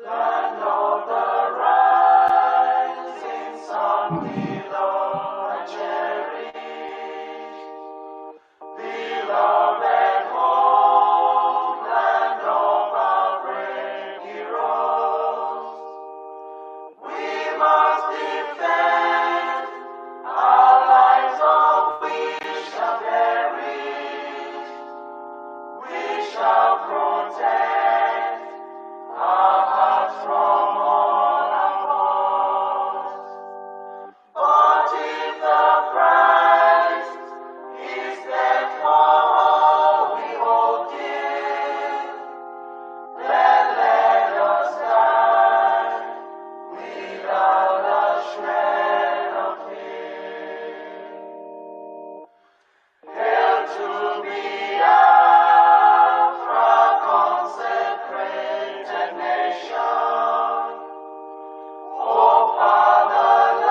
Land of the rising sun, below and cherished, beloved homeland of our brave heroes. We must defend our lives, or we shall perish. We shall protect our hearts from all our foes. But if the price is that for all we hold dear, then let us die without a shred of fear. Hail to Biafra, consecrated nation. Oh, fatherland,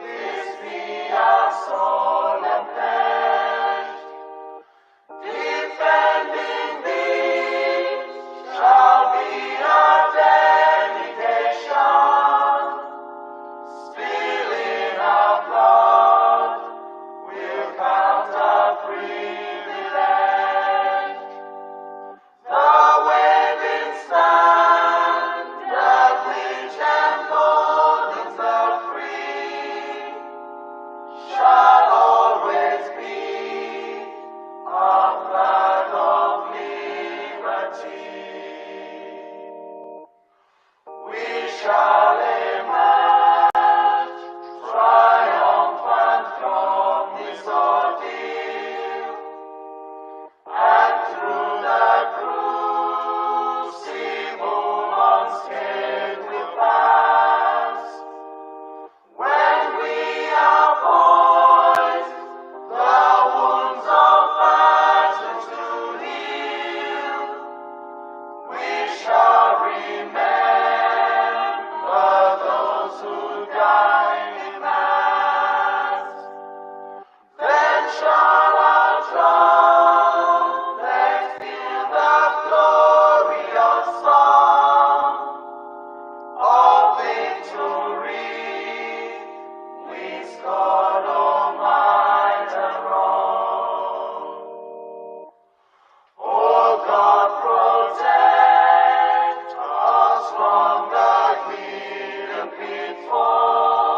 this be our solemn pledge. Defending thee shall be our dedication. Spilling our blood will count our privilege. The waving standard which emboldens the free shall always be a flag of liberty. We shall emerge triumphant from this ordeal, and through the crucible unscathed we'll pass. When we are poised, the wounds of battle to heal, we shall remember those who died in mass. Then shall our trumpets fill the glorious song of victory. We scorn all might and wrong. Oh God, protect us from the hidden pitfall.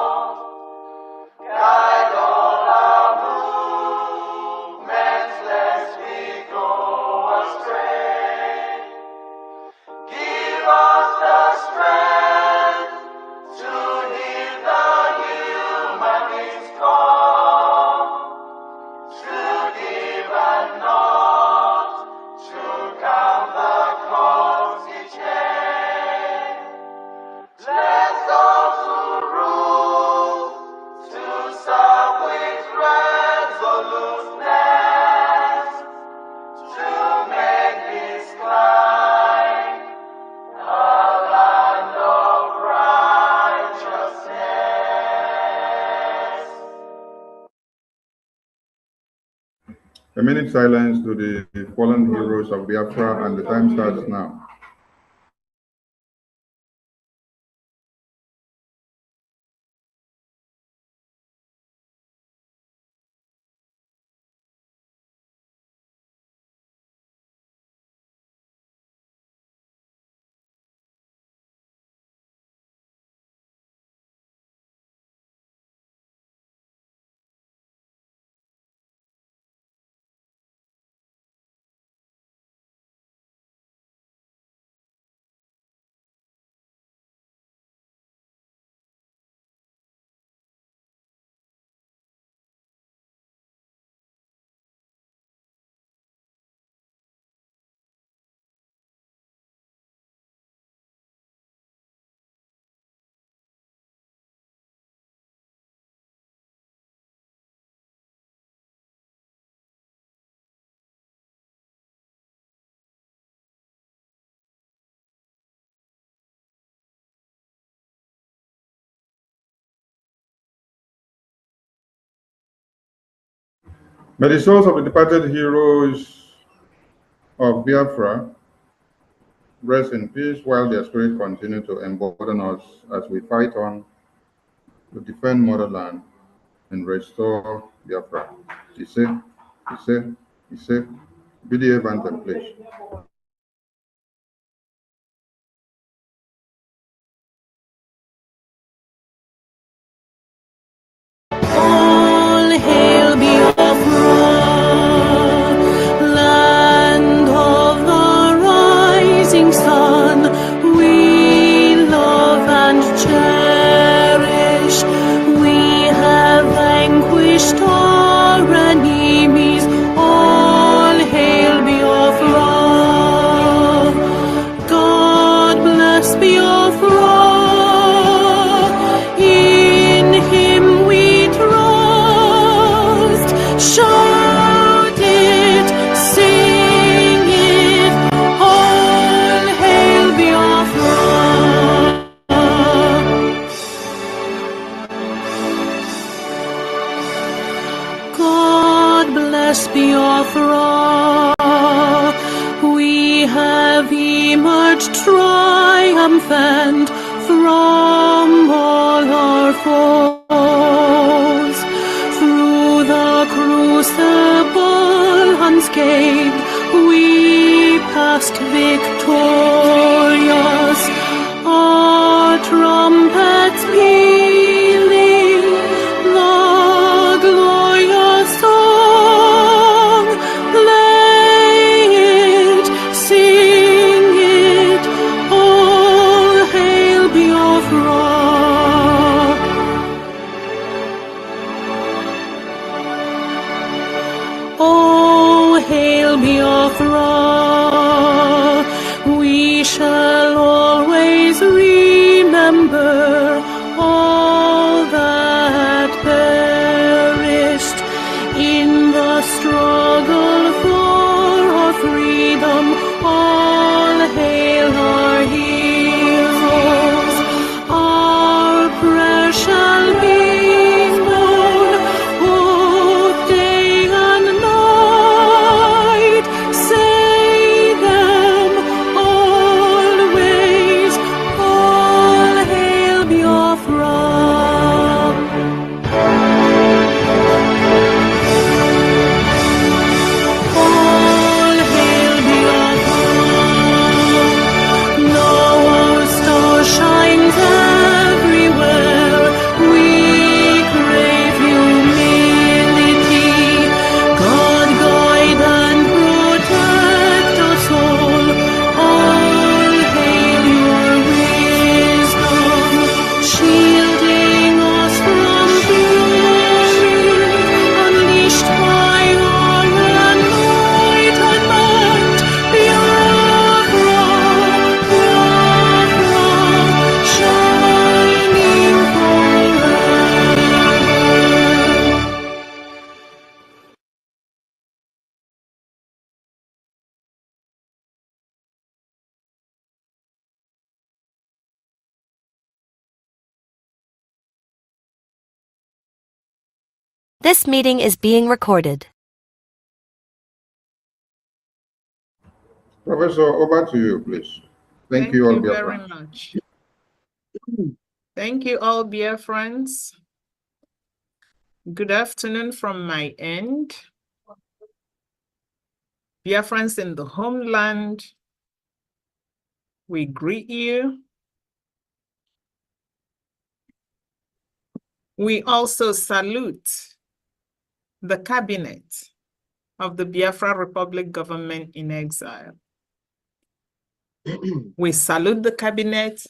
A minute silence to the fallen heroes of Biafra, and the time starts now. May the souls of the departed heroes of Biafra rest in peace while their spirits continue to embolden us as we fight on to defend motherland and restore Biafra. Ise, BDF anthem, please. All hail Biafra, land of the rising sun, we love and cherish. We have vanquished our enemies. All hail Biafra. God bless Biafra. In Him we trust. Shout it, sing it. All hail Biafra. God bless Biafra. We have emerged triumphant from all our foes. Through the crucible unscathed, we passed victorious. Our trumpets pealing the glorious song. Play it, sing it, all hail Biafra. Oh, hail Biafra. We shall always remember all that perished in the struggle for our freedom. All hail our heroes. Our prayer shall be known both day and night. Say them always. All hail Biafra. All hail Biafra. Now our star shines everywhere. We crave humility. God guide and protect us all. All hail your wisdom, shielding us from fury, unleashed by your anointed might. Biafra, Biafra, shining forever. This meeting is being recorded. Professor, over to you, please. Thank you, all very Biafrans. much. Thank you, all Biafrans. Good afternoon from my end. Biafrans in the homeland, we greet you. We also salute the cabinet of the Biafra Republic government in exile. We salute the cabinet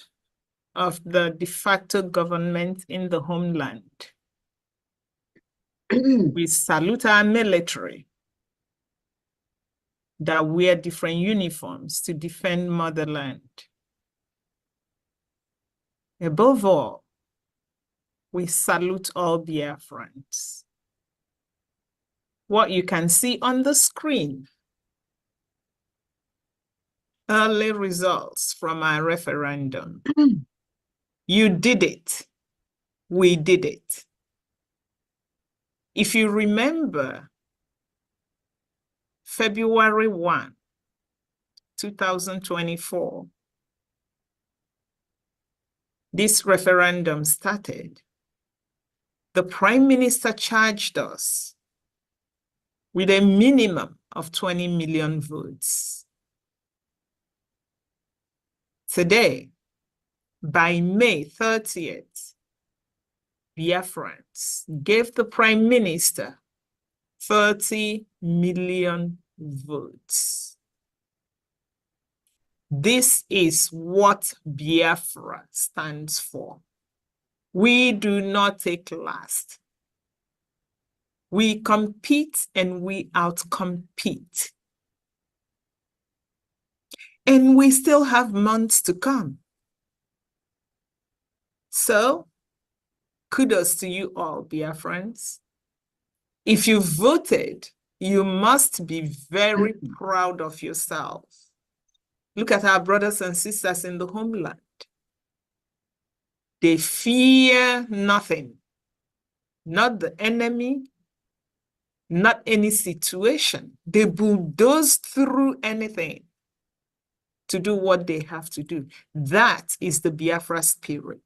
of the de facto government in the homeland. We salute our military that wear different uniforms to defend motherland. Above all, we salute all Biafrans. What you can see on the screen, early results from our referendum. You did it. We did it. If you remember, February 1, 2024, this referendum started. The Prime Minister charged us with a minimum of 20 million votes. Today, by May 30th, Biafrans gave the Prime Minister 30 million votes. This is what Biafra stands for. We do not take last. We compete and we outcompete. And we still have months to come. So, kudos to you all, Biafrans. If you voted, you must be very proud of yourself. Look at our brothers and sisters in the homeland. They fear nothing, not the enemy, not any situation. They bulldoze through anything to do what they have to do. That is the Biafra spirit.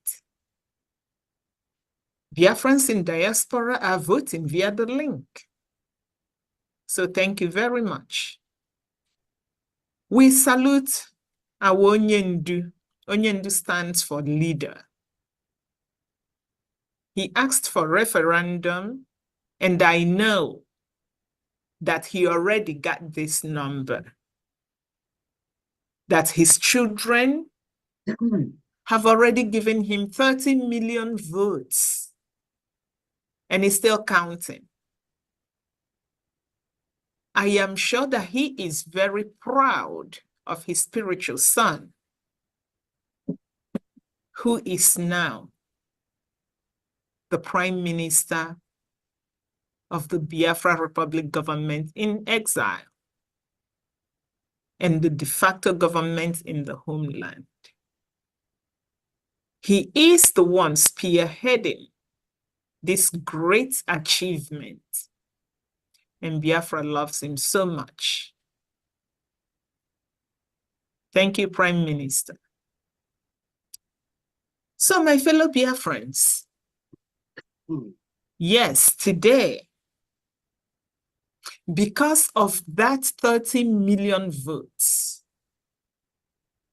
Biafrans in diaspora are voting via the link. So thank you very much. We salute our Onyendu. Onyendu stands for leader. He asked for referendum, and I know that he already got this number. That his children have already given him 30 million votes, and he's still counting. I am sure that he is very proud of his spiritual son, who is now the Prime Minister of the Biafra Republic government in exile and the de facto government in the homeland. He is the one spearheading this great achievement, and Biafra loves him so much. Thank you, Prime Minister. So, my fellow Biafrans, yes, today, because of that 30 million votes,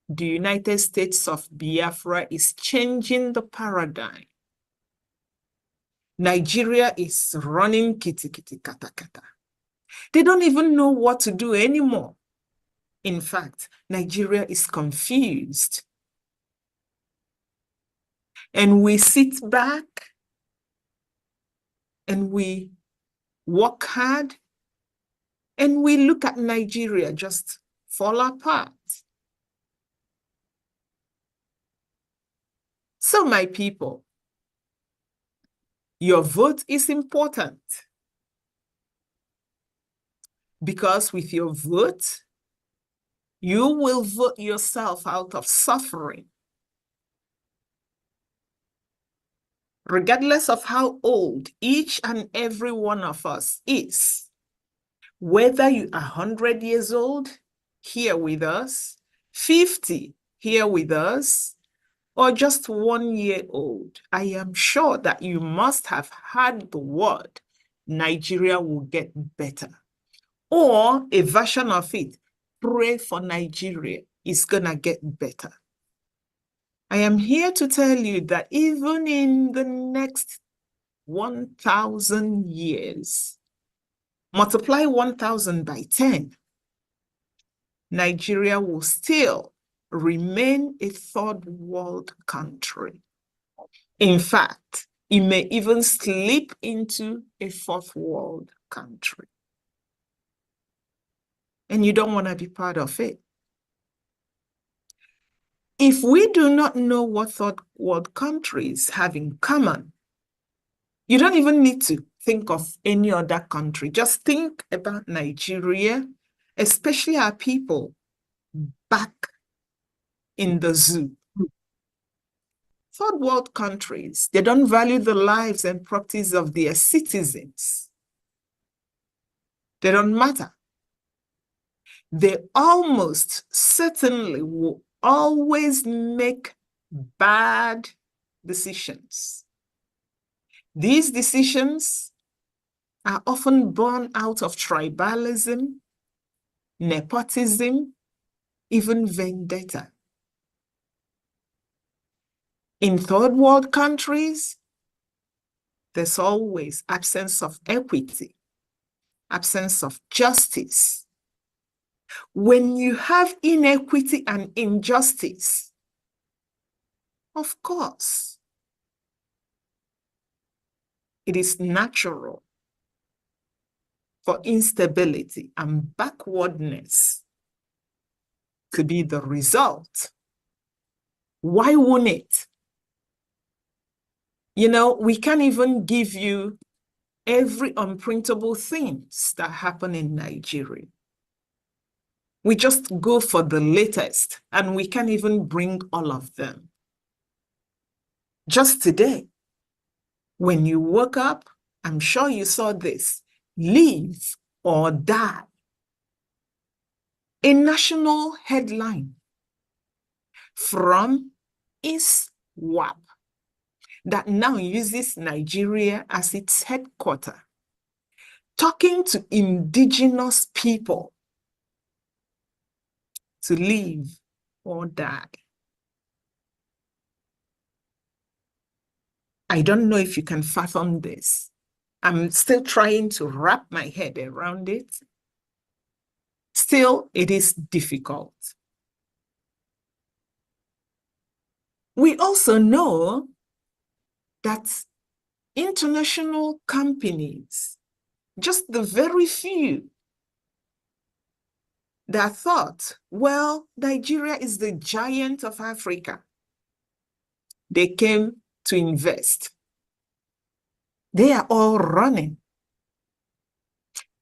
the United States of Biafra is changing the paradigm. Nigeria is running kitty kitty kata kata. They don't even know what to do anymore. In fact, Nigeria is confused. And we sit back and we work hard and we look at Nigeria just fall apart. So, my people, your vote is important, because with your vote, you will vote yourself out of suffering. Regardless of how old each and every one of us is, whether you are 100 years old, here with us, 50 here with us, or just 1 year old, I am sure that you must have heard the word Nigeria will get better, or a version of it, pray for Nigeria, it's gonna get better. I am here to tell you that even in the next 1,000 years, multiply 1,000 by 10, Nigeria will still remain a third world country. In fact, it may even slip into a fourth world country. And you don't want to be part of it. If we do not know what third world countries have in common, you don't even need to think of any other country. Just think about Nigeria, especially our people back in the zoo. Third world countries, they don't value the lives and properties of their citizens. They don't matter. They almost certainly will always make bad decisions. These decisions are often born out of tribalism, nepotism, even vendetta. In third world countries, there's always absence of equity, absence of justice. When you have inequity and injustice, of course, it is natural for instability and backwardness to be the result. Why wouldn't it? You know, we can't even give you every unprintable things that happen in Nigeria. We just go for the latest, and we can't even bring all of them. Just today, when you woke up, I'm sure you saw this: live or die. A national headline from ISWAP that now uses Nigeria as its headquarters, talking to indigenous people to live or die. I don't know if you can fathom this. I'm still trying to wrap my head around it. Still, it is difficult. We also know that international companies, just the very few that thought, well, Nigeria is the giant of Africa, they came to invest. They are all running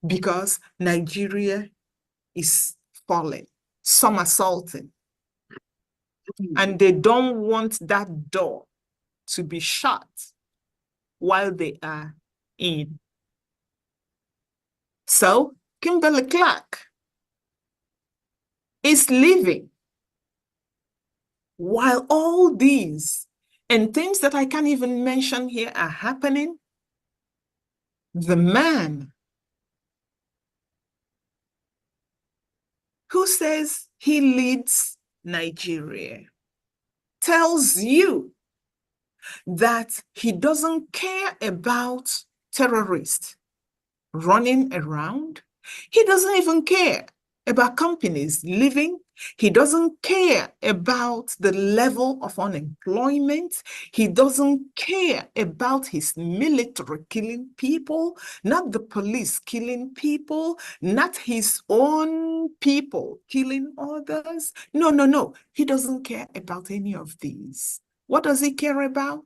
because Nigeria is falling, somersaulting, and they don't want that door to be shut while they are in. So Kimberly-Clark is leaving while all these and things that I can't even mention here are happening. The man who says he leads Nigeria tells you that he doesn't care about terrorists running around. He doesn't even care about companies leaving. He doesn't care about the level of unemployment. He doesn't care about his military killing people, not the police killing people, not his own people killing others. No, no, no. He doesn't care about any of these. What does he care about?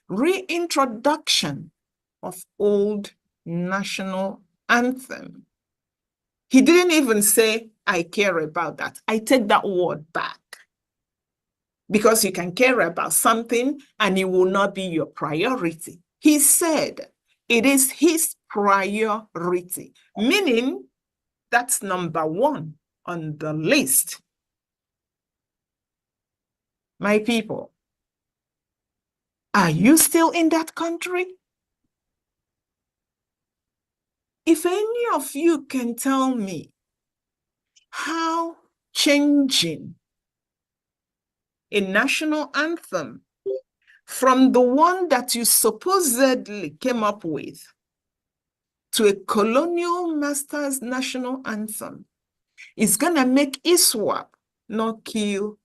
Reintroduction of old national anthem. He didn't even say, I care about that. I take that word back. Because you can care about something and it will not be your priority. He said it is his priority, meaning that's number one. on the list. My people, are you still in that country? If any of you can tell me how changing a national anthem from the one that you supposedly came up with to a colonial master's national anthem is going to make ISWAP not kill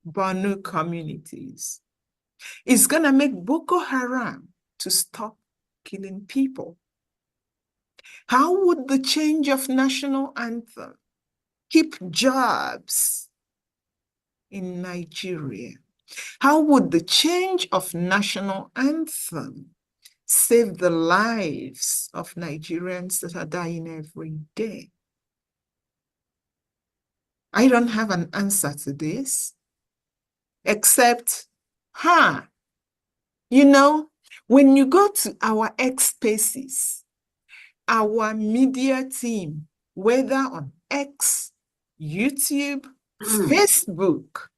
Banu communities. It's going to make Boko Haram to stop killing people. How would the change of national anthem keep jobs in Nigeria? How would the change of national anthem save the lives of Nigerians that are dying every day? I don't have an answer to this, except, you know, when you go to our X spaces, our media team, whether on X, YouTube, Facebook,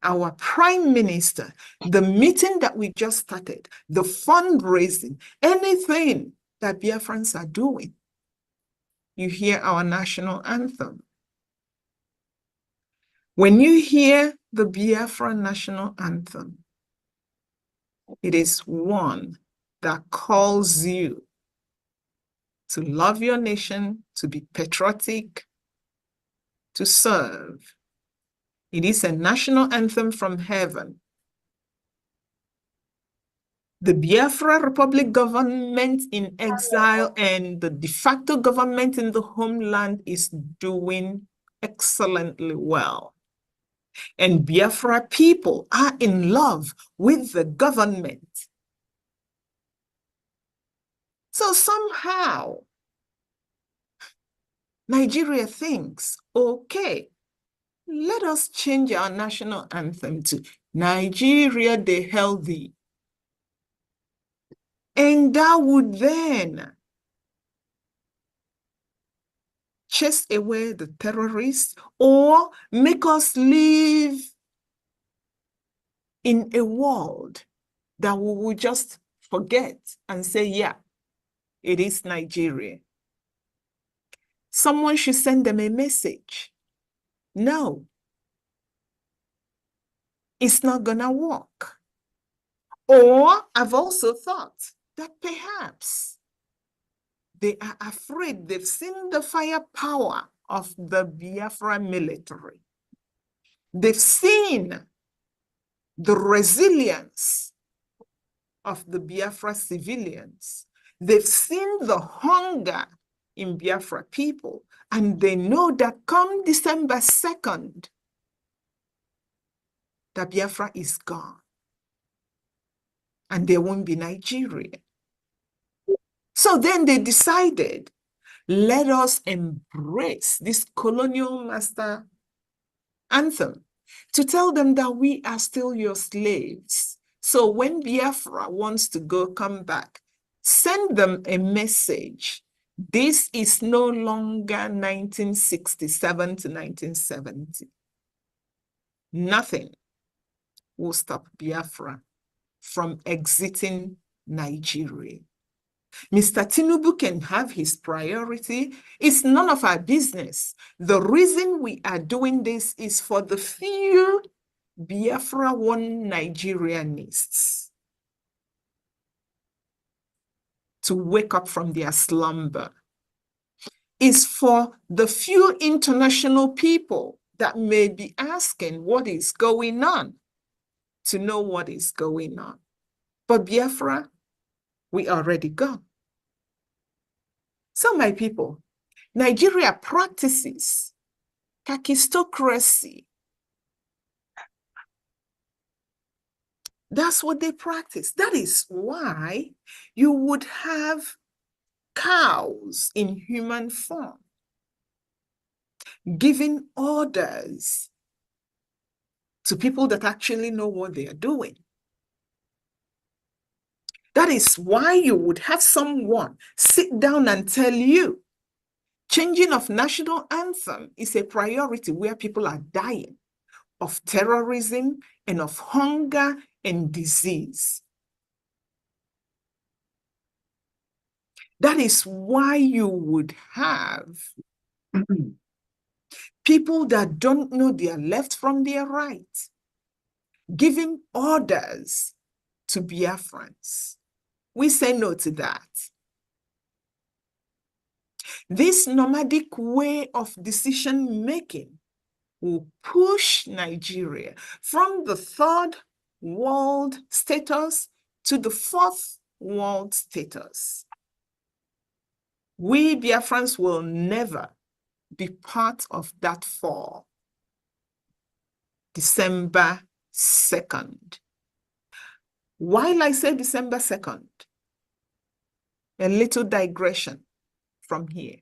our prime minister, the meeting that we just started, the fundraising, anything that Biafrans are doing, you hear our national anthem. When you hear the Biafra national anthem, it is one that calls you to love your nation, to be patriotic, to serve. It is a national anthem from heaven. The Biafra Republic government in exile and the de facto government in the homeland is doing excellently well. And Biafra people are in love with the government. So somehow, Nigeria thinks, okay, let us change our national anthem to Nigeria the Healthy. And that would then chase away the terrorists or make us live in a world that we will just forget and say, yeah, it is Nigeria. Someone should send them a message. No, it's not gonna work. Or I've also thought that perhaps they are afraid. They've seen the firepower of the Biafra military. They've seen the resilience of the Biafra civilians. They've seen the hunger in Biafra people, and they know that come December 2nd, that Biafra is gone, and there won't be Nigeria. So then they decided, let us embrace this colonial master anthem to tell them that we are still your slaves. So when Biafra wants to go come back, send them a message. This is no longer 1967 to 1970. Nothing will stop Biafra from exiting Nigeria. Mr. Tinubu can have his priority. It's none of our business. The reason we are doing this is for the few Biafra One Nigerianists to wake up from their slumber. It's for the few international people that may be asking what is going on to know what is going on. But Biafra, we already gone. So my people, Nigeria practices kakistocracy. That's what they practice. That is why you would have cows in human form giving orders to people that actually know what they are doing. That is why you would have someone sit down and tell you, Changing of national anthem is a priority where people are dying of terrorism and of hunger and disease. That is why you would have people that don't know their left from their right giving orders to Biafrans. We say no to that. This nomadic way of decision-making will push Nigeria from the third world status to the fourth world status. We Biafrans will never be part of that fall. December 2nd. While I say December 2nd, a little digression from here.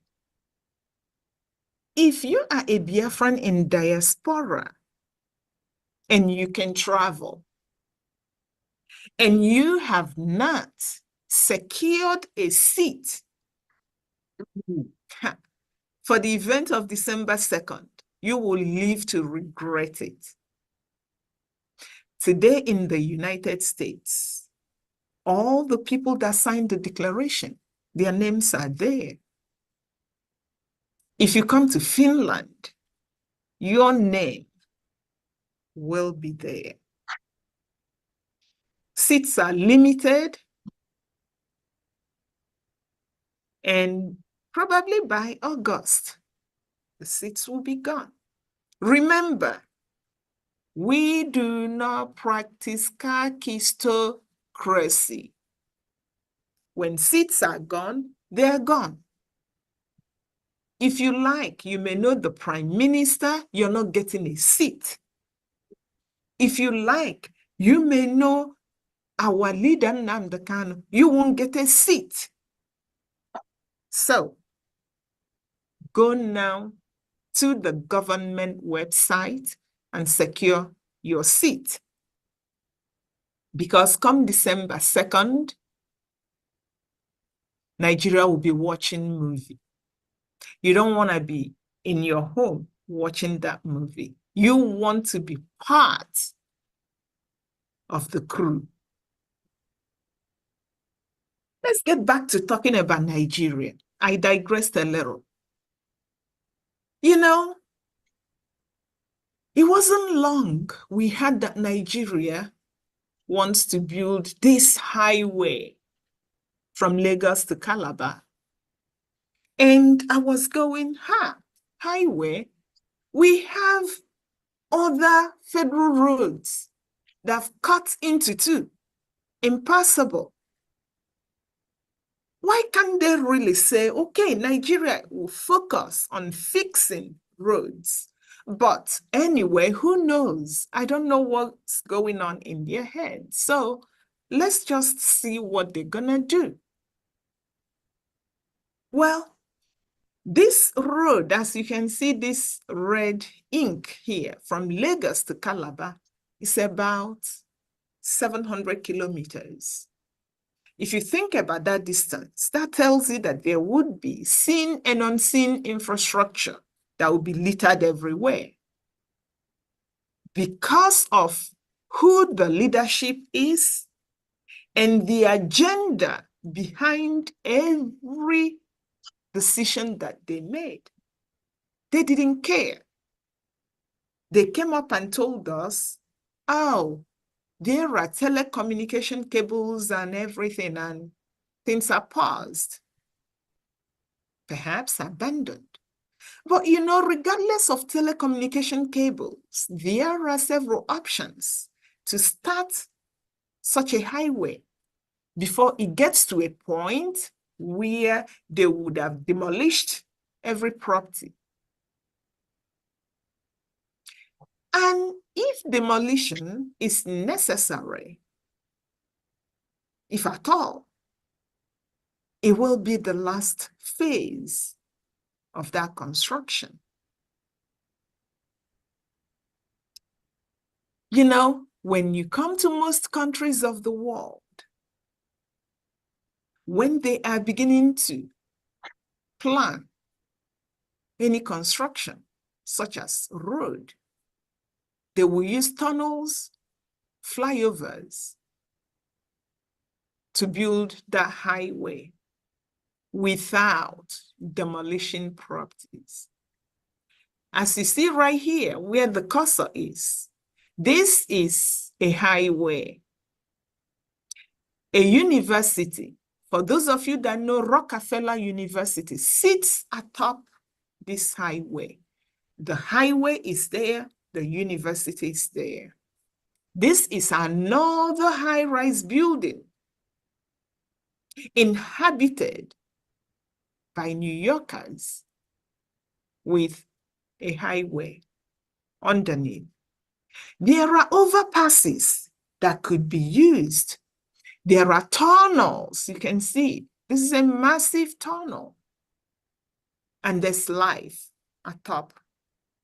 If you are a Biafran in diaspora and you can travel and you have not secured a seat for the event of December 2nd, you will live to regret it. Today in the United States, all the people that signed the declaration, their names are there. If you come to Finland, your name will be there. Seats are limited, and probably by August, the seats will be gone. Remember, we do not practice kakistocracy. When seats are gone, they are gone. If you like, you may know the prime minister, you're not getting a seat. If you like, you may know our leader, Nnamdi Kanu, you won't get a seat. So, go now to the government website and secure your seat. Because come December 2nd, Nigeria will be watching movie. You don't want to be in your home watching that movie. You want to be part of the crew. Let's get back to talking about Nigeria. I digressed a little. You know, it wasn't long we had that Nigeria wants to build this highway from Lagos to Calabar. And I was going, highway? We have other federal roads that have cut into two. Impossible. Why can't they really say, okay, Nigeria will focus on fixing roads? But anyway, who knows? I don't know what's going on in their head. So let's just see what they're gonna do. Well, this road, as you can see, this red ink here from Lagos to Calabar is about 700 kilometers. If you think about that distance, that tells you that there would be seen and unseen infrastructure that would be littered everywhere. Because of who the leadership is and the agenda behind every decision that they made. They didn't care. They came up and told us, oh, there are telecommunication cables and everything, and things are paused, perhaps abandoned. But you know, regardless of telecommunication cables, there are several options to start such a highway before it gets to a point where they would have demolished every property. And if demolition is necessary, if at all, it will be the last phase of that construction. You know, when you come to most countries of the world, when they are beginning to plan any construction, such as road. They will use tunnels, flyovers to build that highway without demolishing properties. As you see right here, where the cursor is, this is a highway. A university, for those of you that know, Rockefeller University sits atop this highway. The highway is there, the university is there. This is another high-rise building inhabited by New Yorkers with a highway underneath. There are overpasses that could be used. There are tunnels, you can see. This is a massive tunnel. And there's life atop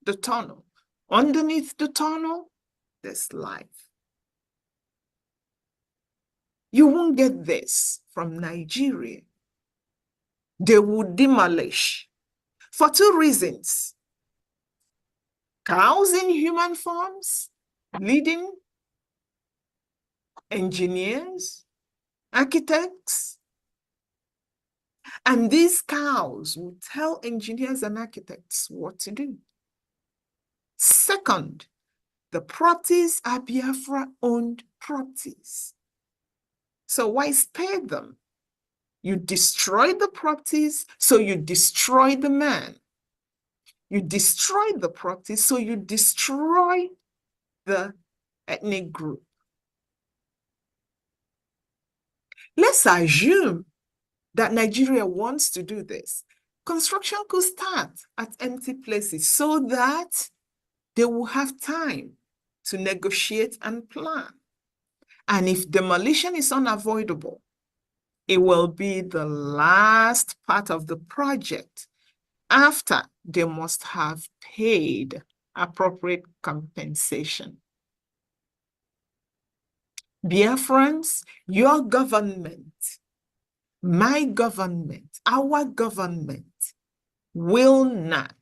the tunnel. Underneath the tunnel, there's life. You won't get this from Nigeria. They would demolish for two reasons. Cows in human forms, leading engineers, architects, and these cows will tell engineers and architects what to do. Second, the properties are Biafra-owned properties. So why spare them? You destroy the properties, so you destroy the man. You destroy the properties, so you destroy the ethnic group. Let's assume that Nigeria wants to do this. Construction could start at empty places so that they will have time to negotiate and plan. And if demolition is unavoidable, it will be the last part of the project after they must have paid appropriate compensation. Biafrans, your government, my government, our government will not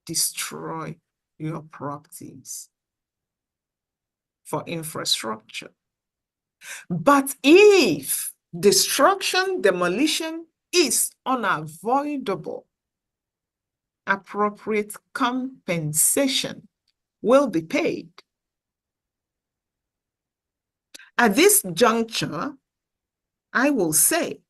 destroy your properties for infrastructure. But if destruction, demolition is unavoidable, appropriate compensation will be paid. At this juncture, I will say,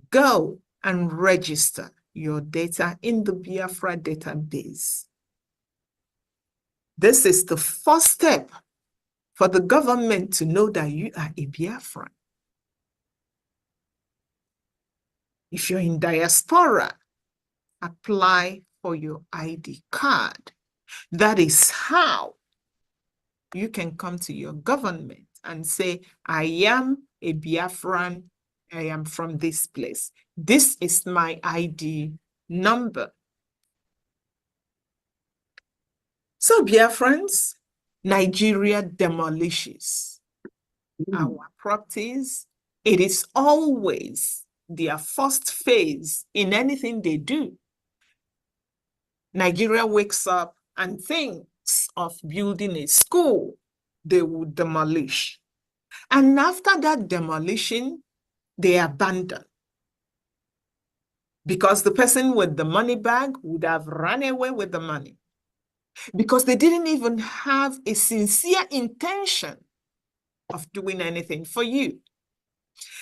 go and register your data in the Biafra database. This is the first step for the government to know that you are a Biafran. If you're in diaspora, apply for your ID card. That is how you can come to your government and say, I am a Biafran, I am from this place. This is my ID number. So Biafrans, Nigeria demolishes our properties. It is always their first phase in anything they do. Nigeria wakes up and thinks of building a school, they will demolish. And after that demolition, they abandon. Because the person with the money bag would have run away with the money. Because they didn't even have a sincere intention of doing anything for you.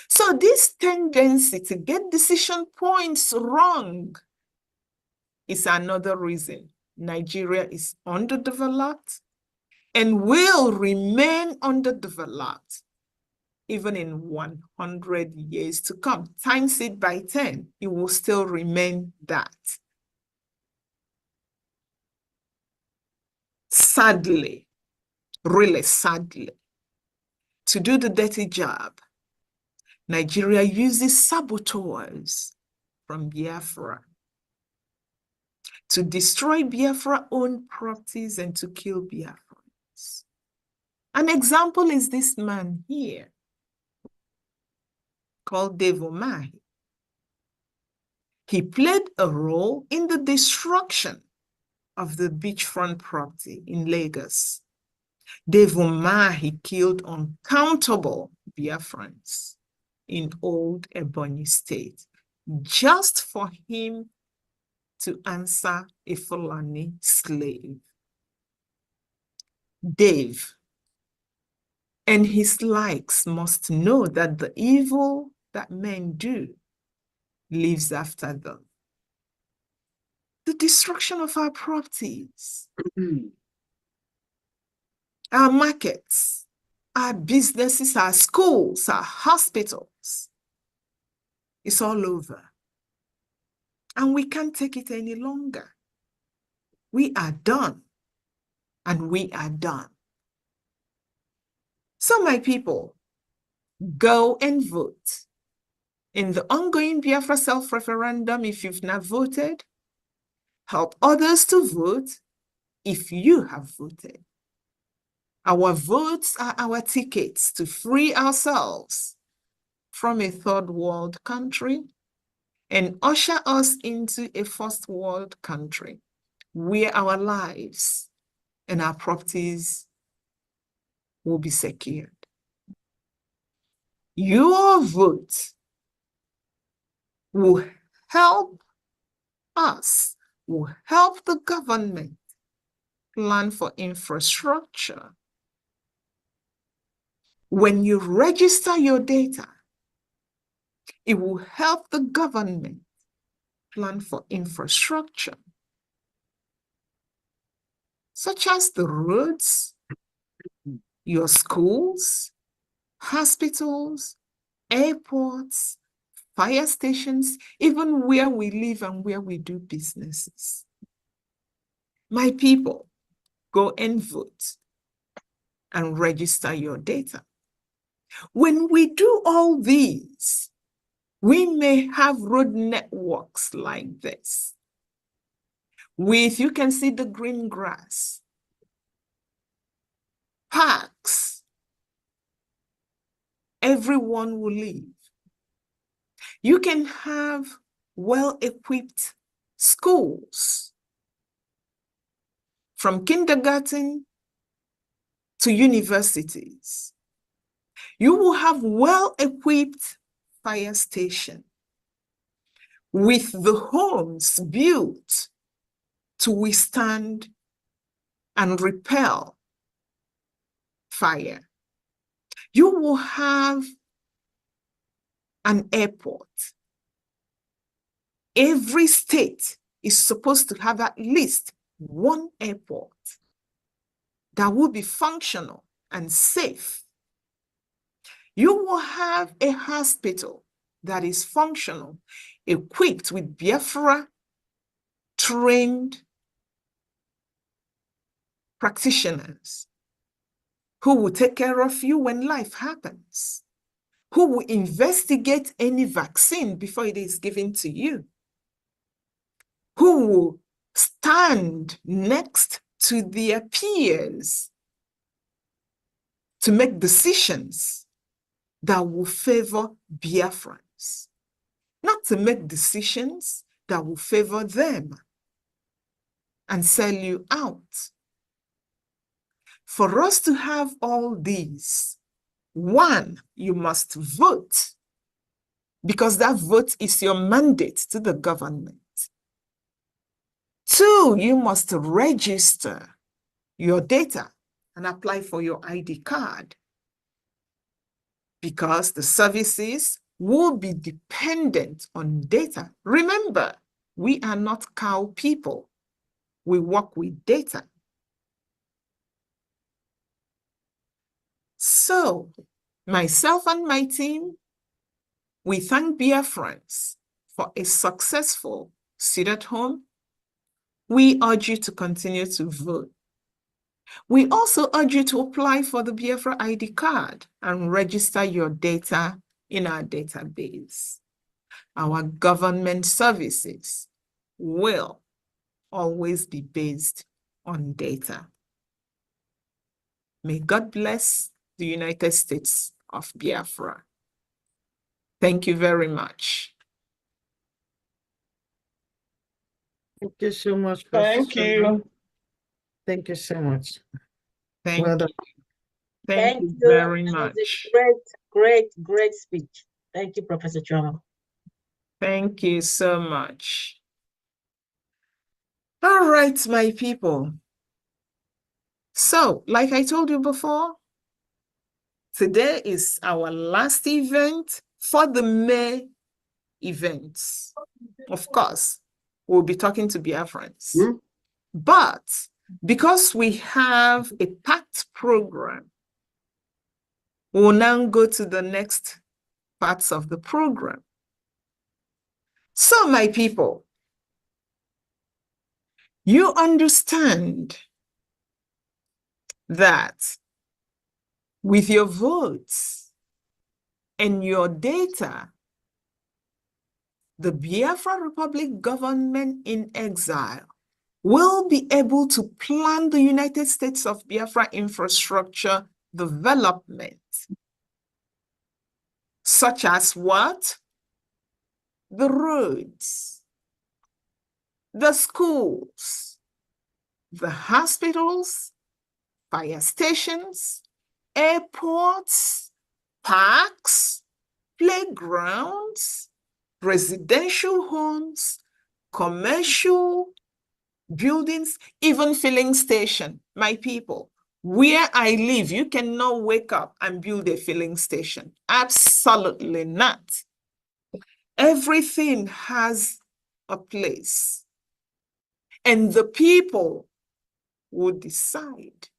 So this tendency to get decision points wrong is another reason Nigeria is underdeveloped and will remain underdeveloped even in 100 years to come. Times it by 10, it will still remain that. Sadly, really sadly, to do the dirty job, Nigeria uses saboteurs from Biafra to destroy Biafra-owned properties and to kill Biafrans. An example is this man here, called Dave Omahi. He played a role in the destruction of the beachfront property in Lagos. Dave Umahi killed uncountable Biafrans in old Ebonyi State just for him to answer a Fulani slave. Dave and his likes must know that the evil that men do lives after them. The destruction of our properties, our markets, our businesses, our schools, our hospitals. It's all over. And we can't take it any longer. We are done. And we are done. So, my people, go and vote. In the ongoing Biafra self-referendum, if you've not voted, help others to vote if you have voted. Our votes are our tickets to free ourselves from a third world country and usher us into a first world country where our lives and our properties will be secured. Your vote will help us, will help the government plan for infrastructure. When you register your data, it will help the government plan for infrastructure, such as the roads, your schools, hospitals, airports, fire stations, even where we live and where we do businesses. My people, go and vote and register your data. When we do all these, we may have road networks like this. You can see the green grass, parks, everyone will live. You can have well-equipped schools, from kindergarten to universities. You will have well-equipped fire station with the homes built to withstand and repel fire. You will have an airport. Every state is supposed to have at least one airport that will be functional and safe. You will have a hospital that is functional, equipped with Biafra trained practitioners who will take care of you when life happens, who will investigate any vaccine before it is given to you, who will stand next to their peers to make decisions that will favor Biafrans, not to make decisions that will favor them and sell you out. For us to have all these, one, you must vote, because that vote is your mandate to the government. Two, you must register your data and apply for your ID card, because the services will be dependent on data. Remember, we are not cow people. We work with data. So, myself and my team, we thank Biafrans for a successful sit at home. We urge you to continue to vote. We also urge you to apply for the Biafra ID card and register your data in our database. Our government services will always be based on data. May God bless the United States of Biafra. Thank you very much. Thank you so much, Thank Pastor. you. Thank you so much. Thank Well done. Thank Thank you you. very That was much. a great speech. Thank you, Professor Choma. Thank you so much. All right, my people. So, like I told you before, today is our last event for the May events. Of course, we'll be talking to Biafrans. But because we have a packed program, we'll now go to the next parts of the program. So, my people, you understand that with your votes and your data, the Biafra Republic government in exile will be able to plan the United States of Biafra infrastructure development, such as what? The roads, the schools, the hospitals, fire stations, airports, parks, playgrounds, residential homes, commercial buildings, even filling station. My people, where I live, you cannot wake up and build a filling station. Absolutely not. Everything has a place. And the people will decide.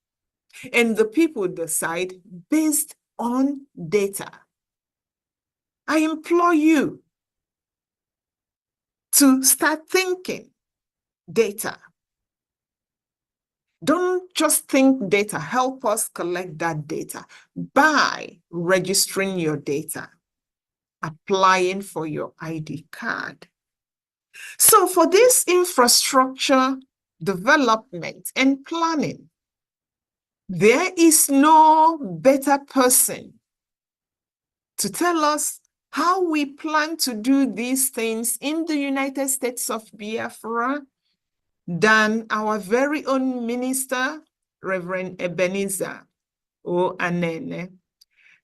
And the people decide based on data. I implore you to start thinking data. Don't just think data. Help us collect that data by registering your data, applying for your ID card. So for this infrastructure development and planning, there is no better person to tell us how we plan to do these things in the United States of Biafra than our very own minister, Reverend Ebenezer O Anene.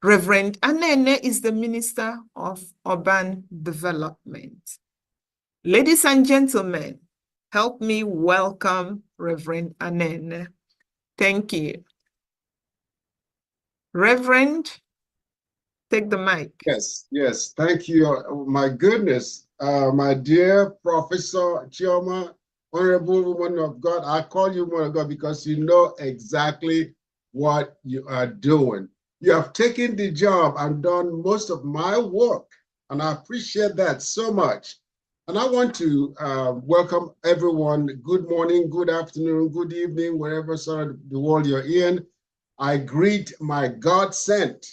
Reverend Anene is the Minister of Urban Development. Ladies and gentlemen, help me welcome Reverend Anene. Thank you. Reverend, take the mic. Yes, thank you. My goodness, my dear Professor Chioma, Honorable Woman of God, I call you Woman of God because you know exactly what you are doing. You have taken the job and done most of my work, and I appreciate that so much. And I want to welcome everyone. Good morning, good afternoon, good evening, wherever side of the world you're in. I greet my God-sent,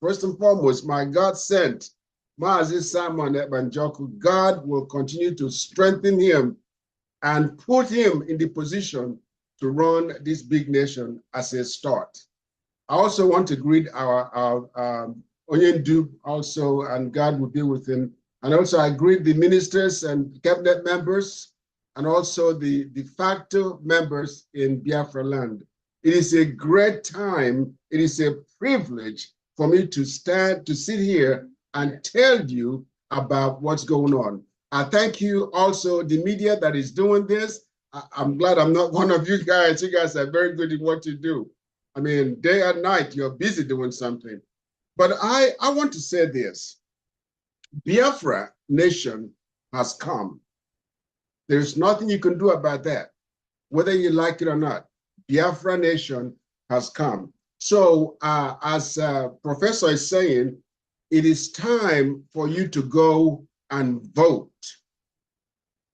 first and foremost, my God-sent, Mazi Simon Ebanjoku. God will continue to strengthen him and put him in the position to run this big nation as a start. I also want to greet our Onyendu also, and God will be with him. And also I greet the ministers and cabinet members, and also the de facto members in Biafra land. It is a great time. It is a privilege for me to sit here and tell you about what's going on. I thank you also, the media that is doing this. I'm glad I'm not one of you guys. You guys are very good at what you do. I mean, day and night, you're busy doing something. But I want to say this. Biafra nation has come. There's nothing you can do about that, whether you like it or not. Biafra nation has come. So as Professor is saying, it is time for you to go and vote.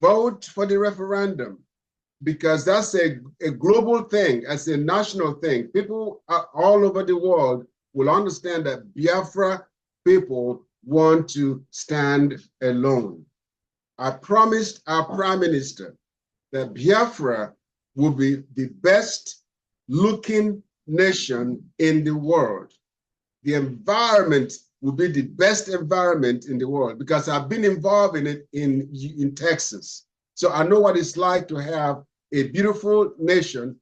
Vote for the referendum, because that's a global thing, as a national thing. People all over the world will understand that Biafra people want to stand alone. I promised our Prime Minister that Biafra will be the best looking nation in the world. The environment will be the best environment in the world, because I've been involved in it in Texas. So I know what it's like to have a beautiful nation.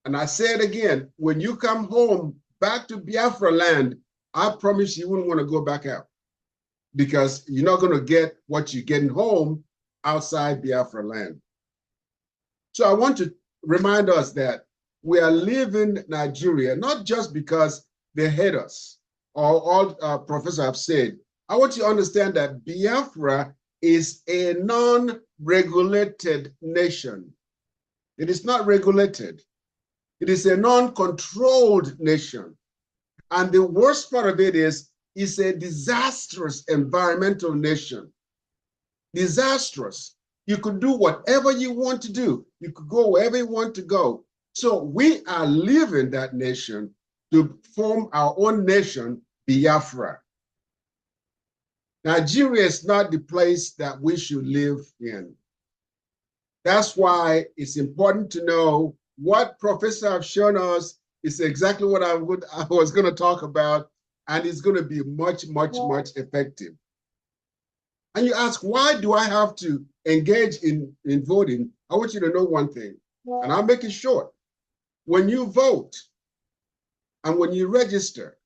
And I say it again, when you come home back to Biafra land, I promise you wouldn't want to go back out because you're not going to get what you're getting home outside Biafra land. So I want to remind us that we are leaving Nigeria, not just because they hate us, or all professors have said. I want you to understand that Biafra is a non-regulated nation. It is not regulated. It is a non-controlled nation. And the worst part of it is, it's a disastrous environmental nation. Disastrous. You could do whatever you want to do. You could go wherever you want to go. So we are leaving that nation to form our own nation, Biafra. Nigeria is not the place that we should live in. That's why it's important to know what professors have shown us is exactly what I was going to talk about, and it's going to be much, much, much effective. And you ask, why do I have to engage in voting? I want you to know one thing, and I'll make it short. When you vote and when you register,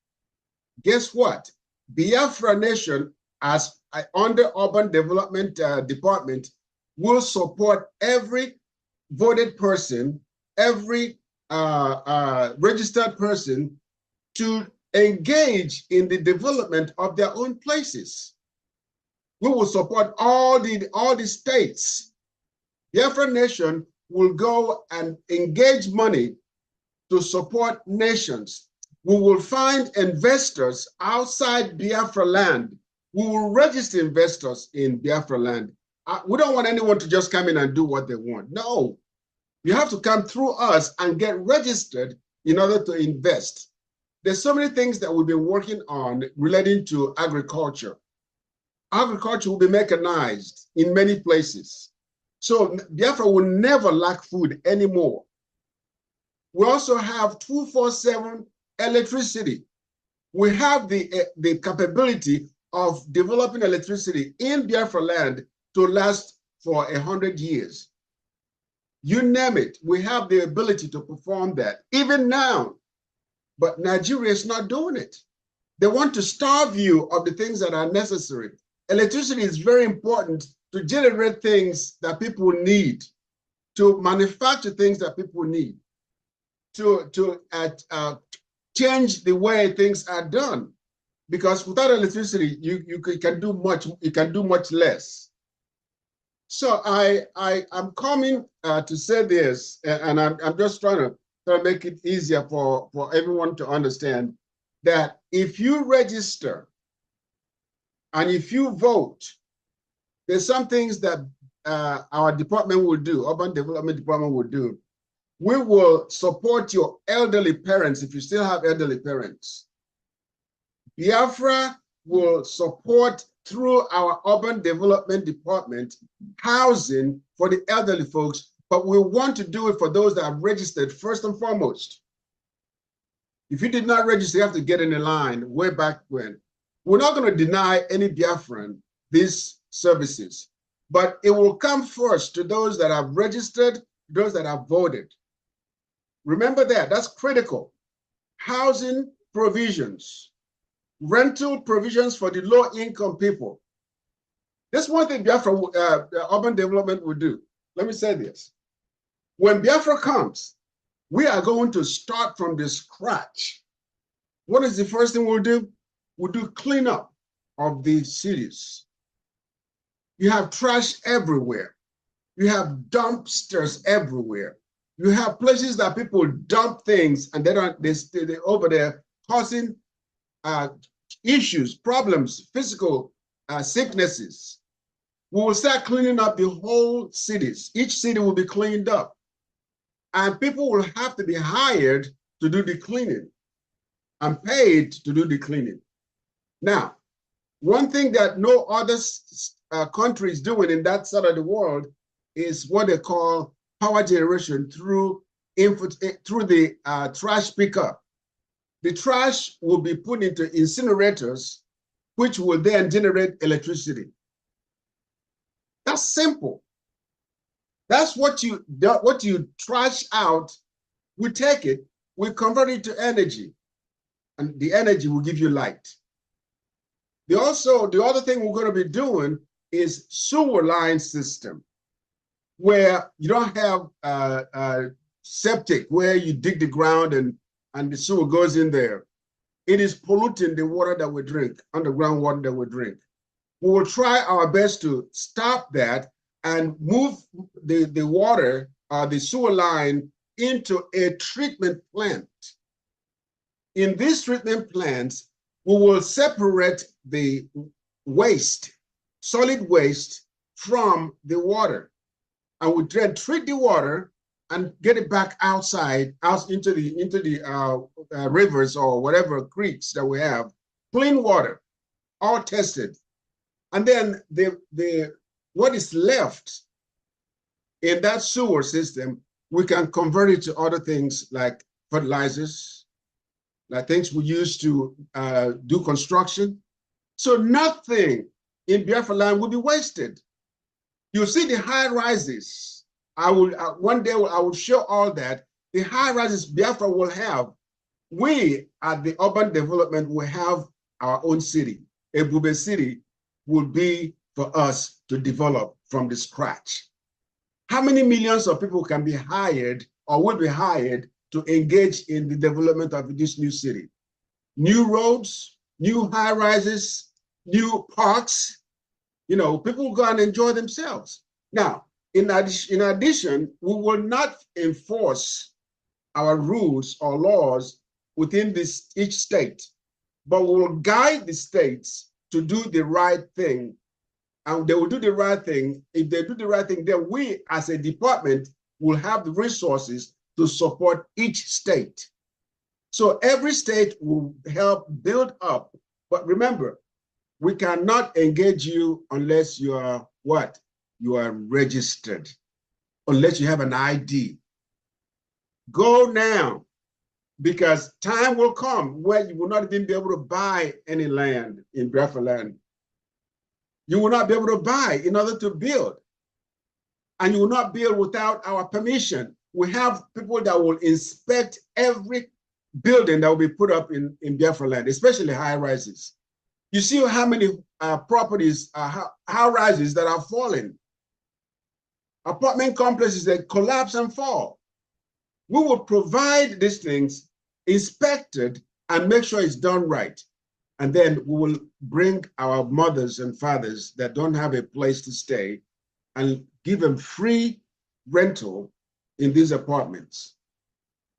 guess what? Biafra Nation, as under Urban Development Department, will support every voted person, every registered person to engage in the development of their own places. We will support all the states. Biafra Nation will go and engage money to support nations. We will find investors outside Biafra land. We will register investors in Biafra land. We don't want anyone to just come in and do what they want. No, you have to come through us and get registered in order to invest. There's so many things that we've been working on relating to agriculture. Agriculture will be mechanized in many places. So Biafra will never lack food anymore. We also have 24/7 electricity. We have the capability of developing electricity in Biafra land to last for 100 years. You name it, we have the ability to perform that, even now. But Nigeria is not doing it. They want to starve you of the things that are necessary. Electricity is very important to generate things that people need, to manufacture things that people need, to change the way things are done. Because without electricity, you can do much less. So I'm coming to say this, and I'm just trying to make it easier for everyone to understand that if you register and if you vote, there's some things that our department will do, Urban Development Department will do. We will support your elderly parents if you still have elderly parents. Biafra will support through our Urban Development Department housing for the elderly folks, but we want to do it for those that have registered first and foremost. If you did not register, you have to get in the line way back when. We're not going to deny any Biafran these services, but it will come first to those that have registered, those that have voted. Remember that, that's critical. Housing provisions, rental provisions for the low-income people. This one thing Biafra Urban Development will do. Let me say this. When Biafra comes, we are going to start from the scratch. What is the first thing we'll do? We'll do cleanup of the cities. You have trash everywhere. You have dumpsters everywhere. You have places that people dump things and they're over there causing issues, problems, physical sicknesses. We will start cleaning up the whole cities. Each city will be cleaned up. And people will have to be hired to do the cleaning and paid to do the cleaning. Now, one thing that no other country is doing in that side of the world is what they call power generation through the trash pickup. The trash will be put into incinerators, which will then generate electricity. That's simple. That's what you trash out, we take it, we convert it to energy, and the energy will give you light. The other thing we're going to be doing is sewer line system, where you don't have septic, where you dig the ground and the sewer goes in there. It is polluting the water that we drink, underground water that we drink. We will try our best to stop that and move the water, the sewer line, into a treatment plant. In these treatment plants, we will separate the waste, solid waste, from the water. And we then treat the water and get it back outside, out into the rivers or whatever creeks that we have. Clean water, all tested. And then what is left in that sewer system, we can convert it to other things like fertilizers, like things we use to do construction. So nothing in Biafra land will be wasted. You see the high rises. One day I will show all that. The high rises Biafra will have. We at the urban development will have our own city. Ebube City will be for us to develop from the scratch. How many millions of people can be hired or will be hired to engage in the development of this new city? New roads, new high rises, new parks. You know, people will go and enjoy themselves. Now, in addition, we will not enforce our rules or laws within each state, but we will guide the states to do the right thing. And they will do the right thing. If they do the right thing, then we as a department will have the resources to support each state. So every state will help build up. But remember, we cannot engage you unless you are what? You are registered, unless you have an ID. Go now, because time will come where you will not even be able to buy any land in Biafra land. You will not be able to buy in order to build. And you will not build without our permission. We have people that will inspect every building that will be put up in Biafra land, especially high rises. You see how many properties, high rises that are falling. Apartment complexes that collapse and fall. We will provide these things, inspected, and make sure it's done right. And then we will bring our mothers and fathers that don't have a place to stay and give them free rental in these apartments.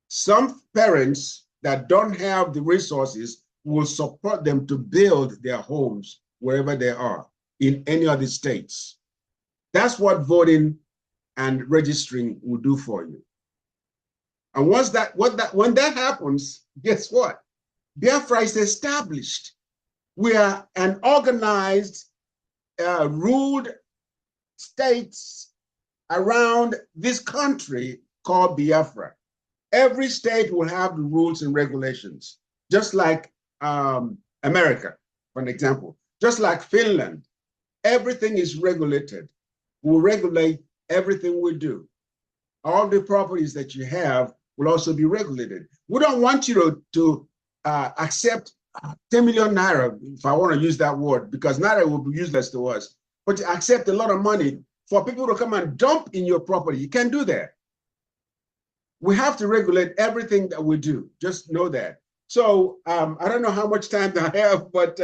Some parents that don't have the resources will support them to build their homes wherever they are in any of the states. That's what voting and registering will do for you. And when that happens, guess what? Biafra is established. We are an organized, ruled states around this country called Biafra. Every state will have the rules and regulations, just like America, for an example, just like Finland. Everything is regulated. We'll regulate everything we do. All the properties that you have will also be regulated. We don't want you to accept 10 million naira, if I want to use that word, because naira will be useless to us, but to accept a lot of money for people to come and dump in your property. You can't do that. We have to regulate everything that we do. Just know that. So I don't know how much time I have, but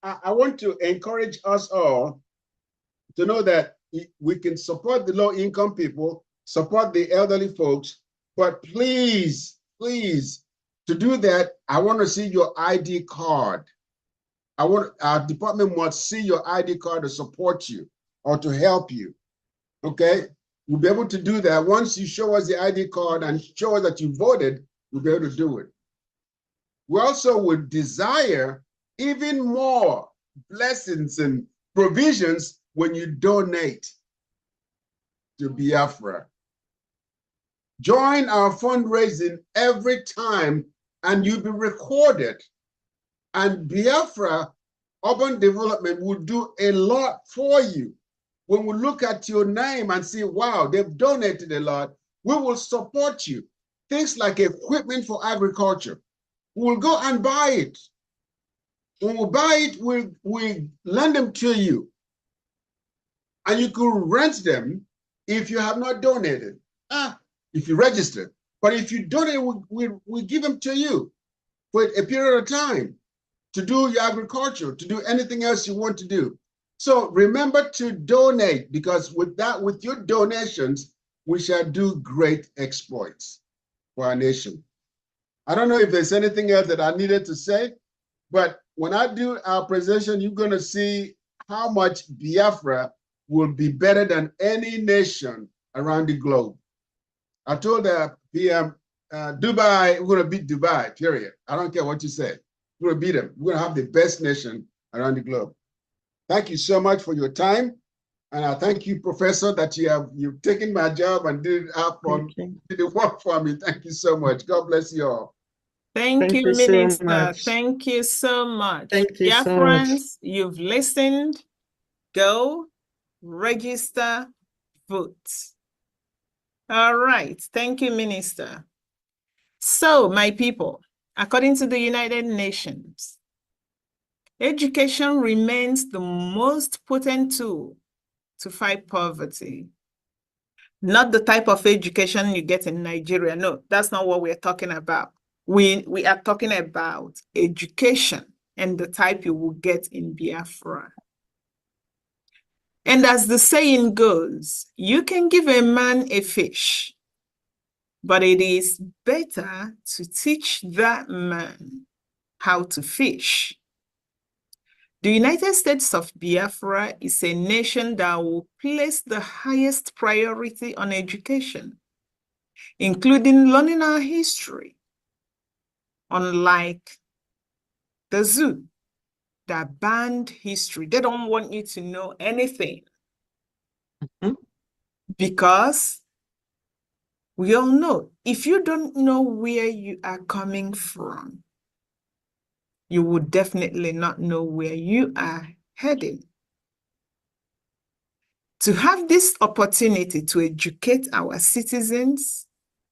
I want to encourage us all to know that we can support the low-income people, support the elderly folks, but please, please, to do that, I want to see your ID card. Our department must see your ID card to support you or to help you, okay? We'll be able to do that. Once you show us the ID card and show us that you voted, we'll be able to do it. We also would desire even more blessings and provisions when you donate to Biafra. Join our fundraising every time and you'll be recorded. And Biafra Urban Development will do a lot for you. when we look at your name and see, wow, they've donated a lot, we will support you. Things like equipment for agriculture, we'll go and buy it. When we buy it, we'll lend them to you. And you could rent them if you have not donated, if you register. But if you donate, we give them to you for a period of time to do your agriculture, to do anything else you want to do. So remember to donate, because with your donations, we shall do great exploits for our nation. I don't know if there's anything else that I needed to say, but when I do our presentation, you're going to see how much Biafra will be better than any nation around the globe. I told the PM, Dubai, we're going to beat Dubai, period. I don't care what you say. We're going to beat them. We're going to have the best nation around the globe. Thank you so much for your time. And I thank you, Professor, that you've taken my job and did the work for me. Thank you so much. God bless you all. Thank you, you so Minister. much. Thank you so much. Thank you Dear so much. friends, you've listened. Go, register, vote. All right. Thank you, Minister. So, my people, according to the United Nations, education remains the most potent tool to fight poverty. Not the type of education you get in Nigeria. No, that's not what we're talking about. We are talking about education and the type you will get in Biafra. And as the saying goes, you can give a man a fish, but it is better to teach that man how to fish. The United States of Biafra is a nation that will place the highest priority on education, including learning our history. Unlike the zoo that banned history, they don't want you to know anything. Because we all know, if you don't know where you are coming from, you would definitely not know where you are heading. To have this opportunity to educate our citizens,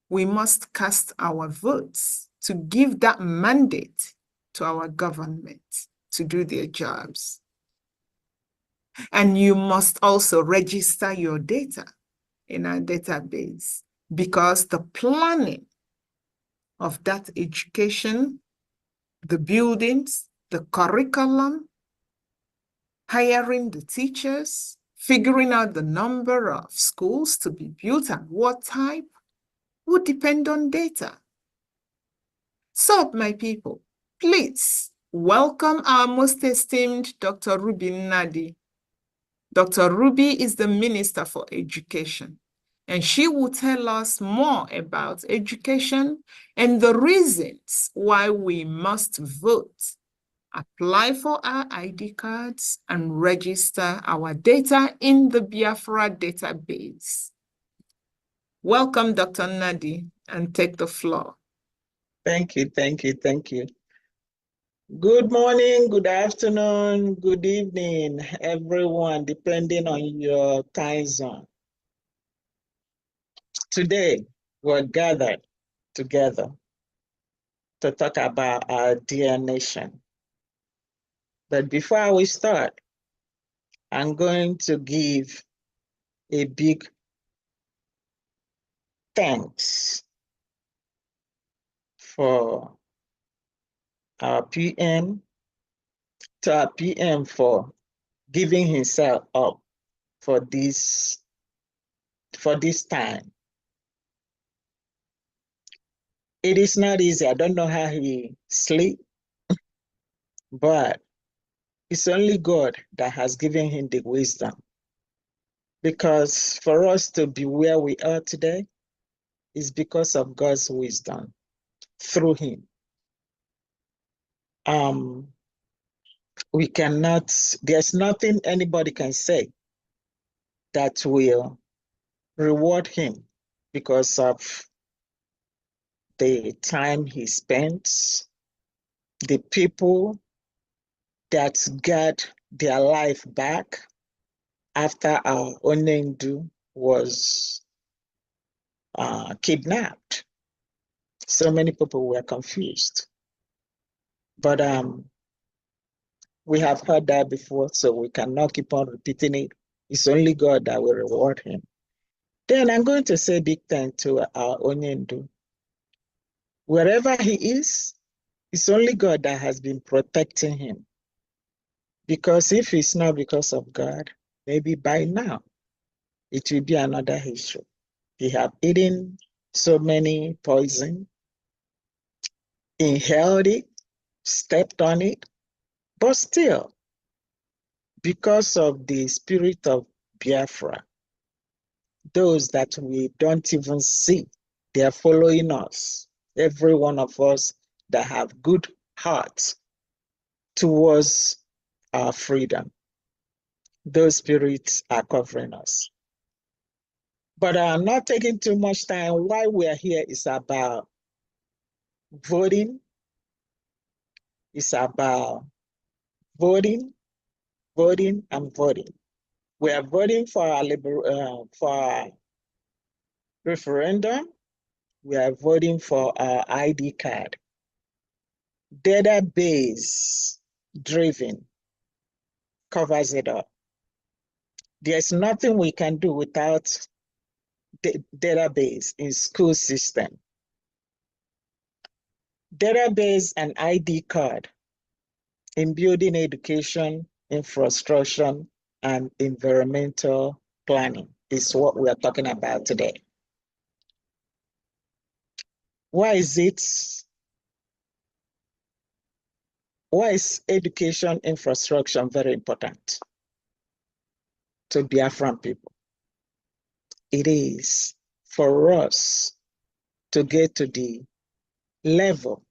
we must cast our votes to give that mandate to our government to do their jobs. And you must also register your data in our database, because the planning of that education, the buildings, the curriculum, hiring the teachers, figuring out the number of schools to be built and what type would depend on data. So, my people, please welcome our most esteemed Dr. Ruby Nnadi. Dr. Ruby is the Minister for Education, and she will tell us more about education and the reasons why we must vote, apply for our ID cards, and register our data in the Biafra database. Welcome, Dr. Nnadi, and take the floor. Thank you, thank you, thank you. Good morning, good afternoon, good evening, everyone, depending on your time zone. Today, we're gathered together to talk about our dear nation. But before we start, I'm going to give a big thanks for our PM, to our PM for giving himself up for this time. It is not easy. I don't know how he sleeps, but it's only God that has given him the wisdom. Because for us to be where we are today is because of God's wisdom through him. We cannot, there's nothing anybody can say that will reward him because of the time he spent, the people that got their life back, after our Onyendu was kidnapped. So many people were confused. But we have heard that before, so we cannot keep on repeating it. It's only God that will reward him. Then I'm going to say big thanks to our Onyendu. Wherever he is, it's only God that has been protecting him. Because if it's not because of God, maybe by now, it will be another issue. He have eaten so many poison, inhaled it, stepped on it, but still, because of the spirit of Biafra, those that we don't even see, they are following us. Every one of us that have good hearts towards our freedom. Those spirits are covering us. But I'm not taking too much time. Why we are here is about voting. It's about voting, voting, and voting. We are voting for our referendum. We are voting for our ID card. Database driven covers it up. There's nothing we can do without the database in school system. Database and ID card in building education, infrastructure, and environmental planning is what we are talking about today. Why is education infrastructure very important to Biafran people? It is for us to get to the level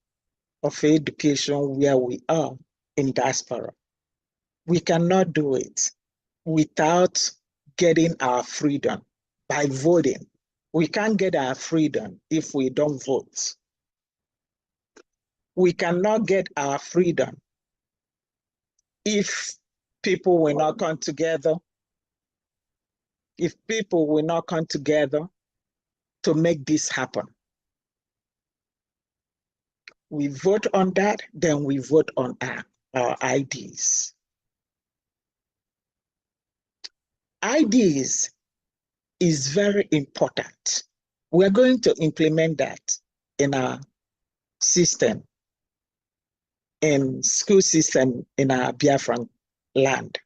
of education where we are in diaspora. We cannot do it without getting our freedom by voting. We can't get our freedom if we don't vote. We cannot get our freedom if people will not come together, if people will not come together to make this happen. We vote on that, then we vote on our IDs. IDs is very important. We're going to implement that in our system, in school system in our Biafran land.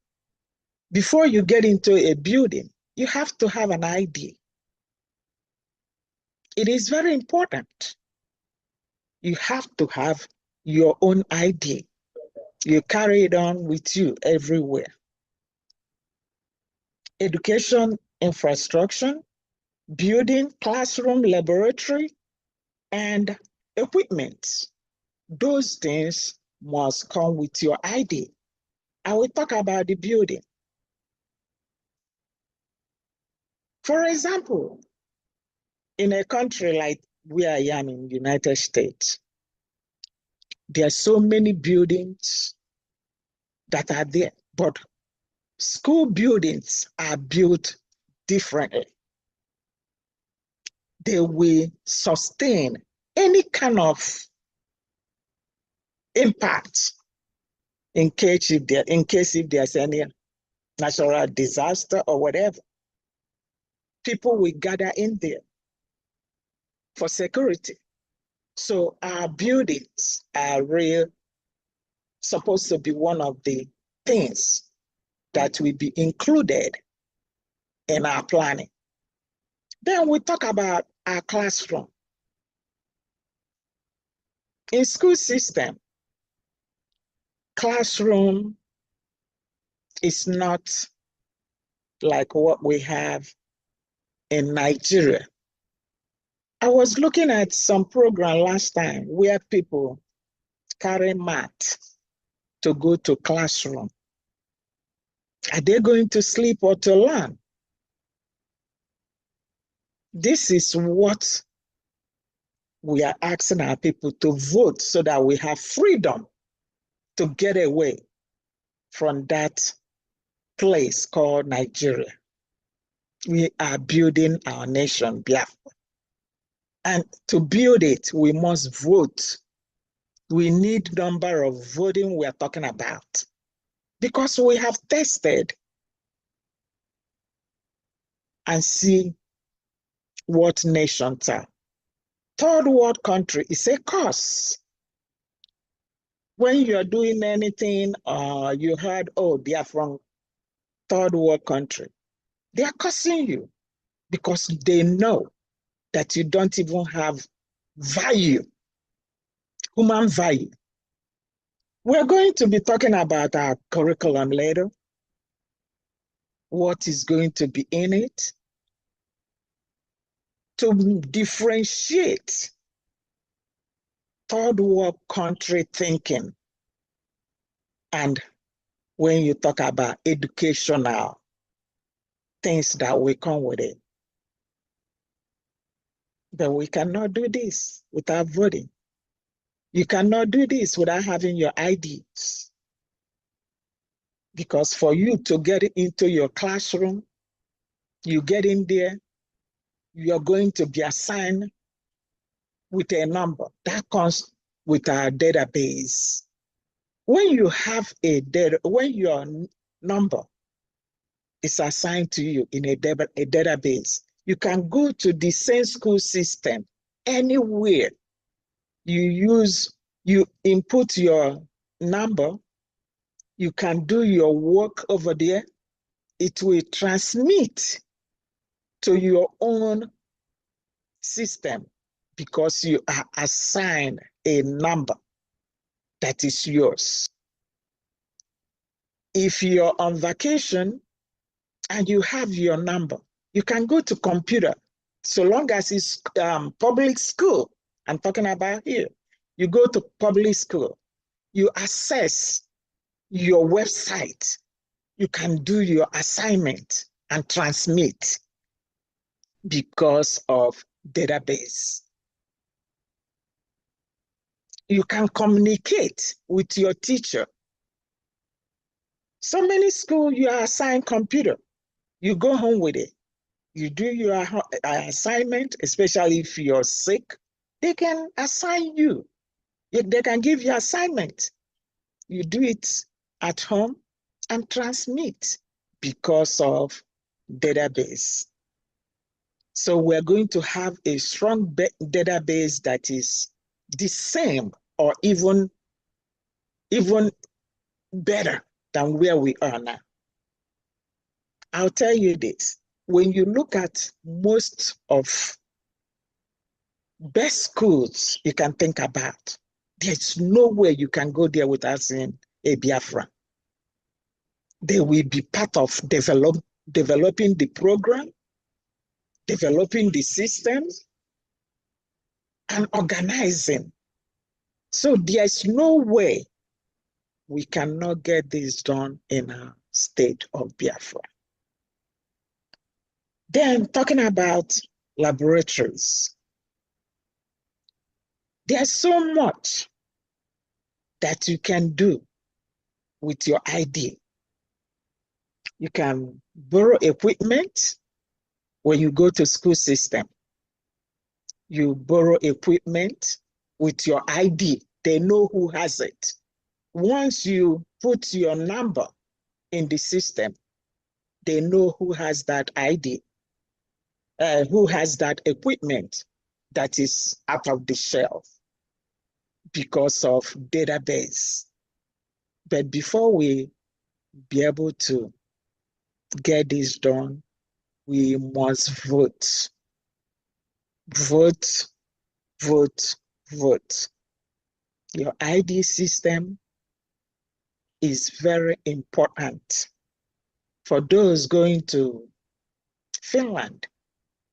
Before you get into a building, you have to have an ID. It is very important. You have to have your own ID. You carry it on with you everywhere. Education infrastructure, building, classroom, laboratory, and equipment. Those things must come with your ID. I will talk about the building. For example, in a country like where I am in the United States, there are so many buildings that are there, but school buildings are built differently. They will sustain any kind of impact in case if there's any natural disaster or whatever. People will gather in there for security. So our buildings are supposed to be one of the things that will be included in our planning. Then we talk about our classroom. In school system, classroom is not like what we have in Nigeria. I was looking at some program last time where people carry mat to go to classroom. Are they going to sleep or to learn? This is what we are asking our people to vote so that we have freedom to get away from that place called Nigeria. We are building our nation, Biafra. And to build it, we must vote. We need number of voting we are talking about. Because we have tested and see what nations are. Third world country is a curse. When you're doing anything, you heard, oh, they are from third world country, they are cursing you because they know that you don't even have value, human value. We're going to be talking about our curriculum later, what is going to be in it, to differentiate third world country thinking. And when you talk about educational things that will come with it. But we cannot do this without voting. You cannot do this without having your IDs. Because for you to get into your classroom, you get in there, you're going to be assigned with a number. That comes with our database. When you have when your number is assigned to you in a database, you can go to the same school system anywhere. You input your number, you can do your work over there. It will transmit to your own system because you are assigned a number that is yours. If you're on vacation and you have your number, you can go to computer, so long as it's public school. I'm talking about here. You go to public school, you access your website, you can do your assignment and transmit because of database. You can communicate with your teacher. So many schools, you are assigned computer. You go home with it. You do your assignment, especially if you're sick, they can assign you. They can give you assignment. You do it at home and transmit because of database. So we're going to have a strong database that is the same or even better than where we are now. I'll tell you this. When you look at most of best schools you can think about, there's nowhere you can go there without seeing a Biafra. They will be part of developing the program, developing the systems, and organizing. So there's no way we cannot get this done in our state of Biafra. Then talking about laboratories. There's so much that you can do with your ID. You can borrow equipment when you go to school system. You borrow equipment with your ID. They know who has it. Once you put your number in the system, they know who has that ID, who has that equipment that is out of the shelf because of database. But before we be able to get this done, we must vote. Vote, vote, vote. Your ID system is very important. For those going to Finland,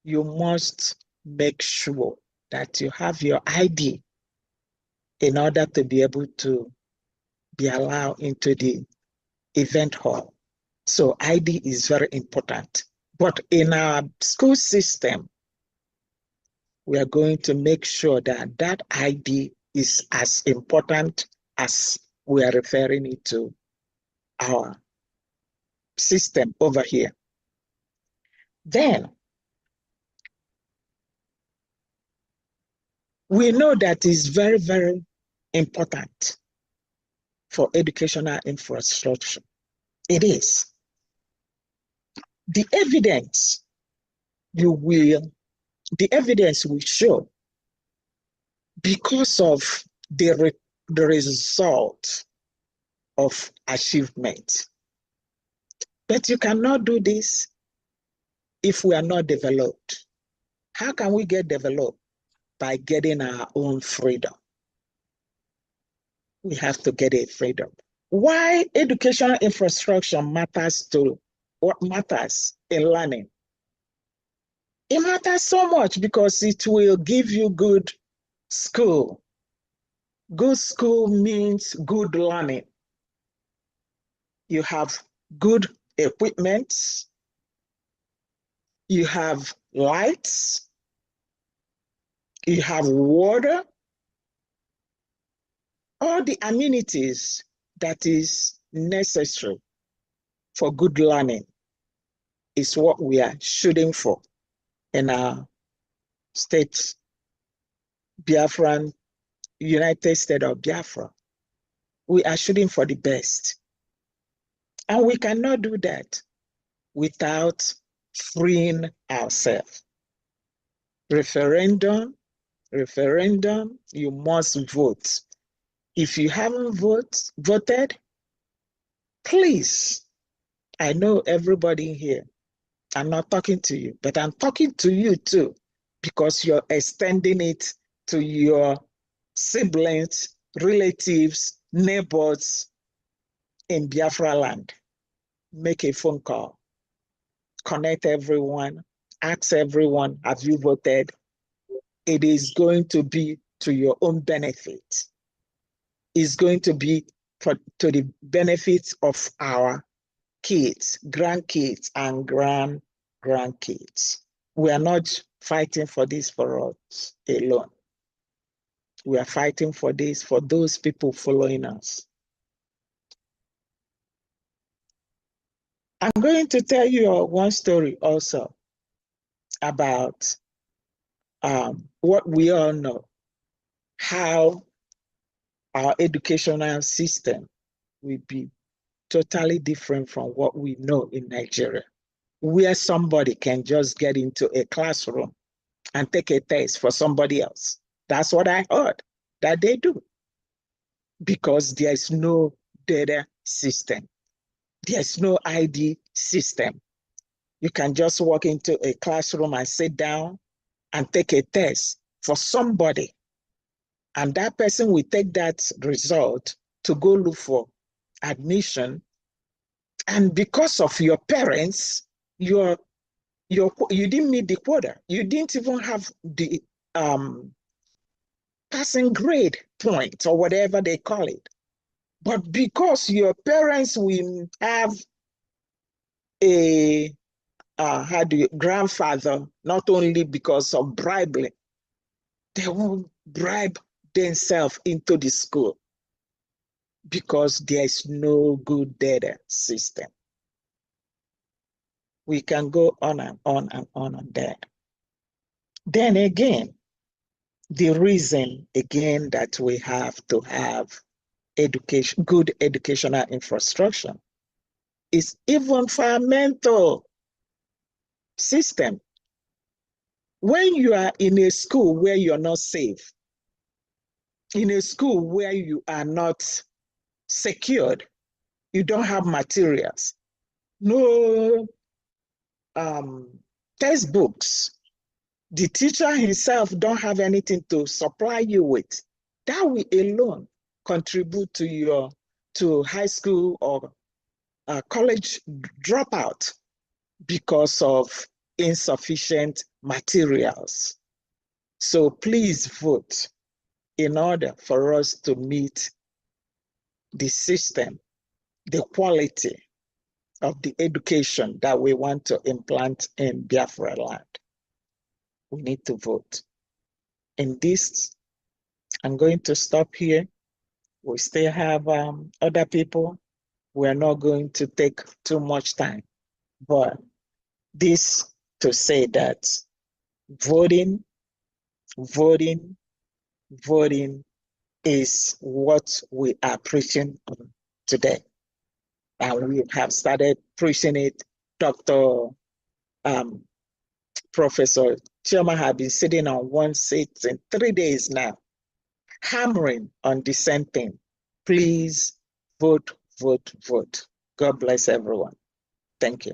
you must make sure that you have your ID in order to be able to be allowed into the event hall. So ID is very important. But in our school system, we are going to make sure that that ID is as important as we are referring it to our system over here. Then we know that is very, very important for educational infrastructure. It is. The evidence will show, because of the result of achievement. But you cannot do this if we are not developed. How can we get developed? By getting our own freedom. We have to get a freedom. Why educational infrastructure matters to what matters in learning? It matters so much because it will give you good school. Good school means good learning. You have good equipment. You have lights. You have water. All the amenities that is necessary for good learning is what we are shooting for in our state, Biafran, United States of Biafra. We are shooting for the best. And we cannot do that without freeing ourselves. Referendum, you must vote. If you haven't voted, please, I know everybody here, I'm not talking to you, but I'm talking to you too, because you're extending it to your siblings, relatives, neighbors in Biafra land. Make a phone call, connect everyone, ask everyone, have you voted? It is going to be to your own benefit. It's going to be to the benefit of our kids, grandkids, and grandkids. We are not fighting for this for us alone. We are fighting for this for those people following us. I'm going to tell you one story also about what we all know, how our educational system will be totally different from what we know in Nigeria, where somebody can just get into a classroom and take a test for somebody else. That's what I heard that they do, because there is no data system. There's no ID system. You can just walk into a classroom and sit down and take a test for somebody. And that person will take that result to go look for admission. And because of your parents, you didn't meet the quota. You didn't even have the passing grade point or whatever they call it. But because your parents will have a grandfather, not only because of bribery, they will bribe themselves into the school because there is no good data system. We can go on and on and on and that. Then again, the reason again that we have to have education, good educational infrastructure, is even for our mental system. When you are in a school where you're not safe, in a school where you are not secured, you don't have materials, no textbooks, the teacher himself don't have anything to supply you with, that will alone contribute to high school or college dropout because of insufficient materials. So please vote in order for us to meet the system, the quality of the education that we want to implant in Biafra land. We need to vote. In this, I'm going to stop here. We still have other people we're not going to take too much time, but this to say that voting, voting, voting is what we are preaching today. And we have started preaching it. Dr. Professor Chioma has been sitting on one seat in 3 days now, hammering on the same thing. Please vote, vote, vote. God bless everyone. Thank you.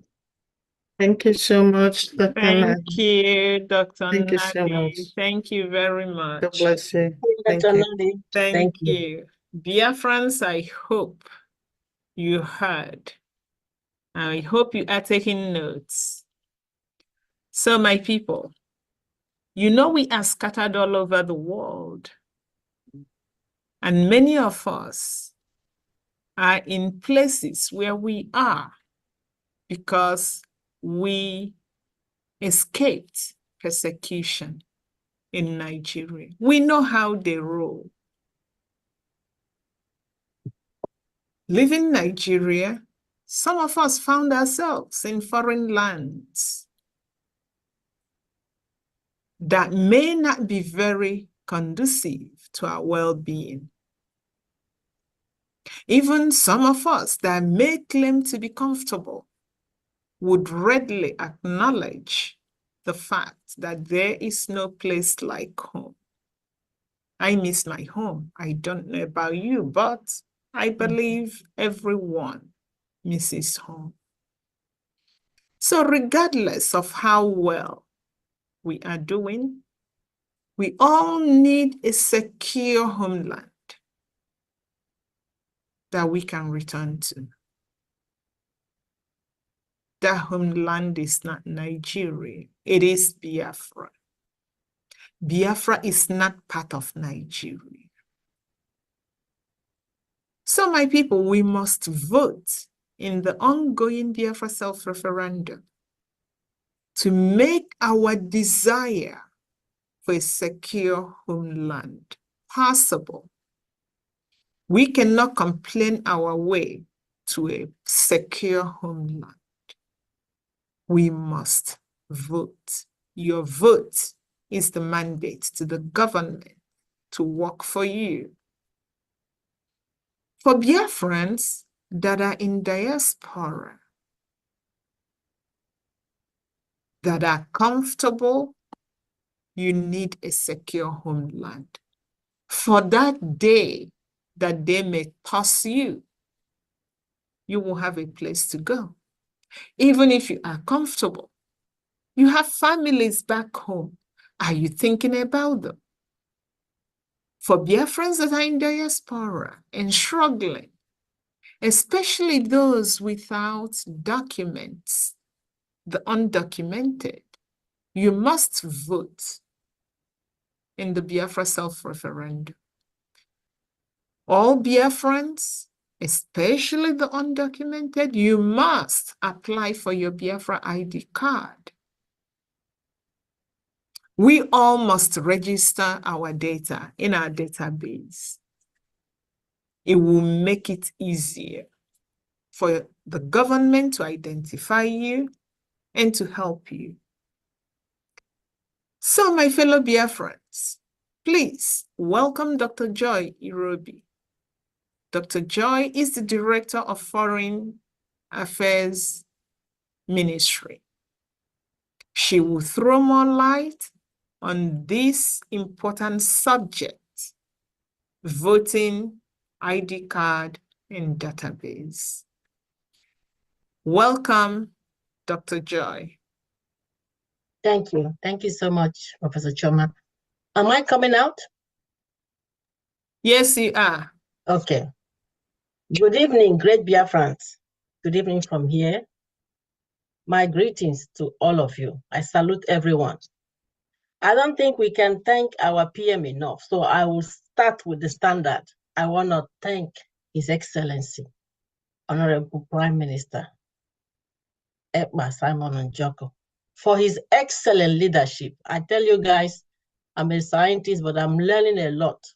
Thank you so much, Dr. Thank Nadi. you, Dr. Thank you so Nadi. much. Thank you very God much. bless you. Thank Dr. you. Nadi, Thank you. you. Biafrans, I hope you heard. I hope you are taking notes. So, my people, you know we are scattered all over the world. And many of us are in places where we are because we escaped persecution in Nigeria. We know how they roll. Leaving Nigeria, some of us found ourselves in foreign lands that may not be very conducive to our well-being. Even some of us that may claim to be comfortable would readily acknowledge the fact that there is no place like home. I miss my home. I don't know about you, but I believe everyone misses home. So regardless of how well we are doing, we all need a secure homeland that we can return to. That homeland is not Nigeria, it is Biafra. Biafra is not part of Nigeria. So my people, we must vote in the ongoing Biafra self-referendum to make our desire for a secure homeland possible. We cannot complain our way to a secure homeland. We must vote. Your vote is the mandate to the government to work for you. For Biafrans that are in diaspora, that are comfortable, you need a secure homeland. For that day that they may toss you, you will have a place to go. Even if you are comfortable, you have families back home. Are you thinking about them? For Biafrans that are in diaspora and struggling, especially those without documents, the undocumented, you must vote in the Biafra self-referendum. All Biafrans, especially the undocumented, you must apply for your Biafra ID card. We all must register our data in our database. It will make it easier for the government to identify you and to help you. So, my fellow Biafrans, please welcome Dr. Joy Irobi. Dr. Joy is the Director of Foreign Affairs Ministry. She will throw more light on this important subject, voting, ID card, and database. Welcome, Dr. Joy. Thank you. Thank you so much, Professor Chioma. Am I coming out? Yes, you are. Okay. Good evening, great Biafrans. Good evening from here. My greetings to all of you. I salute everyone. I don't think we can thank our PM enough, so I will start with the standard. I want to thank His Excellency, Honorable Prime Minister, Ekpa Simon Njoko, for his excellent leadership. I tell you guys, I'm a scientist, but I'm learning a lot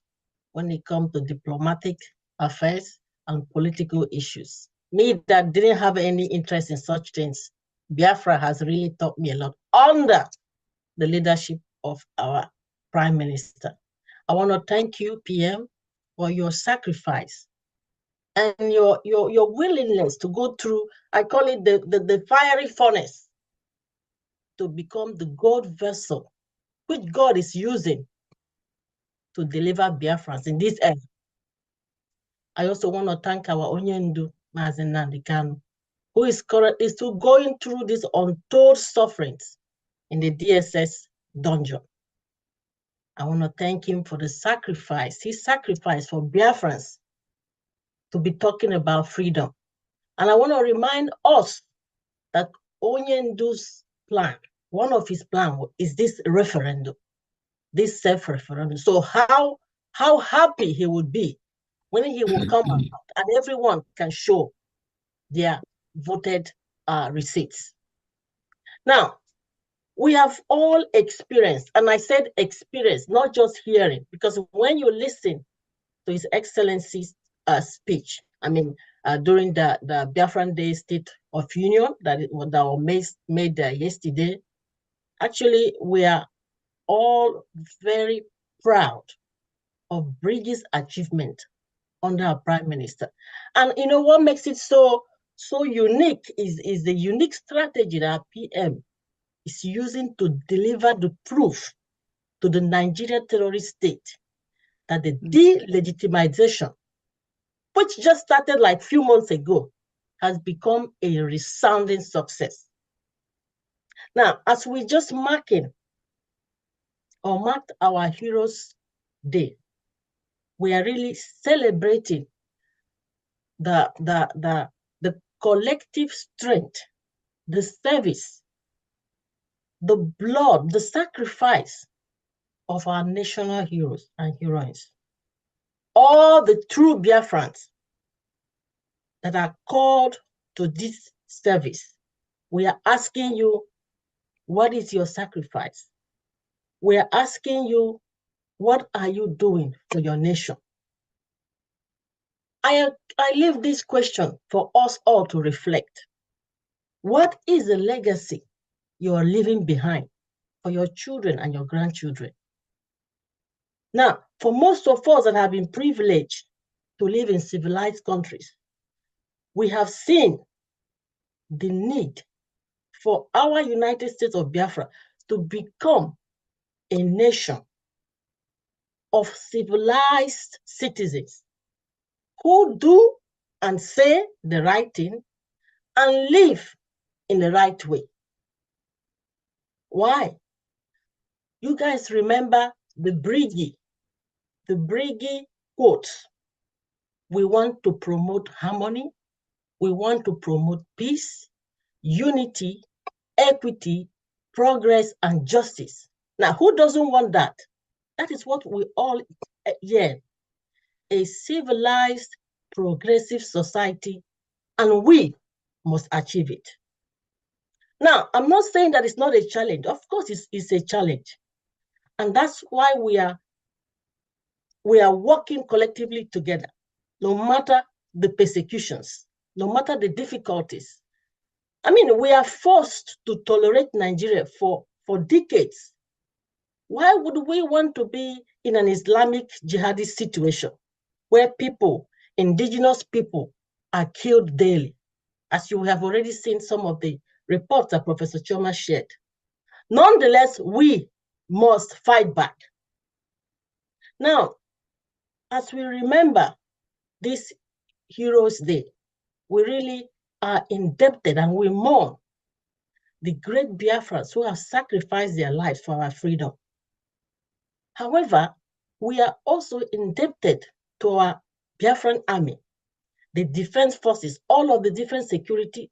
when it comes to diplomatic affairs and political issues. Me that didn't have any interest in such things, Biafra has really taught me a lot under the leadership of our Prime Minister. I want to thank you, PM, for your sacrifice and your willingness to go through, I call it the fiery furnace, to become the God vessel which God is using to deliver Biafrans in this era. I also want to thank our Onyendu, Mazen Nnamdi Kanu, who is still going through these untold sufferings in the DSS dungeon. I want to thank him for the sacrifice, his sacrifice for Biafrans to be talking about freedom. And I want to remind us that Onyendu's plan, one of his plans is this referendum, this self-referendum. So how happy he would be when he will come out and everyone can show their voted receipts. Now, we have all experienced, and I said experience, not just hearing, because when you listen to His Excellency's speech, I mean, during the Biafran Day State of Union that was made yesterday, actually, we are all very proud of BRGIE's achievement under our Prime Minister. And you know what makes it so unique is the unique strategy that our PM is using to deliver the proof to the Nigerian terrorist state that the delegitimization, which just started like a few months ago, has become a resounding success. Now, as we just marked our Heroes Day, we are really celebrating the collective strength, the service, the blood, the sacrifice of our national heroes and heroines. All the true Biafrans that are called to this service, we are asking you, what is your sacrifice? We are asking you, what are you doing for your nation? I leave this question for us all to reflect. What is the legacy you are leaving behind for your children and your grandchildren? Now, for most of us that have been privileged to live in civilized countries, we have seen the need for our United States of Biafra to become a nation of civilized citizens who do and say the right thing and live in the right way. Why? You guys remember the BRGIE quotes. We want to promote harmony. We want to promote peace, unity, equity, progress, and justice. Now, who doesn't want that? That is what we all hear. A civilized, progressive society, and we must achieve it. Now, I'm not saying that it's not a challenge. Of course, it's a challenge. And that's why we are working collectively together, no matter the persecutions, no matter the difficulties. I mean, we are forced to tolerate Nigeria for decades. Why would we want to be in an Islamic jihadist situation where people, indigenous people, are killed daily, as you have already seen some of the reports that Professor Chioma shared? Nonetheless, we must fight back. Now, as we remember this Heroes Day, we really are indebted and we mourn the great Biafrans who have sacrificed their lives for our freedom. However, we are also indebted to our Biafran army, the defense forces, all of the different security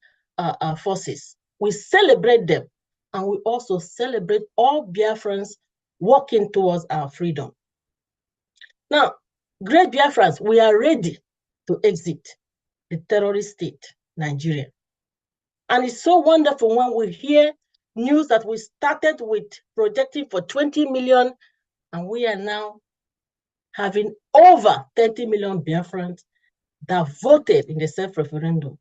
forces. We celebrate them, and we also celebrate all Biafrans working towards our freedom. Now, great Biafrans, we are ready to exit the terrorist state, Nigeria. And it's so wonderful when we hear news that we started with projecting for 20 million, and we are now having over 30 million Biafrans that voted in the self-referendum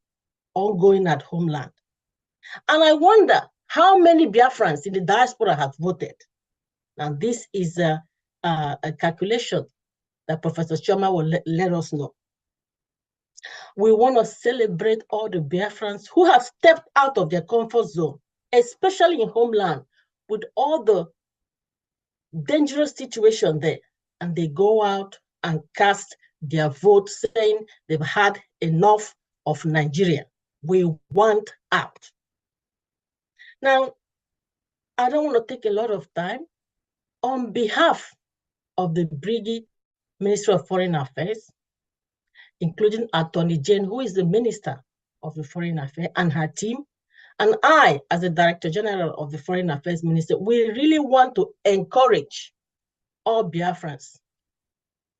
ongoing at homeland. And I wonder how many Biafrans in the diaspora have voted. Now, this is a calculation that Professor Chioma will let us know. We want to celebrate all the Biafrans who have stepped out of their comfort zone, especially in homeland, with all the dangerous situation there. And they go out and cast their vote saying they've had enough of Nigeria. We want out. Now, I don't want to take a lot of time. On behalf of the BRGIE Ministry of Foreign Affairs, including Attorney Jane, who is the Minister of the Foreign Affairs, and her team, and I, as the Director General of the Foreign Affairs Ministry, we really want to encourage all Biafrans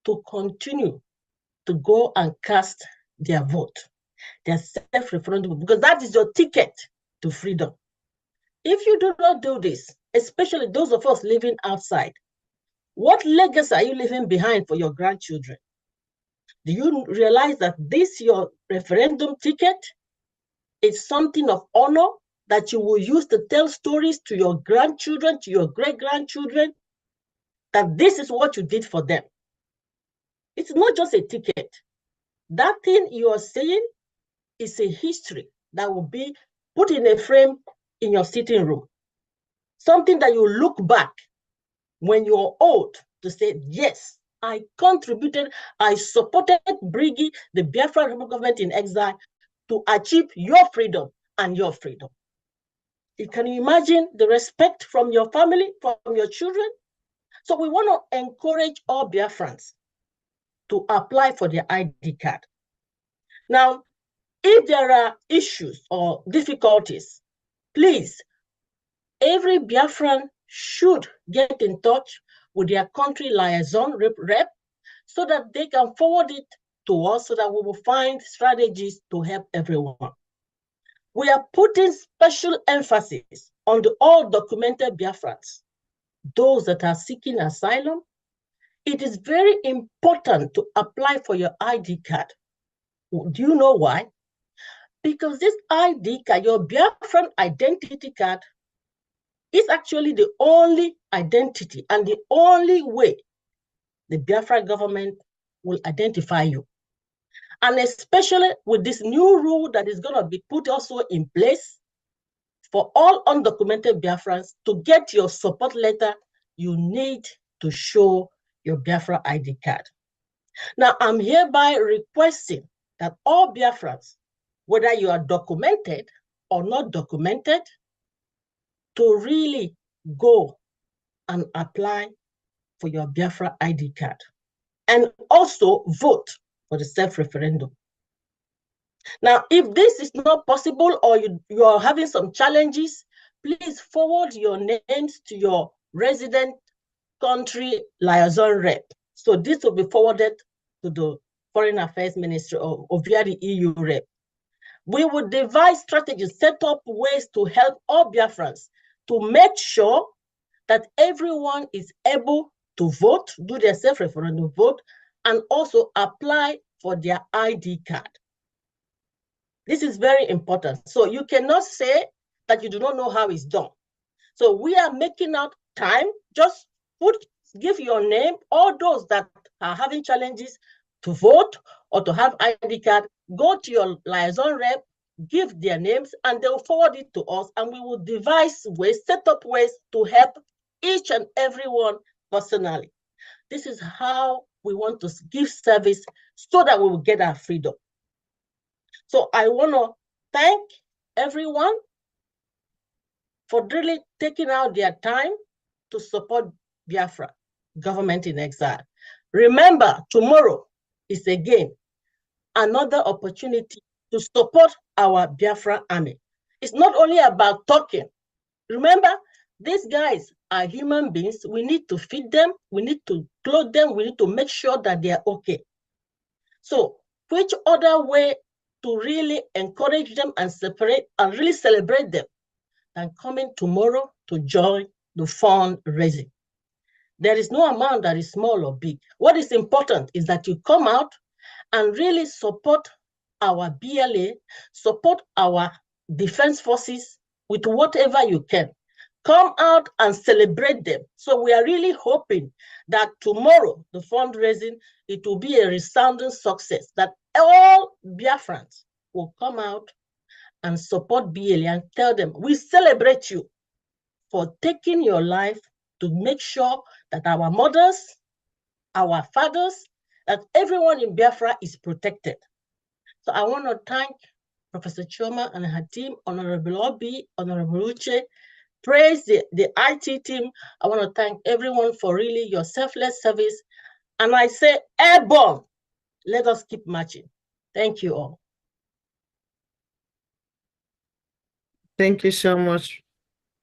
to continue to go and cast their vote, their self-referendum, because that is your ticket to freedom. If you do not do this, especially those of us living outside, what legacy are you leaving behind for your grandchildren? Do you realize that this, your referendum ticket, is something of honor that you will use to tell stories to your grandchildren, to your great-grandchildren, that this is what you did for them? It's not just a ticket. That thing you are saying is a history that will be put in a frame in your sitting room. Something that you look back when you're old to say, yes, I contributed, I supported BRGIE, the Biafra government in exile, to achieve your freedom and your freedom. Can you imagine the respect from your family, from your children? So we want to encourage all Biafrans to apply for their ID card. Now, if there are issues or difficulties, please, every Biafran should get in touch with their country liaison rep so that they can forward it to us so that we will find strategies to help everyone. We are putting special emphasis on the all documented Biafrans, those that are seeking asylum. It is very important to apply for your ID card. Do you know why? Because this ID card, your Biafran identity card, is actually the only identity and the only way the Biafra government will identify you. And especially with this new rule that is going to be put also in place for all undocumented Biafrans, to get your support letter, you need to show your Biafra ID card. Now, I'm hereby requesting that all Biafrans, whether you are documented or not documented, to really go and apply for your Biafra ID card and also vote for the self-referendum. Now, if this is not possible or you are having some challenges, please forward your names to your resident country liaison rep. So this will be forwarded to the Foreign Affairs Ministry or via the EU rep. We will devise strategies, set up ways to help all Biafrans to make sure that everyone is able to vote, do their self-referendum vote, and also apply for their ID card. This is very important. So you cannot say that you do not know how it's done. So we are making out time. Just give your name, all those that are having challenges to vote or to have ID card, go to your liaison rep, give their names, and they'll forward it to us, and we will devise ways, set up ways to help each and everyone personally. This is how we want to give service so that we will get our freedom. So I want to thank everyone for really taking out their time to support Biafra, government in exile. Remember, tomorrow is again another opportunity to support our Biafra army. It's not only about talking. Remember, these guys are human beings. We need to feed them. We need to clothe them. We need to make sure that they are okay. So which other way to really encourage them and separate and really celebrate them than coming tomorrow to join the fundraising? There is no amount that is small or big. What is important is that you come out and really support our BLA, support our defense forces with whatever you can. Come out and celebrate them. So we are really hoping that tomorrow, the fundraising, it will be a resounding success, that all Biafrans will come out and support BLA and tell them, we celebrate you for taking your life to make sure that our mothers, our fathers, that everyone in Biafra is protected. So I want to thank Professor Chioma and her team, Honorable Obi, Honorable Uche, praise the IT team. I want to thank everyone for really your selfless service. And I say, airborne, let us keep marching. Thank you all. Thank you so much.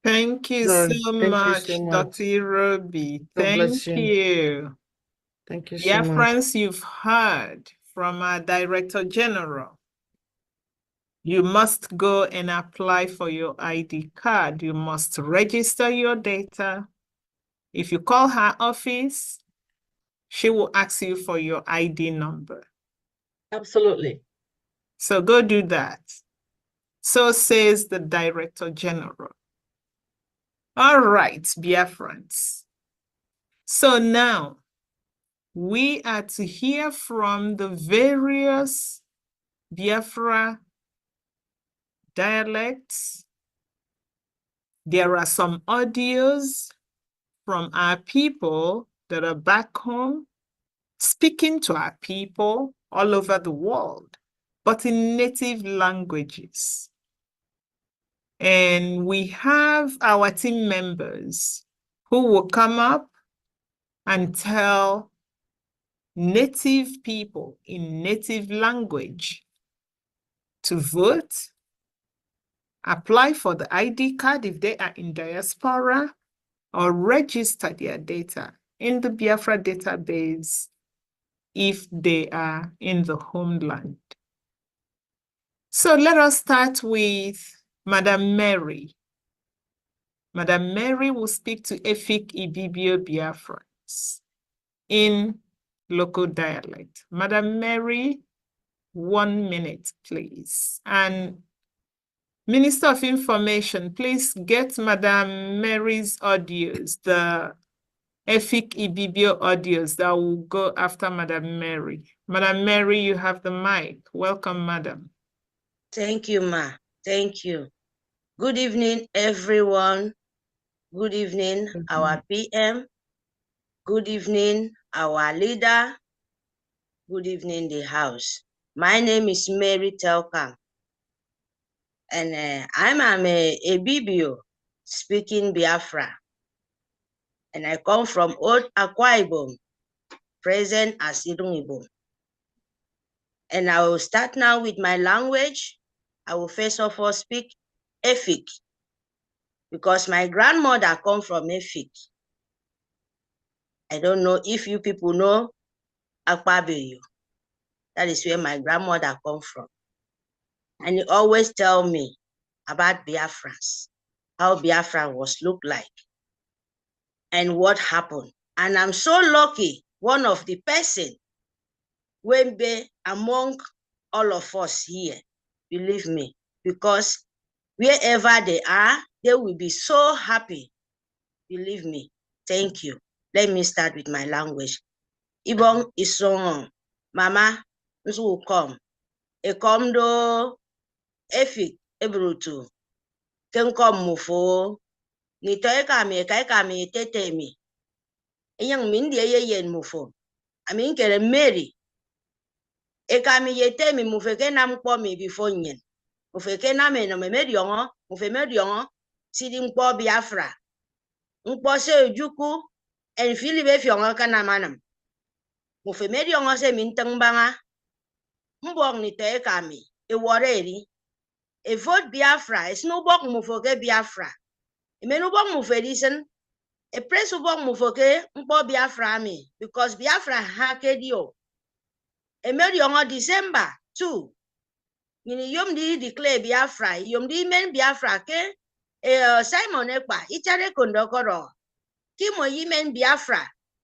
Thank you Lord, so thank you much, so much. Dr. Irobi. God bless Thank you. you. Thank you so Dear much. friends, you've heard from our Director General. You must go and apply for your ID card. You must register your data. If you call her office, she will ask you for your ID number. Absolutely. So go do that. So says the Director General. All right, Biafrans. So now we are to hear from the various Biafra dialects. There are some audios from our people that are back home speaking to our people all over the world, but in native languages. And we have our team members who will come up and tell native people in native language to vote, apply for the ID card if they are in diaspora, or register their data in the Biafra database if they are in the homeland. So let us start with Madam Mary. Madam Mary will speak to Efik Ibibio Biafrans in local dialect. Madam Mary, 1 minute, please. And Minister of Information, please get Madam Mary's audios, the Efik Ibibio audios that will go after Madam Mary. Madam Mary, you have the mic. Welcome, Madam. Thank you, Ma. Thank you. Good evening, everyone. Good evening, our PM. Good evening, our leader. Good evening, the House. My name is Mary Telkam, and I'm a Bibio speaking Biafra. And I come from Old Akwa Ibom, present as Idun Ibom. And I will start now with my language. I will first of all speak Efik, because my grandmother come from Efik. I don't know if you people know Akpabeyo. That is where my grandmother come from. And he always tell me about Biafrans, how Biafra was look like, and what happened. And I'm so lucky, one of the person will be among all of us here, believe me, because wherever they are, they will be so happy, believe me. Thank you. Let me start with my language. Ibong isong mama nsu kom ekomdo Efik ebrutu kenkom mufo ni toy kami tete mi yang min die yen mufo amin kere Mary ekami yete mi mufeke nam kpo mi before nyen mufeke na me no me mediongo mufe mediongo sidi mkpo Biafra mkpo se ojuku en filibe fiongo kana manam mufe mediongo se min tangbanga mbok ni toy kami e woreri e vote Biafra es no bok mufoke Biafra e menu bok muferisen e press bok mufoke mkpo Biafra mi because Biafra ha kedio e mediongo December 2 Nini yom di declare Biafra, yom di men Biafra ke Simon Ekpa, ichare kondokoro. Kimo yimen Biafra,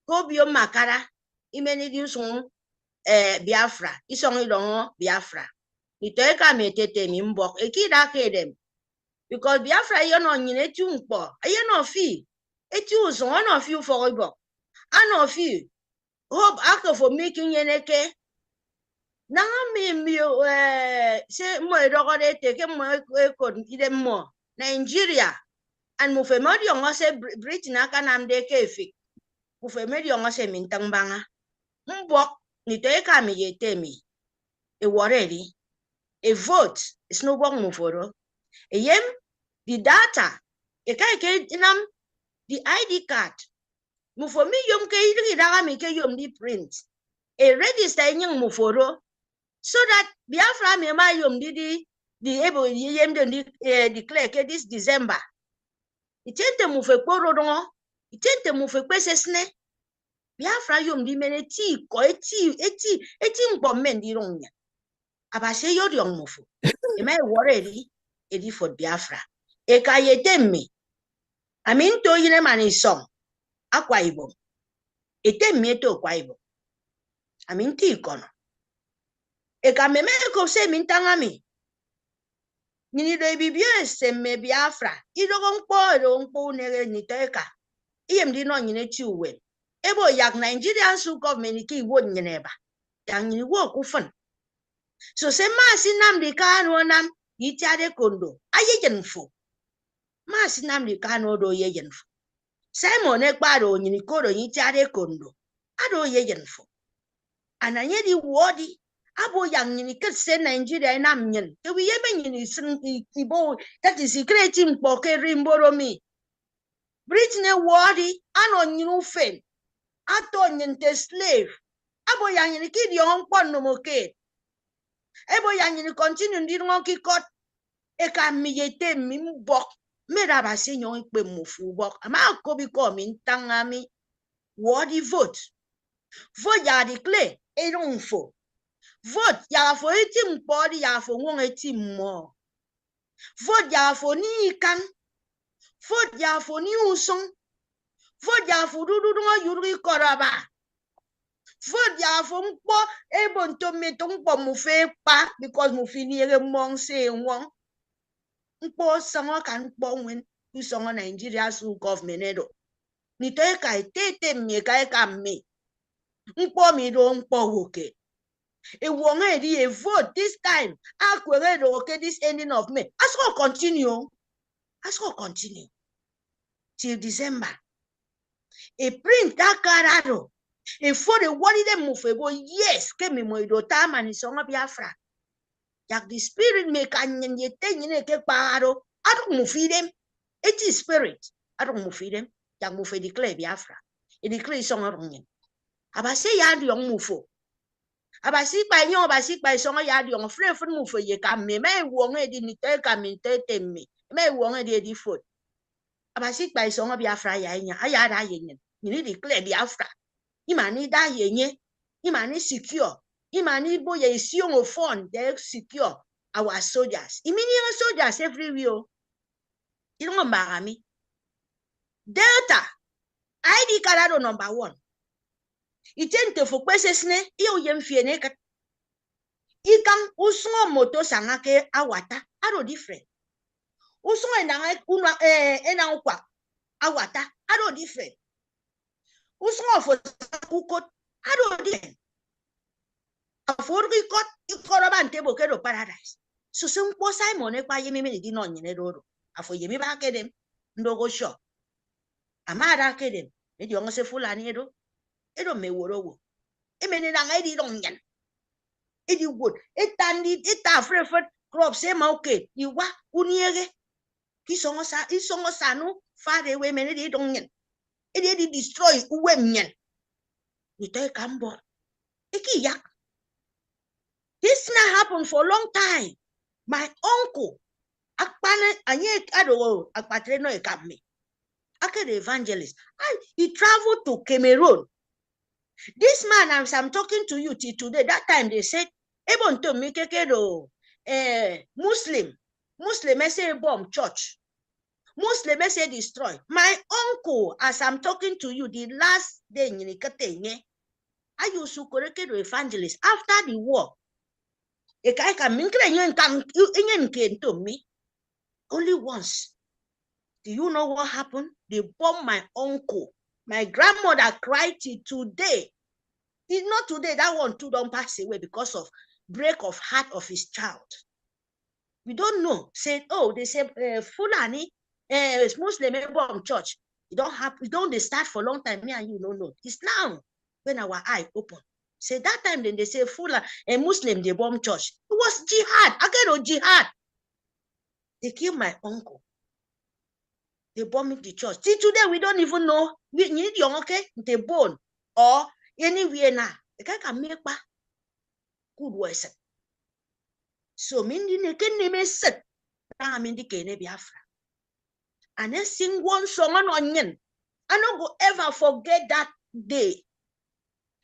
ko biom makara, imeni di usung Biafra, isong idongo Biafra. Nitoeka me tete mi mbok. Ekida kedem. Because Biafra yon on yin etu mpo. Ayen no fi. Etu so one of you for ibo. An of you. Hope after for making yeneke. Na mi se mo edogode teke mo ekod ide mo. Nigeria. And mufemodi ongo se Britain aka namde kefi. Mufemodi ongo se mintang banga. Mbok nitoeka mi yete mi. E woredi. A vote is no bong muforo. A yem the data. E kai inam the ID card. Mufomi yom ke idri daga mi ke yom di print. A register nyang muforo. So that Biafra me ma yom di able yem di declare ke this December. Itente mufe kporo dongo. Itente mufe kwesesne. Biafra yom di mene ti ko eti mbomen di ronya. Abase yodi on mufu. E may worry edi for Biafra. E ka yetemme. Amin to yine mani song. Akwa Ibom. Etemme to Akwa Ibom. Amin ti kono. E ka meme ko se mintangami. Nini do bibio se me Biafra. Ido ngpo nere nitoeka. Iyem di no nyine ti uwe. Ebo yak Nigerian su government ki wo nyine ba. Yang nyine wo kufun. So se masi Nnamdi Kanu nam yitiade kondo. Ayejenfo. Masi Nnamdi Kanu do yejenfo. Simon Ekparo nyini kodo yitiade kondo. Ado yejenfo. Ananye di wodi. Abo yang nyini kese Nigeria nam nyen. Ke we yebe nyini sin ibo. That is creating poke rimboro mi. Britain wodi. Ano nyinu fen. Ato nyinte slave. Abo yang nyini kidi yon pon no moke. Ebo yang nyini continue ndi ngon kot. Eka miyete mi mbok. Mera basi nyon ikpe mufu bok. Ama akobi ko mi ntangami. Wodi vote. Vote ya declare. Eronfo. Vote ya fo eti mpodi ya fo ngon eti mo. Vote ya fo ni ikan. Vote ya fo ni usong. Vote ya fo dudu ngon yuri koraba. Vote ya fo mpo ebo ntometo mpo mufe pa because mufi ni ere mong se wong. Mpo songo kan mpo wen usongo Nigeria su government edo. Nitoeka etete mieka eka me. Mpo mi do mpo woke. E wonge di a vote this time. Akwere do okay this ending of May. Asko continue. Asko continue. Till December. A print that carado. E for the what did them move ebo yes. Kemi mo ido time and isonga Biafra. Yak the spirit make anyen yete nyine ke parado. I don't move them. It is spirit. I don't move them. Yak move declare Biafra. E declare songa rongen. Abase yadi yong mufo. Abasi by yon basic by songa yadi yong free for mufo ye kam me. May wong e di nite kam nite me. May wong e di foot. Abasi by songa Biafra ya nya. Ayada yen. You need declare Biafra. Imani da yenye. Imani secure. Imani bo ye is yung phone. They secure our soldiers. Imini soldiers everywhere. You don't know Delta. ID Carado number 1. Itente for kwesesne iyo yemfiene kat. Ikang usongo moto sangake awata. Aro different. Usongo enang kwa awata. Aro different. Usongo for ukot. Aro different. For ikot ikoroban tebo kedo paradise. So sempo Simon ekwa yemi di no nyene dodo. Afo yemi ba kedem ndogo sho. Amara kedem. Edi ongo se fulani edo. Edo me worowo. Emene na ngai di nyan. Edi wood. Eta frefet crop se ma okay. Iwa uniege. Isongo sanu far away mene di nyan. Edi destroy uwe nyan. Ito kambo. Eki yak. This not happened for a long time. My uncle akpane anye ado akpatre no ekame. Ake the evangelist. He traveled to Cameroon. This man, as I'm talking to you today, that time they said, Ebon to make a Muslim say bomb church. Muslim say destroy. My uncle, as I'm talking to you, the last day in I used to correct the evangelist after the war. Only once. Do you know what happened? They bombed my uncle. My grandmother cried till today. It's not today, that one too don't pass away because of break of heart of his child. We don't know. Say, oh, they say Fulani, Muslim bomb church. You don't have, you don't they start for a long time. Me and you don't know. It's now when our eye open. Say that time then they say Fulani, a Muslim they bomb church. It was jihad. Again, oh, jihad. They killed my uncle. They bombed the church. Till today, we don't even know. We need young, okay? The bone or anywhere now. They can't make good words. So, Mindy, they can't name set. I'm in the Kenya Biafra. And then sing one song on onion. I don't go ever forget that day.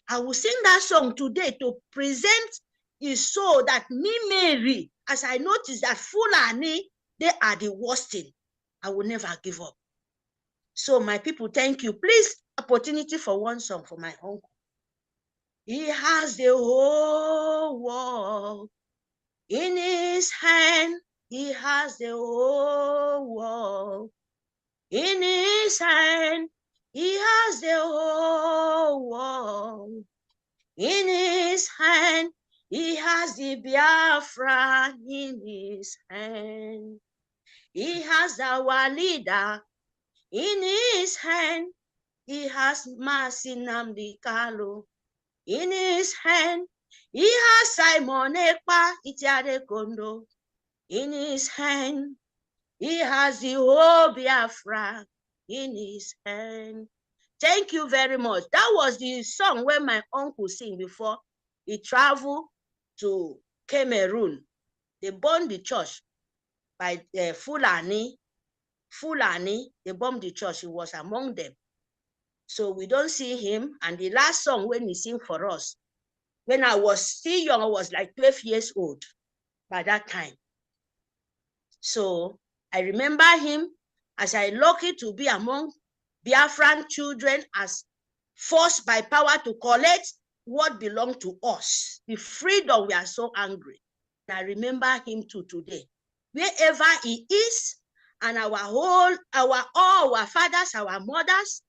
I will sing that song today to present it so that me, Mary, as I notice that Fulani, they are the worst thing. I will never give up. So my people, thank you. Please, opportunity for one song for my uncle. He has the whole world in his hand. He has the whole world in his hand. He has the whole world in his hand. He has the Biafra in his hand. He has our leader in his hand. He has Mercy Nnamdi Kanu in his hand. He has Simon Ekpa Itiade Kondo in his hand. He has the whole Biafra in his hand. Thank you very much. That was the song where my uncle sang before he traveled to Cameroon. They burned the church by Fulani. They bombed the church. He was among them. So we don't see him. And the last song when he sang for us, when I was still young, I was like 12 years old by that time. So I remember him as I lucky to be among Biafran children as forced by power to collect what belonged to us. The freedom, we are so angry. I remember him too today. Wherever he is, and all our fathers, our mothers,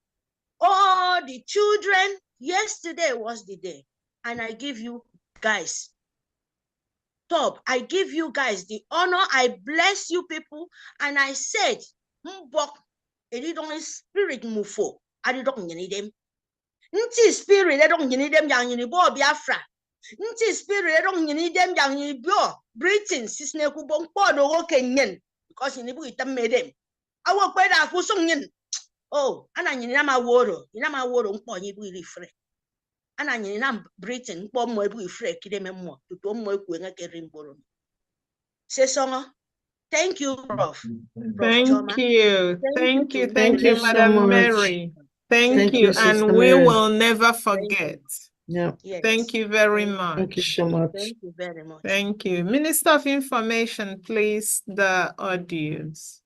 all the children, yesterday was the day. And I give you guys, I give you guys the honor. I bless you people. And I said, Mbok, spirit mufo. I don't need them. Nti spirit, I don't need them young in Bo Biafra. Nti spirit, I don't need them young in Bo. Britain, Sisne Kubon Podo Kenyan. Because in the book it made them. I will pay that for song. Oh, and I need my water. You know my water on you will free. And I need Britain, bomb my boy free, kid them more to bomb my queen a carrying borrow. Say song. Thank you, Prof. Thank Choma. you. Thank you. Thank you, so Madam much. Mary. Thank you. Sister And we Mary. will never forget. Yeah. Yes. Thank you very Thank you much. so much. Thank you very much. Thank you. Minister of Information, please, the audience.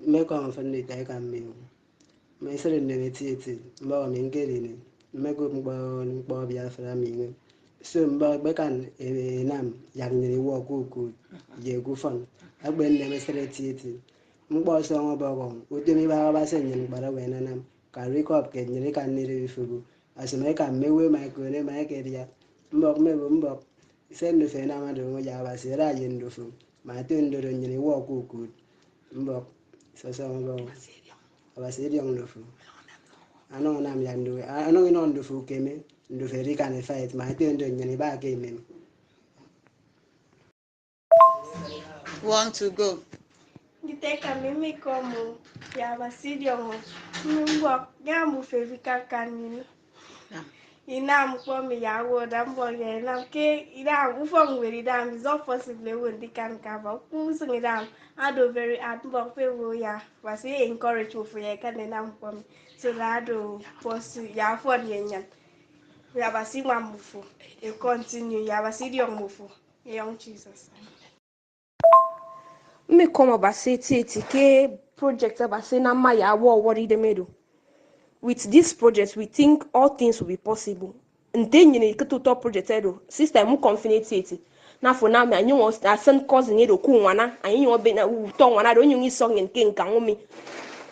Meko mfandi taika mimi. Maisere nene titi. Mbawa mingeli ni. Meko mbawa Biafra mimi. So mbawa bekan nam yang ni wo kuku ye gufan. Agbe nene mesere titi. Mbawa songo bago. Utemi ba se nyen bara wena nam. Ka rekop ke nyere kan ni refugu. Asime ka mewe maiko ne maikeria. Mbok se no fe na ma do mo ya ba se ra yendo fu. Ma to ndo nyere wo kuku. Mbok sasa ngo abasiri ondofu ano nam yandu ano ino ondofu keme ndo ferika ne fight ma tendo nyani ba keme Want to go. Niteka mimi como ya basiri ongo. Mungu nyamu ferika kanini. Inam kwa ya woda mboge inam ke idam ufong where idam is not possible when they can cover. Kusung idam ado very at mbok pe wo ya was encourage for ya kan inam kwa so that ado pursue ya for nyen. We have a see one move. You continue. You have a see young move. Young Jesus. Me come abase tete ke project abase na ma ya wo wori de medo. With this project, we think all things will be possible. Ntenye ke to project edo. Sister mu confine tete. Na for now me anyi was send cousin edo ku wana anyi wo be na to wana do nyungi song nke nka ngomi.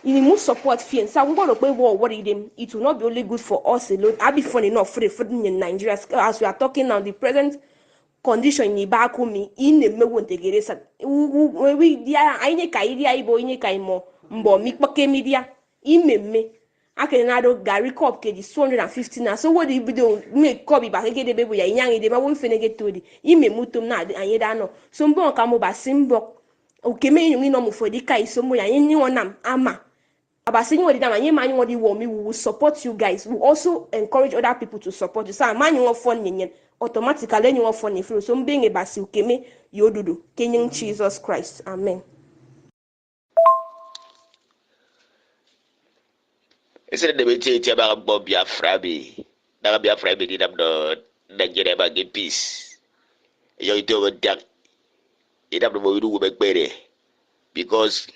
You must support fear. So I'm going to pay war worry them. It will not be only good for us alone. I'll be fun enough for the in Nigeria. As we are talking now, the present condition in Ibakumi in the Mewu Integration. We dia aine kaidia ibo ine kaimo mbo mikpake media imeme. I can add Gary Cup ke 250 now. So what do you do? Make copy back again the baby ya inyang de ma won fenege to di. Ime mutum na anye da no. So mbo kamo ba simbo. Okeme yungi no mu for di kai so mo ya yin wonam ama. We will support you guys. We also encourage other people to support you. So man you fun automatically you fun if so being a basi ukeme yodudu. Kenyan Jesus Christ. Amen. Ese de beti ti ba bo Biafra bi. Na Biafra bi di dam do Nigeria ba get peace. Yo ito wo dak. Ida do bo du be pere. Because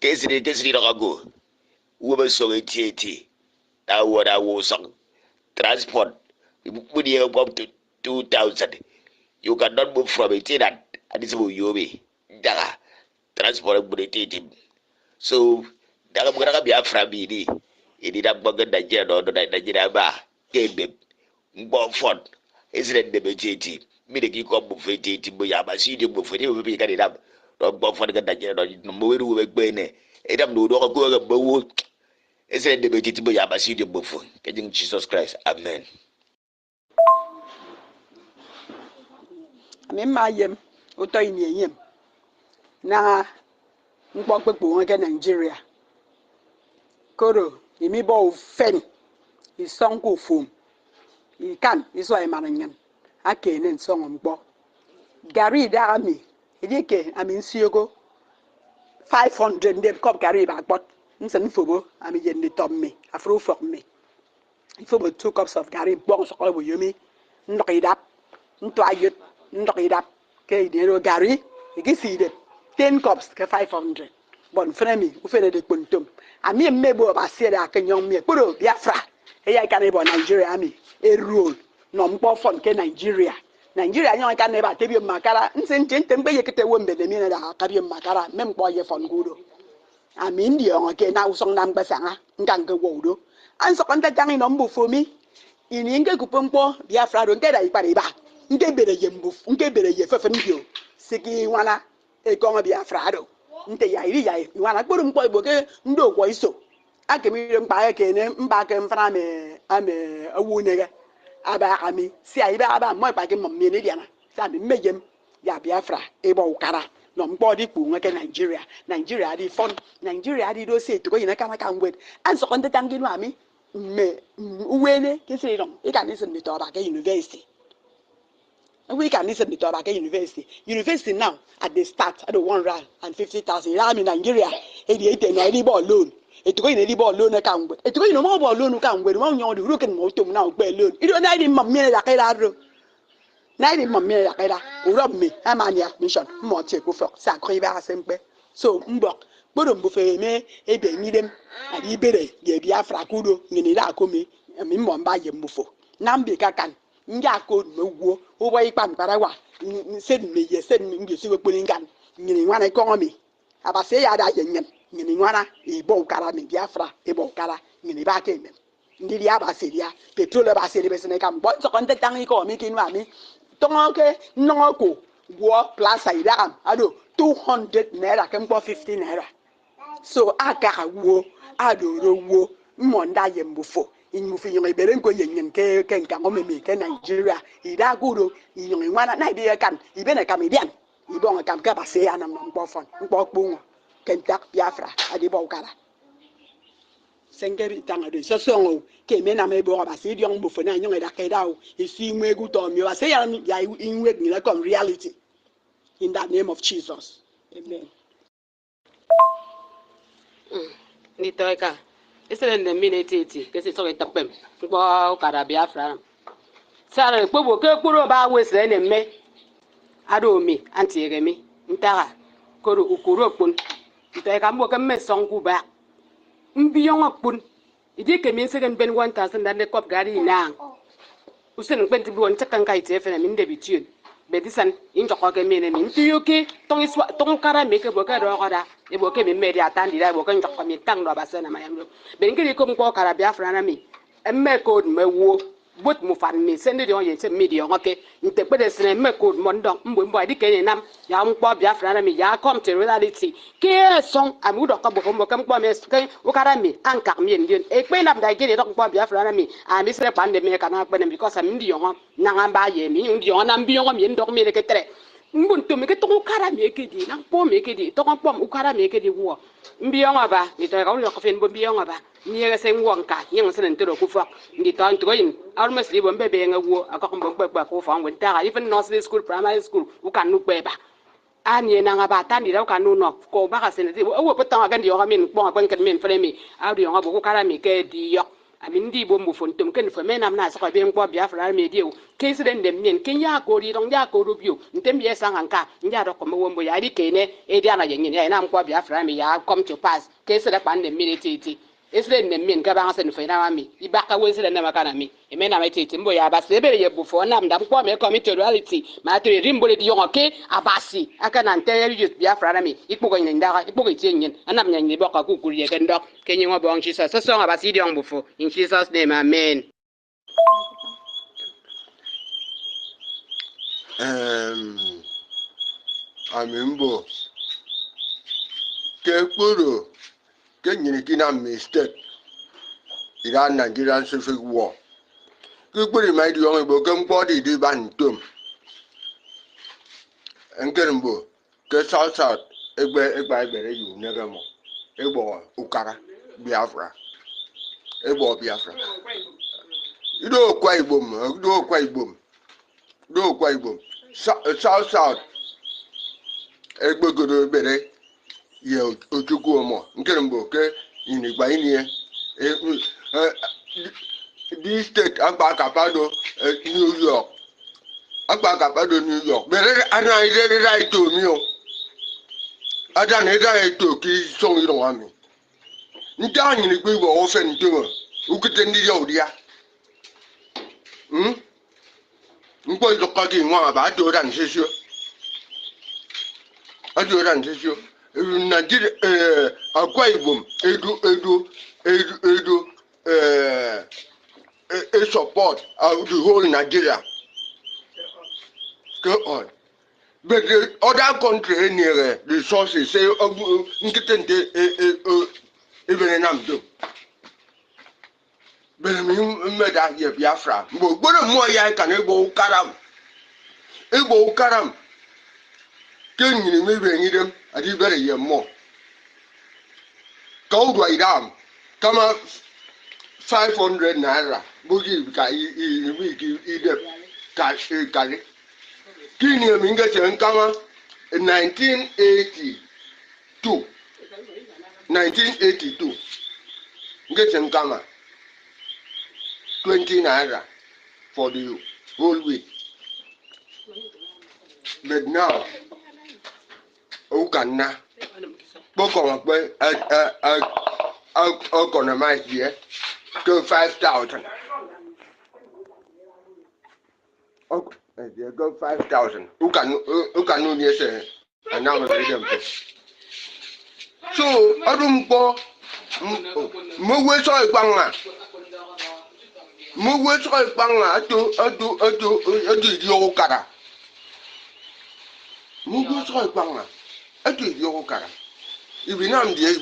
kesiri do go. Wo be so eti. That what I was on transport. When you go up to 2,000, you cannot move from it. And this will you be. Daga transport team. So daga mga Biafra bini. Hindi na mga Nigeria no Nigeria ba kebe mbofon. Isn't the BRGIE. Miniki ko move it mo ya ba si di move it mo bi kanina. No mbofon ka Nigeria no mo wiru we gbene. Edam no do ko ga bawo. Isn't the BRGIE mo ya ba si di move. King Jesus Christ. Amen. Mema yem uto ini yem na mkpokpepo nke Nigeria koro imi bo fen isonko fom ikan iso ay maranyan akene nsongo mkpo gari da mi idike ami nsiego 500 ndem kop gari ba gbot nsen fobo ami yende tomme afro for me ifobo 2 cups of gari bon so ko bo yomi ndokidap nto ayet ndokidap ke idero gari igiside 10 cups ke 500 bon fremi ufene de kpontom ami mmebo ba sere akenyon mi ekporo Biafra eya kan ebo Nigeria ami erol no mpo fon ke Nigeria nyon kan eba tebi makara nse nte mbe yekete wo mbe de mi na da kabi makara mem kpo ye fon gudo ami ndi on ke na usong nam gbasanga ngange wodo anso konta tangi no mbu fomi ini nge kupompo Biafra do nke da ipare ba nke bere ye mbu nke bere ye fefe ndio siki wana e kongo Biafra do nte ya iri ya wana kporo mkpo igbo ke ndo kwo iso akemire mpa ke ne mba ke mfana me ame awunege aba ami si ayi ba aba mo pa ke mo mi ne diana sa mi mejem ya Biafra ebo ukara no mkpo di kpu nwe ke Nigeria di fon Nigeria di do se to ko yina kana kan wet an so konte tangi no ami me uwene ke se ron e kan isen mi to ba ke university. We can listen to Tobacco University. University now, at the start, at the 150,000. I'm in Nigeria, 88 and 80 ball loan. It's going to 80 ball loan account. It's going to more ball loan account where one you're looking more to now, pay loan. You don't need my minute like that. 90 minute like that. Rob me, I'm on the admission. More take for Sacriba Sempe. So, Mbok, but buffet me, a baby them, and he better, ye Biafra Kudo, Nina Kumi, and Mimba Yemufo. Nambi Kakan. Nga ko no wo wa ipa mpara wa said me ye said me ngi we polingan ngini wana ko mi aba se ya da yenyen ngini wana e bo kara me Biafra e bo kara ngini ba ke me ngiri ya ba se ya petrol ba se be se ne kam bo so kon te tang ko mi kinu ami to ke no ko wo plus ida ado 200 naira kem ko 50 naira so aka wo adoro wo monda yembufo inyufi yong ibere nko yenyen ke nka ngomeme ke Nigeria ida guro yong wana na ide kan ibene kamedian ibon kam ka base ya na mkpo fon mkpo kpunwo kentak Biafra adi bo ukara sengeri tanga de sosongo ke mena me bo ba se diong bo fona nyong da ke dawo isi mwe gu to mi wa se ya inwe ni la come reality in the name of Jesus. Amen. Ni toika. Isele ne minute iti ke se so etapem. Gbo kara Biafra. Sara kpobo ke kporo ba wesere ne me. Ado mi anti remi ntara koro ukoro pun. Ntoika mbo ke me songu ba. Mbiyong pun. Idi ke min se ben 1000 dan de kop gari na. Usen kwenti bi won takan kai te fe na min de bituen. Bedisan in joko ke mene min tiyoke tong kara me ke boka do koda e boke me medi atandi da boka njoko mi tang do basana mayamlo ben ngiri ko mko kara Biafra na mi emme ko me wo bot mu fan mi sende de on ye se medi on ke nte pede sene emme ko mo ndon mbo di ke nam ya mko Biafra na mi ya come to reality ke song amu do ko boko mko mko me ke o kara mi anka mi ndien e pe nam da ke do mko Biafra na mi a mi sere pande me kana pe because am ndi yon na ngamba ye mi ndi yon na mbi yon mi ndok mi ke tere mbuntu mi ke to kara mi ke di na po mi ke di to ko u kara mi ke di wo mbi yon ba ni to ka u ko fen bo mbi yon ba ni ye se ngwon ka yin se ntero ku fo ndi to ntro yin almost li bo mbe be nga wo aka ko bo gba ko fo ngwe ta even nursery school primary school u kan nu gbe ba ani na nga ba tandi da ka nu no ko ba ka se ne wo po ta ga ndi yo ga min po ga kan min fere mi a di yon ba ko kara mi ke di yo ami ndi bo mbo fon tom ken fo me nam na so ka be ngbo Biafra me di o ke se den dem nyen ken ya ko ri dong ya ko ro bio ntem ye sang anka nya do ko mo mbo ya di kene e di ana yen ya na ngbo Biafra me ya come to pass ke se da pan dem mi titi e se den dem min ka ba se no fo na ma mi i ba ka we se den na ma kana mi e me na me titi mbo ya ba se be ye bo fo nam da ngbo me community reality ma to rimbo di yon ke abasi aka na nte ye Biafra na mi ipo ko nyen da ipo ko ti nyen anam nyen ni bo ka ku ku ye ken do kenyi ngo bon Jesus so so abasi di on bo fo in Jesus name amen. Amimbo ke kporo ke nyini kina mistake ira Nigerian civil war ke kporo mai di yon bo ke mbodi di bantum enkermbo ke south egbe ibere yu negamo egbo ukara Biafra egbo Biafra ido kwa ibom south egbegodo ibere ye ojugu omo nkermbo ke inigba inie this state agba kapado New York agba kapado New York bere ana ire right to mi o ada na right to ki so iro wa mi nta anyi gbe bo o fe nto ukete ndi yo dia ngbo jo ka ki nwa ba do ran sesio ado ran sesio Nigeria Akwa Ibom edu support the whole Nigeria go on. But the other country near the sources say nkitente even in Amdo. But I mean meda ye Biafra. But mo ya kan ebo karam. Ken ni me be ni dem adi bere ye mo. Go do idam. Kama 500 naira. Bogi ka I dem ka kali. Kini minga chen kama 1982 get kama 20 naira for the whole week. But now ukana boko makwe economize here to 5,000. They go 5,000. Who can yes and now them. So I don't go Mugwe so ipanga. Mugwe so ipanga atu yo kara. Mugwe so ipanga atu yo kara. Ibinam die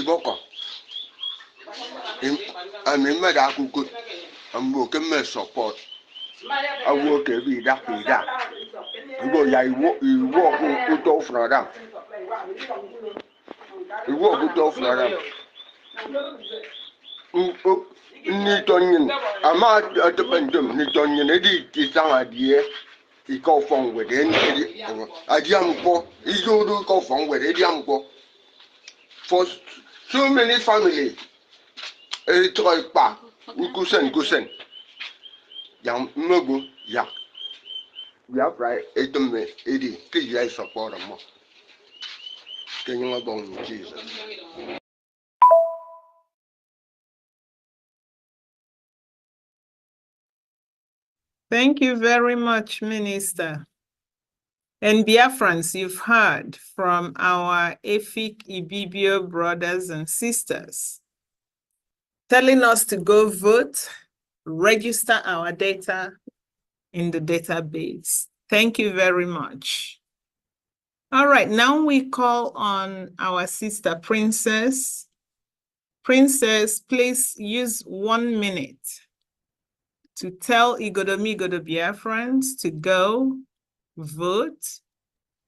boko. I mean meda kuku. I'm working my support. I work every day. You go ya you walk out from them. Iwo buto flara. Ni tonyin. Ama atependum ni tonyin edi tisanga die. He go from with any Adiamco. He go from with Adiamco. For so many family, a toy pa, Gusen. Young Mugu, Yak. We have right, 8 minutes, 80, PJ support them. Can you go on Jesus? Thank you very much, Minister. And Biafrans, you've heard from our Efik Ibibio brothers and sisters telling us to go vote, register our data in the database. Thank you very much. All right, now we call on our sister Princess. Princess, please use 1 minute to tell Igodomigodo Biafrans to go vote,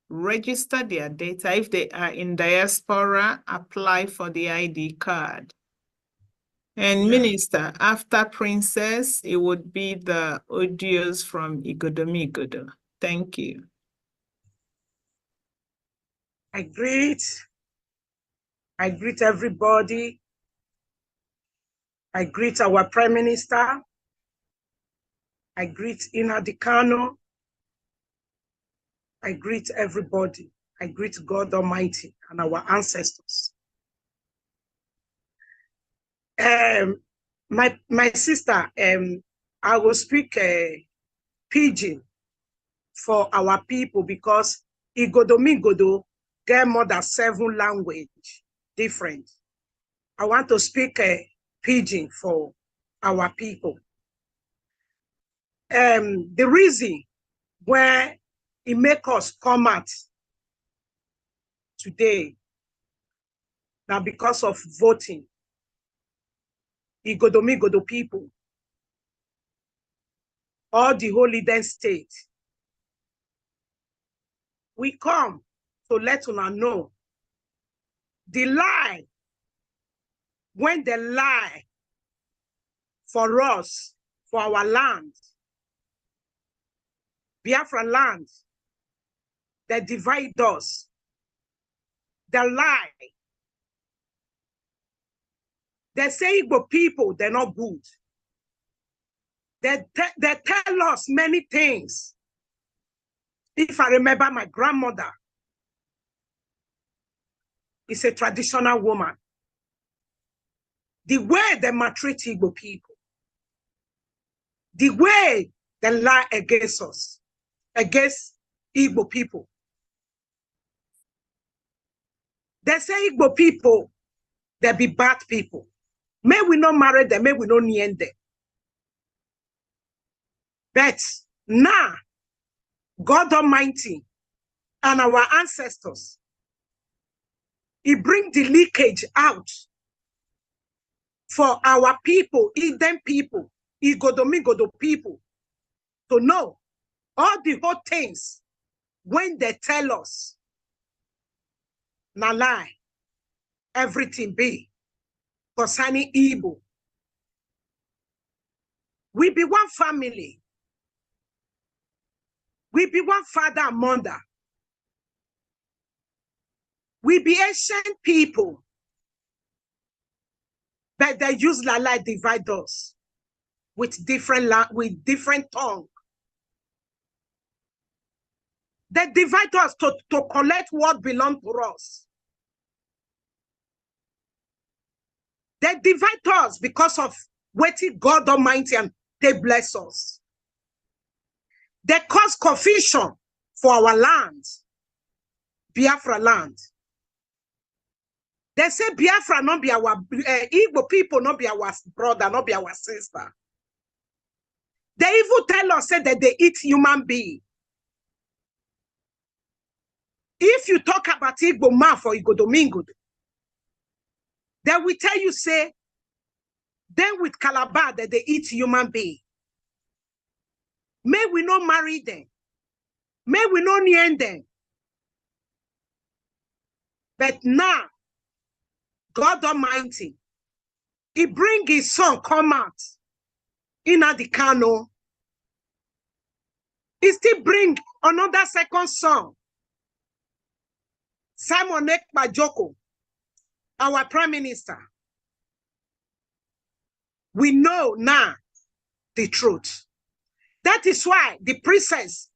register their data. If they are in diaspora, apply for the ID card. And Minister, after Princess, it would be the audios from Igodomigodo. Thank you. I greet everybody. I greet our Prime Minister. I greet Nnamdi Kanu. I greet everybody. I greet God Almighty and our ancestors. My sister, I will speak Pidgin for our people because Igodomigodo get more than 7 languages different. I want to speak Pidgin for our people. The reason why it make us come out today now because of voting. Igodomigodo people, all the Holy Land state. We come to let una know the lie when they lie for us, for our land, Biafra land, they divide us. They lie. They say Igbo people, they're not good. They tell us many things. If I remember my grandmother, is a traditional woman. The way they maltreat Igbo people, the way they lie against us, against Igbo people. They say Igbo people, they be bad people. May we not marry them, may we not near them. But now, God Almighty and our ancestors, He bring the leakage out for our people, Eden people, Igodomigodo people, to know all the whole things when they tell us, na lie, everything be concerning Igbo. We be one family. We be one father and mother. We be ancient people. But they use la lie divide us with different tongue. They divide us to collect what belongs to us. They divide us because of waiting God Almighty and they bless us. They cause confusion for our land, Biafra land. They say Biafra not be our Igbo people, not be our brother, not be our sister. They even tell us say that they eat human being. If you talk about Igbo man for Igodomigodo, they will tell you say, then with Calabar that they eat human being. May we not marry them. May we not near them. But now, God Almighty, he bring his son come out in the Kano. He still bring another second son, Simon Ekpa, our prime minister. We know now the truth. That is why the princess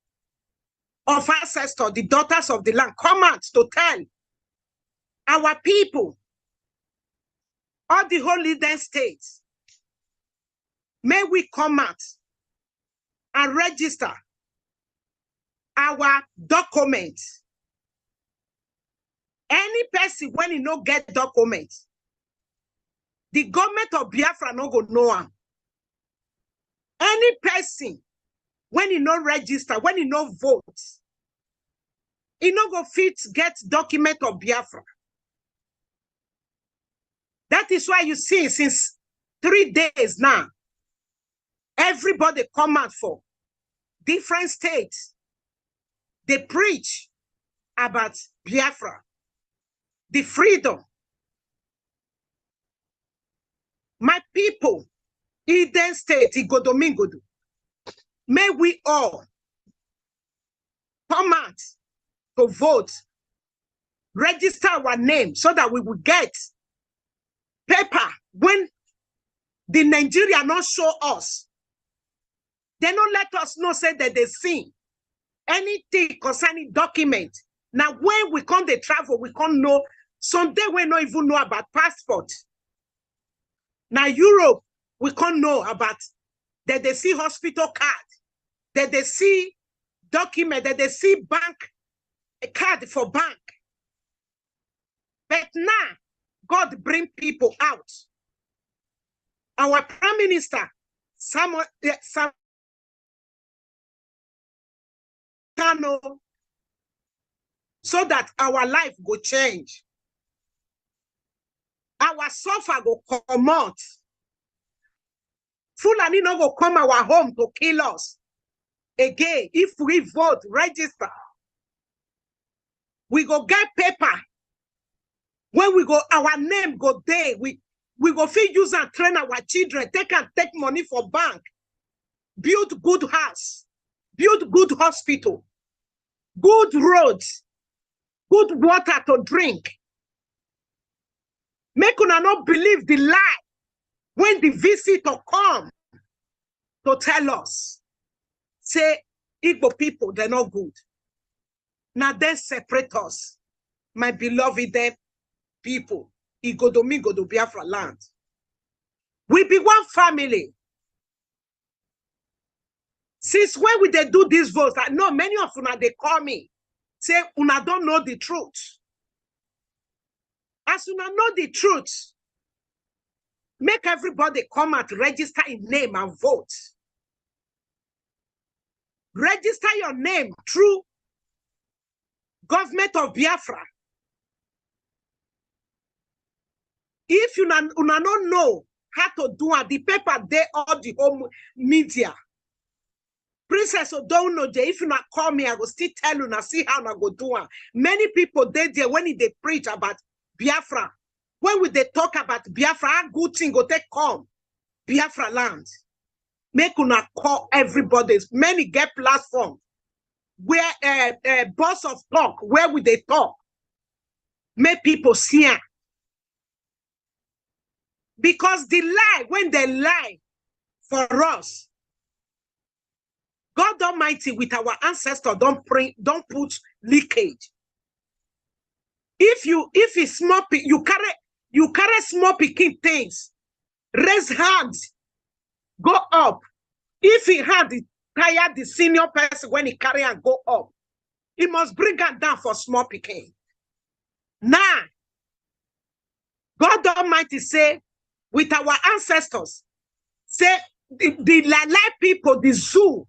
of ancestors, the daughters of the land, come out to tell our people, all the holy land states, may we come out and register our documents. Any person when he no get documents, the government of Biafra no go know him. Any person when he no register, when he no vote, he no go fit get document of Biafra. That is why you see since 3 days now, everybody come out for different states. They preach about Biafra, the freedom. My people, Eden State, Igodomingodo, may we all come out to vote, register our name so that we will get paper when the Nigeria not show us. They don't let us know, say that they see anything concerning document. Now, when we come to travel, we can't know. Someday we don't even know about passport. Now, Europe, we can't know about that they see hospital card, that they see document, that they see bank, a card for bank. But now, God bring people out. Our Prime Minister, Samuel, so that our life go change. Our suffer go come out. Fulani no go come our home to kill us. Again, if we vote, register, we go get paper. When we go, our name go there. We go fit use and train our children. Take money for bank. Build good house. Build good hospital. Good roads. Good water to drink. Make una not believe the lie when the visitor come to tell us. Say, Igbo people, they're not good. Now they separate us. My beloved people, Igodomingodo Biafra land. We be one family. Since when we they do these votes, I know many of una they call me, say una don't know the truth. As una know the truth, make everybody come out, register in name and vote. Register your name through government of Biafra. If you don't know how to do it, the paper there all the home media. Princess Odonoje, if you not call me, I will still tell you, and see how I go do it. Many people there when they preach about Biafra, when they talk about Biafra, a good thing go take come Biafra land. Make una call everybody. Many get platform where boss of talk, where would they talk? Make people see it. Because the lie, when they lie for us, God Almighty with our ancestors don't put leakage. If it's small, you carry small picking things, raise hands, go up. If he had tired the senior person when he carry and go up, he must bring her down for small picking. Now, God Almighty say, with our ancestors, say the live people, the zoo,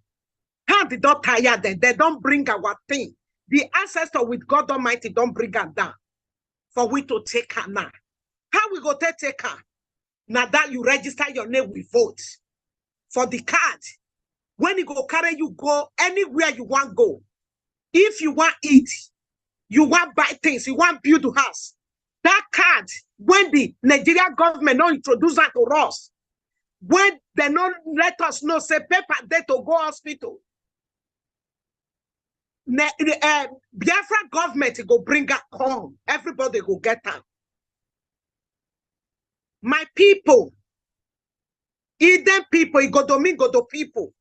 how they don't tire them, they don't bring our thing. The ancestor with God Almighty don't bring her down for we to take her now. How we go take her? Now that you register your name, we vote for the card. When you go carry, you go anywhere you want go. If you want eat, you want buy things, you want build a house, That card, when the Nigerian government don't introduce that to us, when they don't let us know, say paper there to go hospital. Biafra government go bring her home. Everybody go get her. My people, Eden people, Igodomingodo people,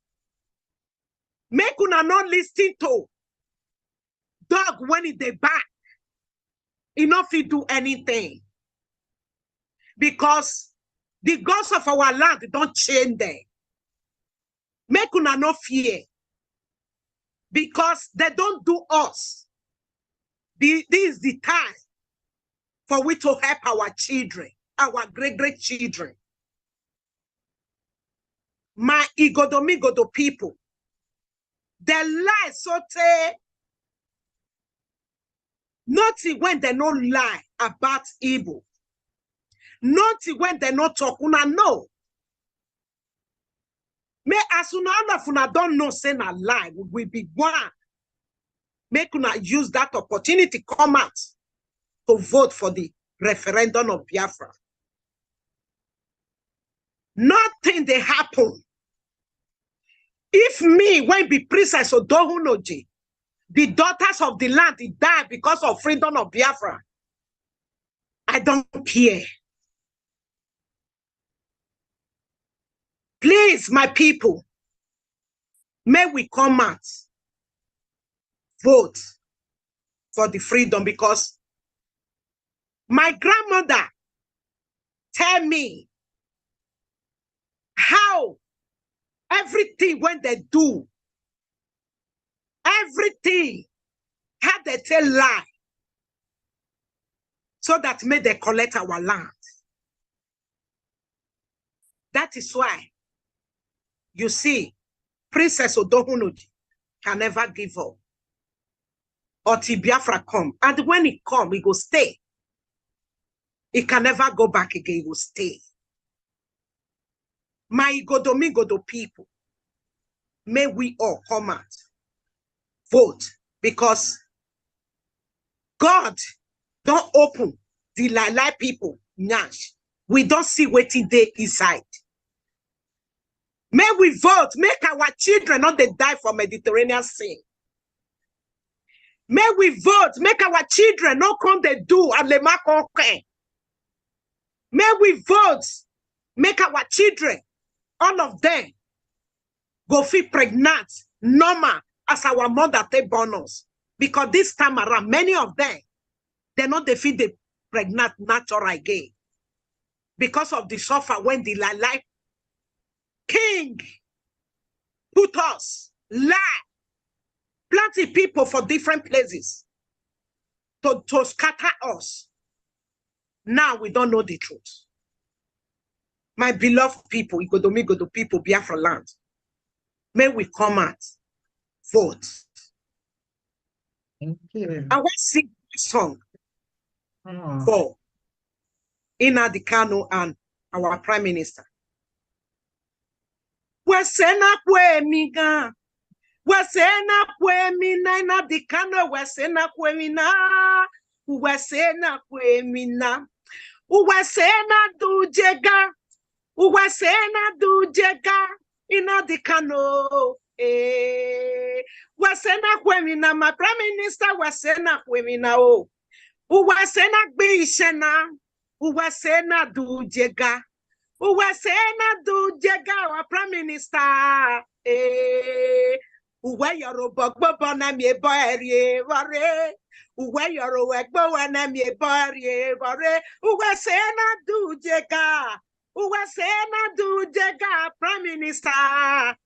make una not listen to dog when it they back. Enough to do anything. Because the gods of our land don't change them. Make una no fear. Because they don't do us. This is the time for we to help our children, our great children. My Igodomingodo people, they lie so nothing when they don't lie about evil. Nothing when they not talk, una know. May as soon as una don't know, say na lie, we will be one. Make una use that opportunity, come out to vote for the referendum of Biafra. Nothing they happen. If me, when be Princess Odohunoji, the daughters of the land, they die because of freedom of Biafra, I don't care. Please, my people, may we come out, vote for the freedom, because my grandmother tell me how everything when they do, everything, how they tell lie, so that may they collect our land. That is why, you see, Princess Odohunoji can never give up. Until Biafra come. And when it come, it will stay. It can never go back again, it will stay. My Igodomingodo people, may we all come out, vote, because God don't open the lie people, nyash. We don't see waiting there inside. May we vote, make our children not they die for Mediterranean Sea. May we vote, make our children not come they do and le makonke. May we vote, make our children, all of them, go feel pregnant, normal, as our mother take bonus. Because this time around, many of them, they're not they feel the pregnant natural again. Because of the suffer when the life king put us, lie, plenty people for different places to scatter us. Now we don't know the truth. My beloved people, Igodomingodo people, Biafra land, may we come out, vote. Thank you. I want to sing this song for Nnamdi Kanu and our Prime Minister. Wesena kwemiga, wesena kwemina, Nnamdi Kanu, wesena kwemina, wesena kwemina, wesena dujega, wesena dujega, Nnamdi Kanu, wesena kwemina, my Prime Minister, wesena kwemina, oh, wesena gbishena, wesena dujega. Uwasena do jega our Prime Minister. Uwe yoro bogbo na mi eborie ware. Uwe yoro wegbo na mi eborie ware. Uwasena do jega. Uwasena do jega Prime Minister.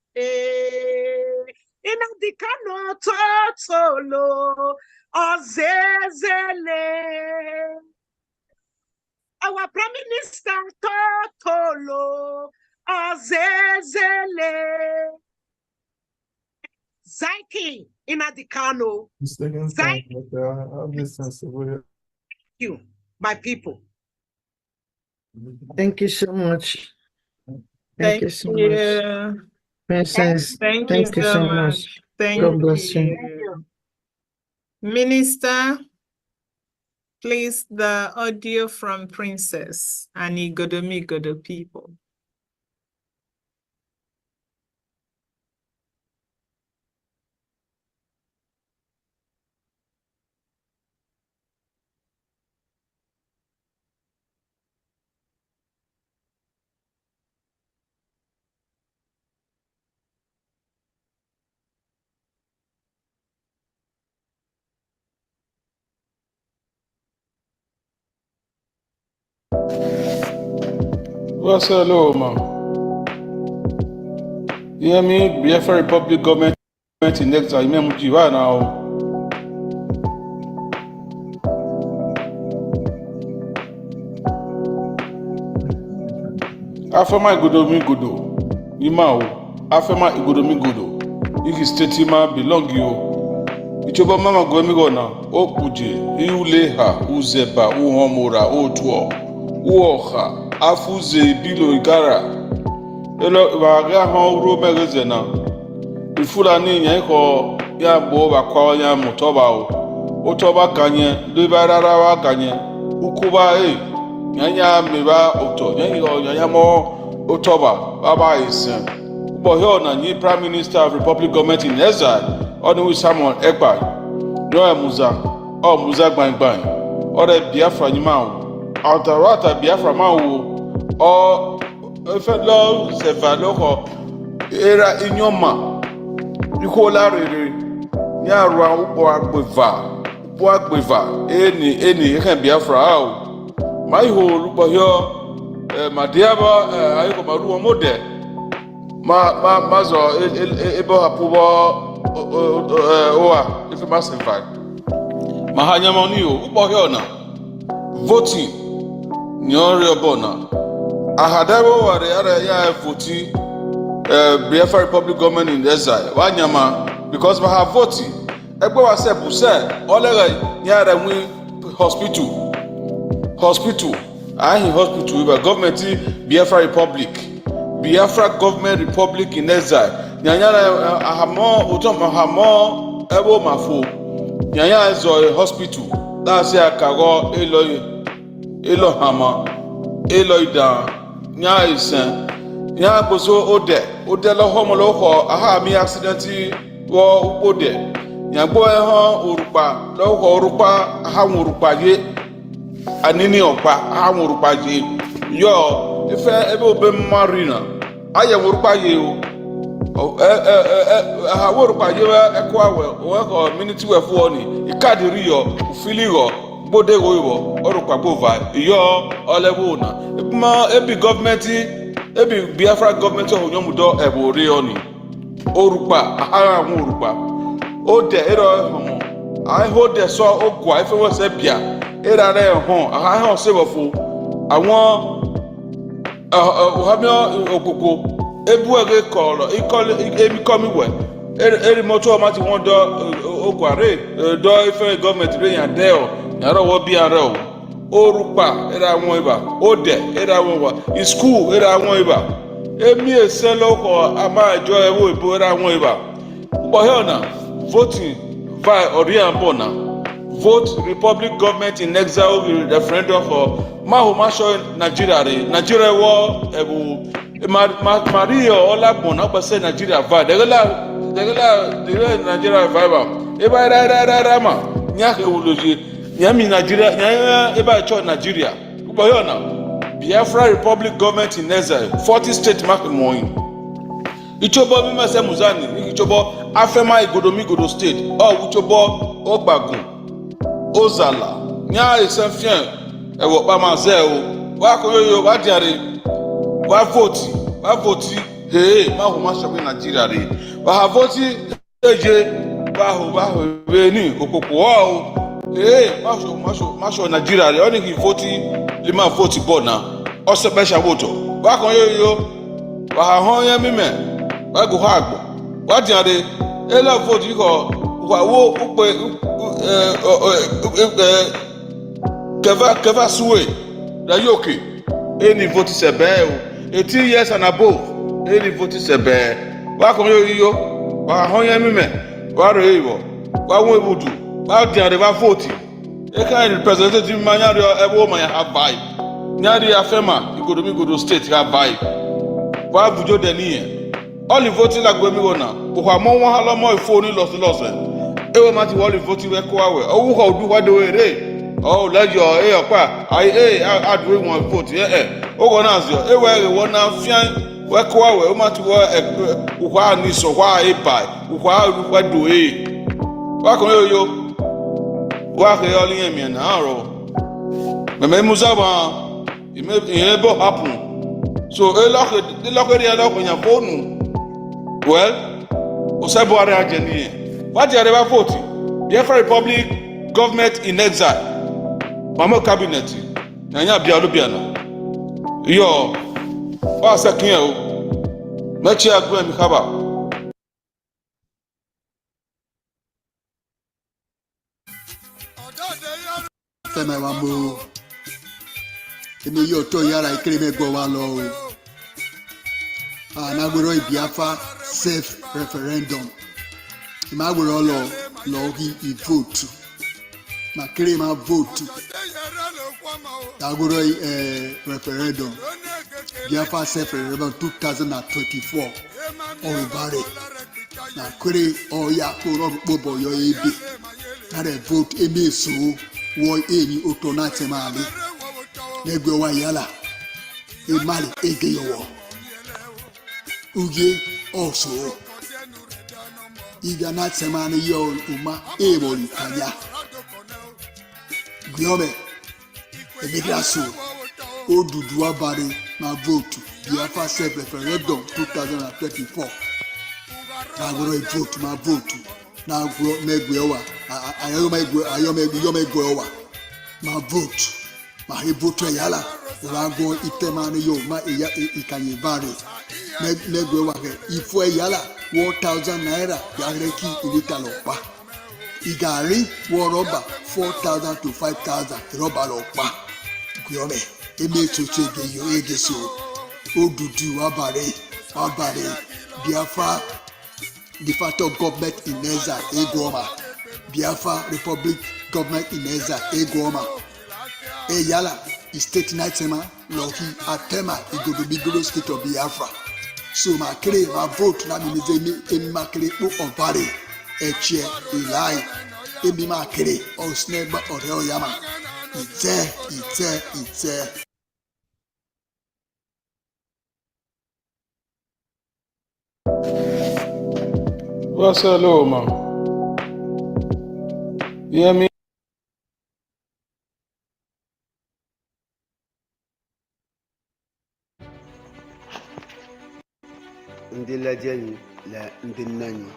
Nnamdi Kanu totolo ozezele. Our Prime Minister Totolo Azezele Zaki Nnamdi Kanu. Thank you, my people. Thank you so much. Thank you so much. Princess, Thank thank you so much. Thank God bless you. Minister, Please, the audio from Princess and Igodomigodo people. What's hello, man? You hear me? Biafra Republic government in next time. You mean now? Afema Igodomi Godo. Imao. Afema Igodomi Godo. Iki state ma belong you. Ichoba mama gomi gona. Okuje. Iuleha. Uzeba. Uhomora. Otuo. Uoha. Afuze. Bilo Igara. Elo baga ho ro megazena. Ifulani nya ko ya bo ba kwa ya motoba o. Otoba kanye. Lebarara wa kanye. Ukuba nyanya meba oto nyanya mo otoba baba is but here na new prime minister of republic government in exile onu with Samuel Ekpa no muza gbangban ore Biafra ni ma o autarata Biafra ma o efelo sevalo ko era inyoma ikola rere ni arua upo agbeva eni kan Biafra o my whole here, my deaba, I go my room mode. Mazo, ebo hapuba, if you must invite. Mahanya Monio, upo here na voting, Nyori Bona. I had ever were the other year voting, Biafra Republic government in exile. Wanyama, because we have voting. Ebo was said, all the near the hospital. I in hospital with government Biafra Republic. Biafra government republic in exile. Nyanya ahamo ebo mafo. Nyanya is a hospital. That's ya kago elo hama eloida. Nya isen. Nya bozo ode lo homo lo ho aha mi accident wo ode. Nya gbo ho orupa lo ho orupa aha orupa ye. Anini okpa ha nwurupa ye yo ife ebe obe marina aye nwurupa ye o ha nwurupa ye ekwa we ko minute we fu ni ikadiri yo ufili yo gbode go yo orupa bova yo olebu na ebi government ebi Biafra government ohunyomudo ebori oni orupa ha nwurupa ode ero homo I hold the so ogwa ife we se bia era re hon aha hon se bofo awon ohamio okoko ebu ege kolo emi komi we eri moto ma ti won do ogwa re do ife government re yan de o yaro wo bi ara o orupa era won iba ode era won wa school era won iba emi ese loko ama ejo ewo ibo era won iba bo he na voting by Oriambona. Vote Republic government in exile referendum for Mahomasho Nigeria war Mario Olagbon say Nigeria vibe. The Nigeria vibe. Eba rama nyake uloji nyami Nigeria nyaya eba cho Nigeria. Uboyona Biafra Republic government in exile 40 state mark moin. Ichobo bima se muzani ichobo Afema Igodomi state uchobo Ogbagun Ozala nya isenfien ewo pa ma ze o wa ko yo wa diare wa vote ma ho ma so Nigeria re wa ha vote eje wa ho we ni okoko o ma so Nigeria re oni ki vote le ma vote bo na o se be sha vote wa ko yo wa ha hon ya mi me wa go ha agbo wa diare e la vote ko wa wo upe keva suwe da yoke any vote se be o 18 years and above any vote se be wa ko yo wa hon yan mi me wa re iwo wa won ebudu wa di are ba vote E kind representative man nyari ebo man ya have vibe. Nyari afema Igodo state have vibe. Wa bujo deni. All the voting like we mi wona. Ukwa mo won halo mo phone loss. Ewe mati all the voting we ko awe. Owu ko du wa do ere. Oh, let your opa. I do one vote. O go na zo. Ewe re wona fian we ko awe. O mati wo ukwa ni so wa e bai. Ukwa do Wa ko yo. Wa ke yo lin mi na ro. Me musa ba. It may happen. So e lock area lock on your phone. Well, Osebo are ageni. What you ever vote? Biafra Republic government in exile. Mama cabinet. Nanya bialu biana. Yo, wa sakin o. Mechi agwe mi kaba. Fẹ́mi wa mo. Èmi yóò tó yàrá ìkéré mẹ́gbọ́ wa lọ o. Anagbèrò Biafra safe referendum. Ìmágbèrò lọ vote. Màkéré máa vote. Agbèrò referendum. Biafra safe referendum 2024. Ọ̀rùbárẹ̀. Nàkéré ọ̀ya kóró gbogbo yọ ebe. Nàrẹ̀ vote eme èso wọ èyí òtò náà tẹ̀ máa lé. N'egwe wa yala emali ege yowo uge oso iga na tsemani yo uma eboli kanya Biome emigraso Oduduwa bari na vote Biafra self referendum 2024 na goro vote ma vote na gro megwe wa ayomegwe wa ma vote mahibutu yala rago itemani yo ma iya ikanye bare negwe wake ifo yala 1000 naira yareki ilita lopa igari wo roba 4000 to 5000 roba lopa Biome eme choche ge yo egeso Oduduwa abare Biafra de facto government in exile egoma Biafra Republic government in exile egoma Eyala state nightema loki atema Igodo state of Biafra. So ma kere ma vote na mi me ma kere po obare eche ilai emi ma kere o sneba ore oyama ite What's hello ma? Yeah me. Ndị lejenyi le ndị nnenyi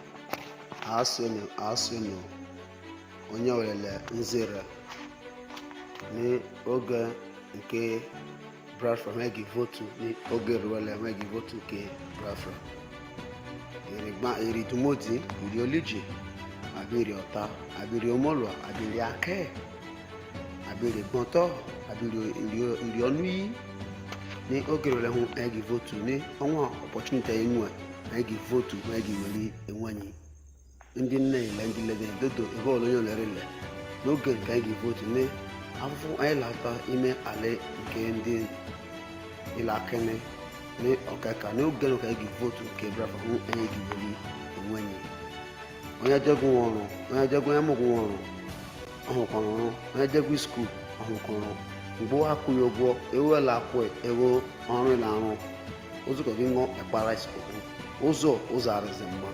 asụnụ onye welele nzere n'oge nke Biafra meghị votu n'oge ruwele meghị votu nke Biafra iri dumodi iri oliji abiri ọta abiri omolua abiri ake abiri gbọntọ abiri iri ọnụ iyi ní oge rẹ̀ hun ẹ̀gì votu ní ọnwa opportunity enwe ẹ̀gì votu ẹ̀gì wẹ̀lì enwenyi ndị nne ile ndị lede dodo ebe olonye olere ile n'oge nke ẹ̀gì votu ní afụfụ anyị lata ime ala nke ndị ilakene ní ọkaka n'oge nke ẹ̀gì votu nke Biafra hun ẹ̀gì wẹ̀lì enwenyi onye jegun ọrụ onye jegun emụgwụ ọrụ ọhụkwara ọrụ onye jegun skuul ọhụkwara ọrụ mgbe akwụghị ụgwọ ewela akwụ ewe ọrụ na-arụ ụzụkọ gị ṅụọ ekpara ụzọ arịzi mma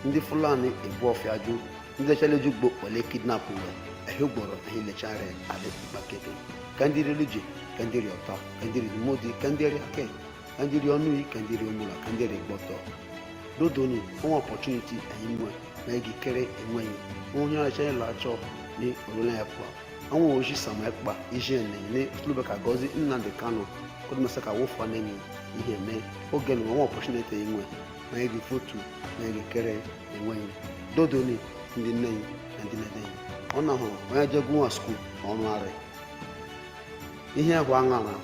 ndị Fulani ebu ọfịa jụ ndị echeleju gbo ole kidnap we ehe gboro ehe lechara ala ikpakeke ka ndị relije ka ndị riọta ka ndị rimodi ka ndị riake ka ndị ri ọnụyi ka ndị ri omula ka ndị ri gbọtọ dodoni ọnwa opportunity ehi nwe ma egi kere enweghị onye ọrịcha la achọ ní olóyè ẹ̀pà àwọn òṣì sàmù ẹ̀pà iṣẹ́ ẹ̀nẹ̀ ní Slobeka Gozi Nnamdi Kanu kó tó mọ̀ sẹ́ka wó fa nẹ́ni ihe ẹ̀mẹ́ ó gẹ̀lù àwọn opportunity yìí nwẹ̀ ma egi fotu ma egi kere enweghị dodoni ndị nneyi na ndị nedeyi ọ na hụ onye jegwu nwa skuul ọrụ arị ihe ahụ aṅara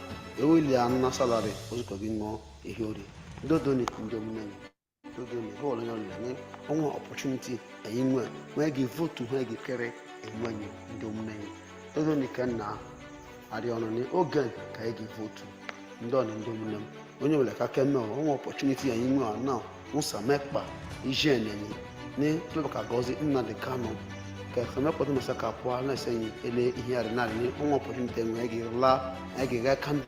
eweli anụ salari ozukọ gị ṅụọ ihe ori dodoni ndị omuneyi dodoni bọọlụ onye ọlụla ní ọnwa opportunity ẹ̀yìn nwẹ̀ ma egi votu ha egi kere enweghị ndị omuneyi todo ni kenna ari ono ni ogen ka egi vote ndo ni ndo munem onye wele ka kemme o opportunity yin mu na unsa mekpa ije neni ni to ka gozi nna de kano ka sama ko no saka po na senyi ele ihe ari na ni o opportunity nwe egi la egi ga kan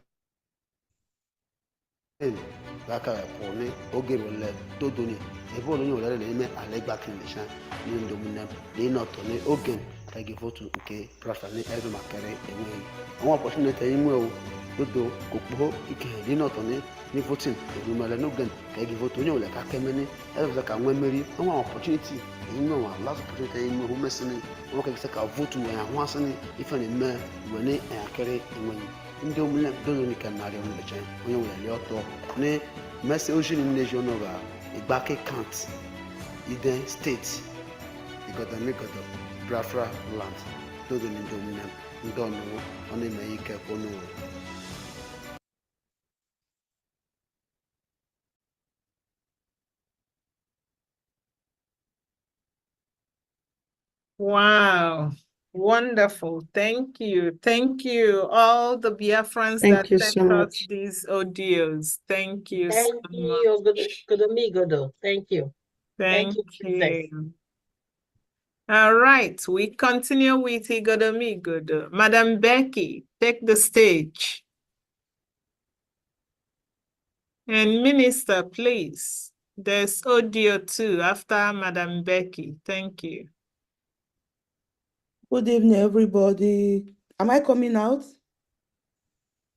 baka ko ni oge wele todo ni ebo lo nyo le me alegba kinisha ni ndo munem ni no to ni ogen ka egi vote nke prafa ni ezo makere enwe àwọn opportunity yin mu o dodo kokpo ike di no to ni voting edu male no gen ka egi vote onye ole ka kemeni ezo ka nwe meri àwọn opportunity yin mu wa last opportunity yin mu mesini o ka ka vote we àwọn asini ife ni me we ni akere enwe ndị omule dodo ni kan na re on le chen onye ole le oto ni message o jini nation over igbake count iden state igodo Biafra land todo ni ndị omule ndị ọnụ ọ na-eme ike kwụnụ. Wow. Wonderful. Thank you. Thank you, all the Biafrans Thank that you so sent us much. these audios. Thank you so Thank you, much. Godomigodo. Thank you. Thank Princess. you. All right, we continue with Igodomigodo. Madam Becky, take the stage. And Minister, please. There's audio too after Madam Becky. Thank you. Good evening, everybody. Am I coming out?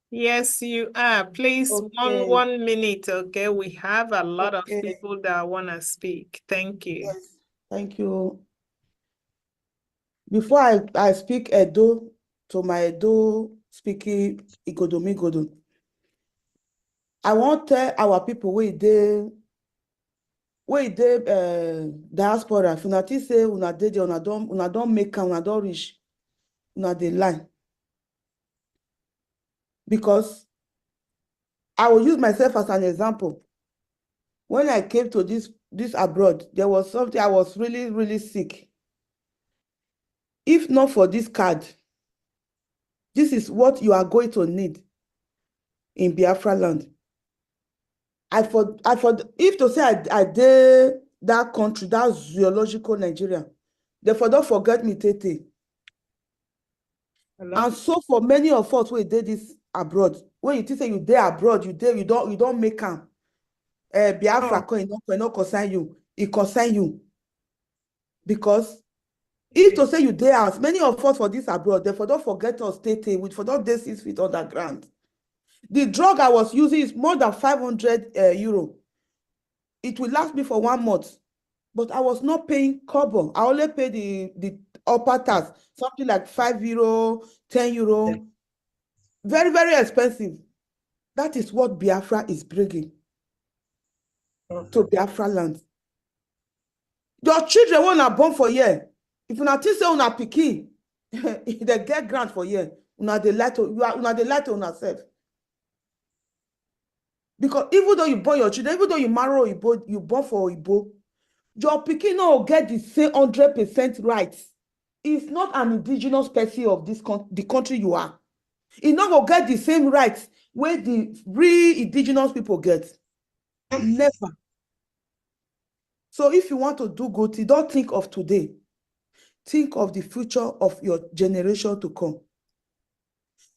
Yes, you are. Please, Okay. one minute, okay? We have a lot of Okay. people that want to speak. Thank you. Yes. Thank you. Before I speak Edo to my Edo speaking Igodomigodo, I want to tell our people where they diaspora. If una think say una dey there, una don make am, una don reach, una dey lie. Because I will use myself as an example. When I came to this abroad, there was something I was really, really sick. If not for this card, this is what you are going to need in Biafra land. If to say I did that country, that zoological Nigeria, therefore don't forget me, Tete. Hello? And so for many of us who did this abroad, when you think say you there abroad, you don't make am. Biafra cannot concern you. It concern you. Because if to say you there as many of us for this abroad, therefore don't forget us, Tete, with for don't 6 feet underground. The drug I was using is more than 500 euro. It will last me for 1 month, but I was not paying kobo. I only pay the upper tax, something like 5 euro, 10 euro. Very, very expensive. That is what Biafra is bringing to Biafra land. Your children when are born for year. If you not think say una pikin, they get grant for year. Una dey lie to una self. Because even though you born your children, even though you marry Igbo, you born for Igbo, your pikin no get the same 100% rights. It's not an indigenous person of the country you are. It not go get the same rights where the real indigenous people get. Never. So if you want to do good, you don't think of today. Think of the future of your generation to come.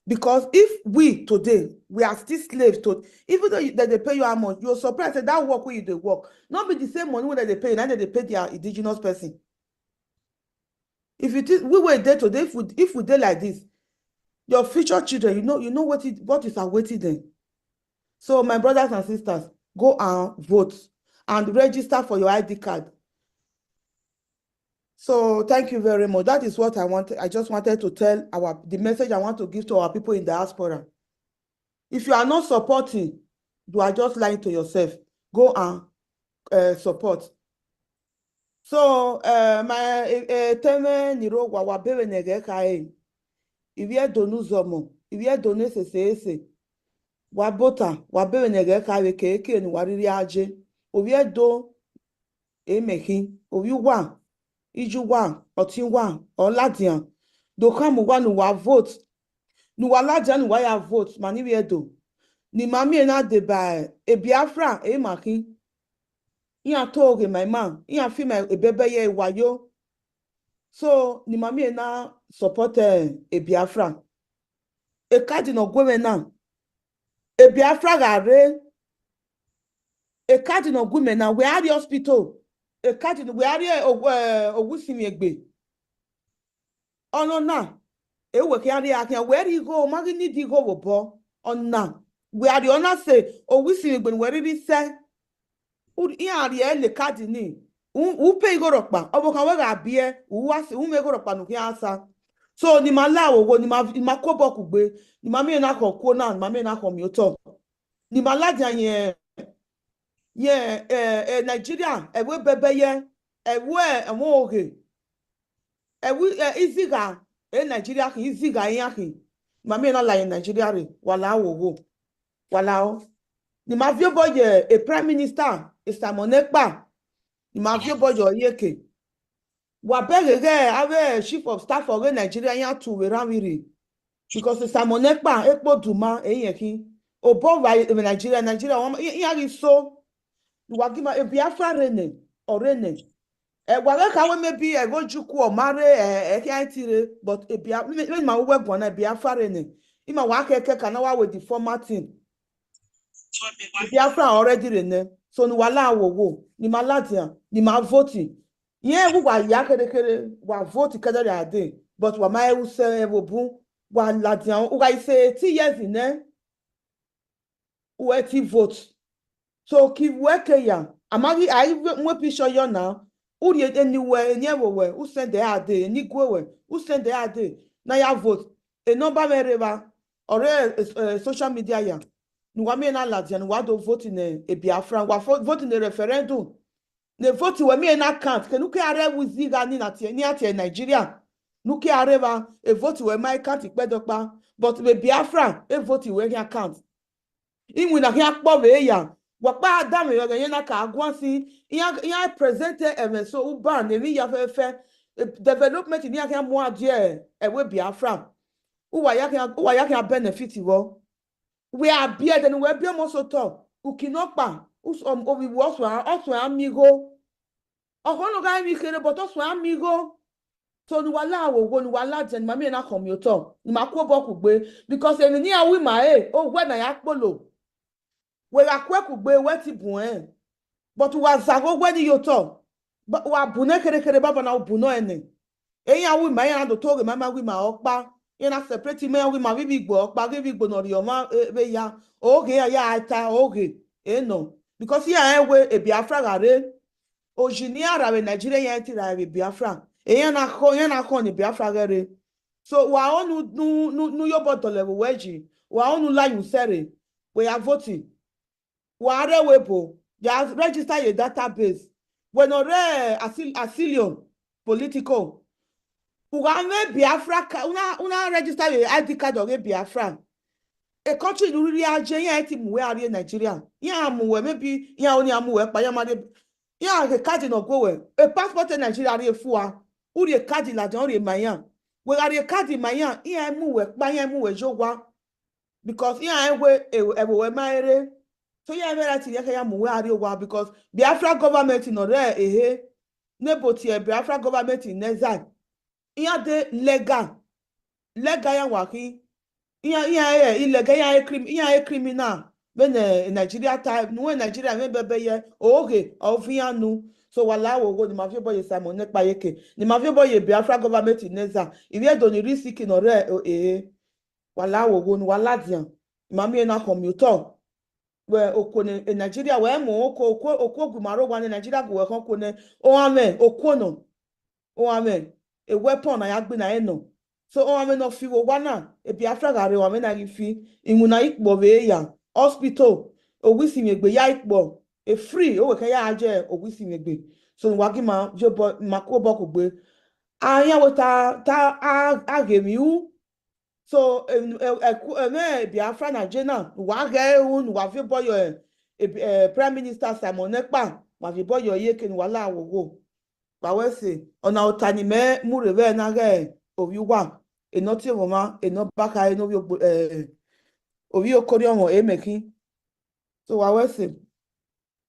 Because if we today, we are still slaves to, even though they pay you how much, you're surprised that that work where you they work, not be the same money that they pay, neither they pay their indigenous person. If you think we were there today, if we did like this, your future children, you know what is awaiting them. So my brothers and sisters, go and vote and register for your ID card. So thank you very much. That is what I wanted. I just wanted to tell the message I want to give to our people in diaspora. If you are not supporting, you are just lying to yourself. Go and support. So my teme niro wa bewe nege kae. Ivye donu zomo. Ivye donu sese. Wa bota wa bewe nege kae keke ni wariri aje. Ovye do emehi. Ovi wa. Iju wa, otin wa, oladian. do come one wa vote nu wala jan wa ya vote mani we do ni mami na de ba e Biafra e maki ya toge my man ya fi my ebebe ye wayo so ni mami na support e Biafra e kadi no gwe na e Biafra ga re e kadi no gwe na we are the hospital e kadi no we are Owusimi egbe ono na e we ke are akin where you go magi ni di go bo onna we are the honor say Owusimi egbe we really say ari ele kadi ni pe igoropa obo kan we ga bie wa se me igoropa no ki asa so ni ma lawo wo ni ma ko boku gbe ni ma mi na ko ko na ni ma mi na ko mi o to ni ma laja yen Nigeria e we bebe ye e we mo oge e we iziga Nigeria ki iziga yan ki ma mi na la Nigeria re wala wo wala o ni ma vie boye a prime minister Isamonekpa ni ma vie boye yeke wa begege ave chief of staff of Nigeria yan tu we ranwiri because Isamonekpa epo duma eyin ki obo wa Nigeria yan ri so wa gima e Biafra rene orene e wa we ka we maybe e go juku o mare e kan tire but e Biafra me ma we gbon na Biafra rene ima wa keke kana wa with the formatting Biafra already rene so ni wala wo ni maladia ni ma vote yen wo wa ya kere wa vote kedere ade but wa ma e se e bu wa ladian o ga say 2 years in we ti vote so ki work ya amagi ai mo picture yo na uri anywhere anywhere who send the ade ni gwewe who send the ade na ya vote e number mereba or social media ya nu wa me na ladian wa do vote in e Biafra wa vote in a referendum ne vote we me na count ke nu ke are wuziga ni na tie ni atie Nigeria nu ke are ba e vote we my count ipedopa but we Biafra e vote we can count inwi na ya kpo we ya wakpa adam yo ga na ka agwansi ya present so uba na mi ya fe development ni ya mo adie e we Biafra uwa ya kan benefit wo we are beer than we be mo so to ukinopa obi wo so amigo okono ga mi kere but so amigo so ni wala wo ni wala jen ma mi na commuter ni ma ko boku gbe because eni ni awi ma o gwe na ya polo we ga kweku gbe we ti bun but wa zago gwe ni yoto wa bune kere baba na buno ene eyin awi ma ya do to ge ma wi ma opa yen na separate me wi ma bi gbo opa ge bi gbo no ri o ma be ya oge ya ata oge no because ya we e Biafra gare ojinia ra we Nigeria yan ti ra we Biafra eyin na ko ni Biafra gare so wa onu nu yo bottle we weji wa onu la you sere we are voting ware webo just register your database when ore asylum political ugame Biafra una register your ID card of Biafra a country really aje yan ti muwe are Nigeria yan muwe maybe yan oni amuwe pa yan made yan ke card no go we a passport in Nigeria are fuwa uri e card la jan uri mayan we are card mayan yan muwe pa yan muwe jogwa because yan we maere so yeah, very ya muwe ari owa because Biafra government in ore neboti Biafra government in Nezan. Iya de legal ya waki. Iya illegal ya criminal. When Nigeria time, no Nigeria me bebe ye oge ofianu. So wala wo go ni mafia boy Isamonekpa yeke. Ni mafia boy Biafra government in Nezan. If you don't risk in ore wala wo go ni wala dian. Mami na commuter. We okone Nigeria we mo oko gumaro gwa Nigeria go we kan kone o amen okono o amen a weapon na ya gbe na eno so o amen no fi wo wa na e Biafra gare wa me na fi imuna ikpo we ya hospital Owusimi egbe ya ikpo e free o we kan ya aje Owusimi egbe so wa gi ma jo mako boku gbe anya we ta agemi u so Biafra na jena wa ge un wa fi boyo prime minister Isamonekpa wa fi boyo yeke ni wala wowo pa we se ona otani me murebe na ge owiwa enoti mama enobaka enobi obi okoriomo emeki. So I will say,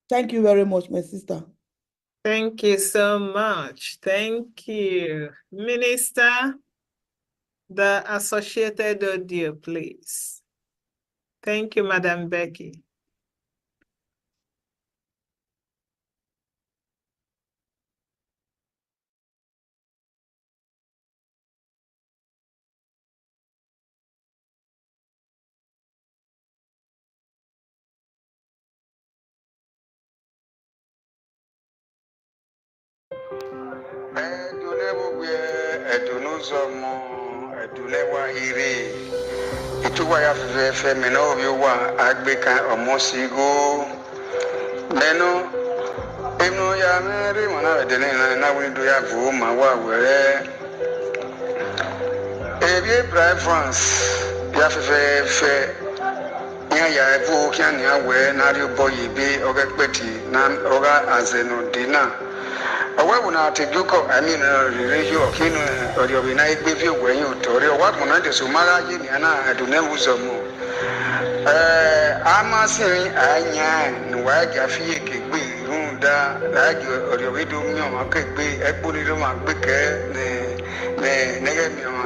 thank you very much, my sister. Thank you so much. Thank you. Minister, the associated audio, please. Thank you, Madam Becky. Edunewa ire ituwa ya fefe meno biwa agbeka omosigo neno enu ya mere mana wedene na windu ya vu ma wa were ebie Brian France ya fefe ya vu kian ya we na ri boyi bi ogekpeti na oga azeno dina awewu na tejuko regio kinu oriobi na igbevi ogwenyi utori owa mona de sumara yi ni ana adune uzomu amasin anya nwa gafi kegbe runda laji oriobi do mi o ma kegbe ekponi do ma gbe ke ne nege mi o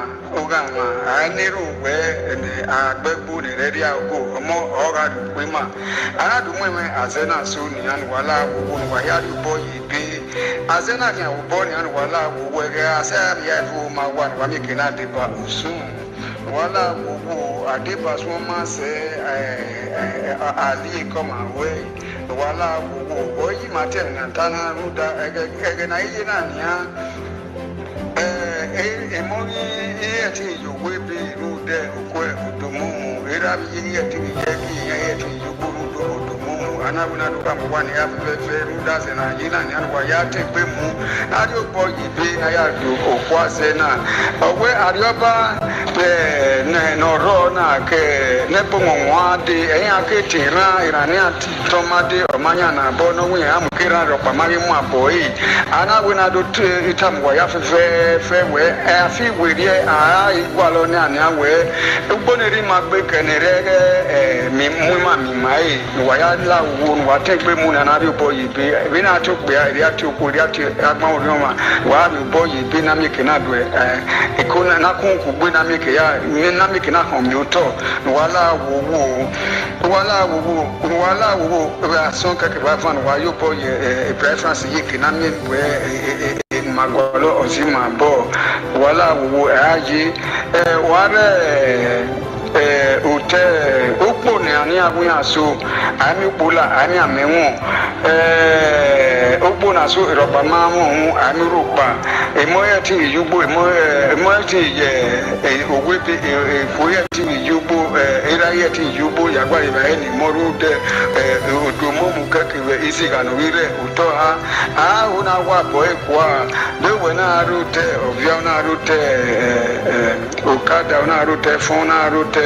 oga ma aniru we ne agbegbu ni redi ago omo oga du pe ma ana du mo azena so ni an wala wo wa ya du boyi bi azena kan uboni an wala wege asa ya fu ma wan wa mi kina de ba usun wala wo adiba so ma se ali koma we wala wo oyi maten na tana ruda ege na yi na nia emoni eti yo we bi rude okwe odomu era bi eti ki eti yo buru do anabuna duka mwani ya fefe ruda zena yina ni anwa ya tekpe mu ari opo yibe na ya du okwase na owe arioba ne noro na ke ne pomwa de eyan ke tira irani ati tomade omanya na bono wi amukira ro pamari mu aboyi anabuna do itamwa ya fefe we afi werie a igwalo ni ani awe ugboneri magbe kenere mi mu ma mi mai wa ya la won wa tegbe mu na bi boyi bi bi na to gbe ya ti ko ya ti agbon ori ma wa bi boyi bi na mi ke na do e ko na kun ku gbe na mi ke ya mi na mi ke na kan mi o to wala wo wa son ka ke ba fan wa yo boyi preference yi ke na mi magolo ozima bo wala wo aji ware ute ukpo ni ani abuya so ami bula ami amenwo ukpo na so iroba mamu ami rupa emoye ti yubo emoye ti ye owepe foye ti yubo eraye ti yubo yagba iba eni moru de odomo mu kekewe isiga no wire uto ha una wa boy kwa dewe na rute ovia na rute okada na rute phone na rute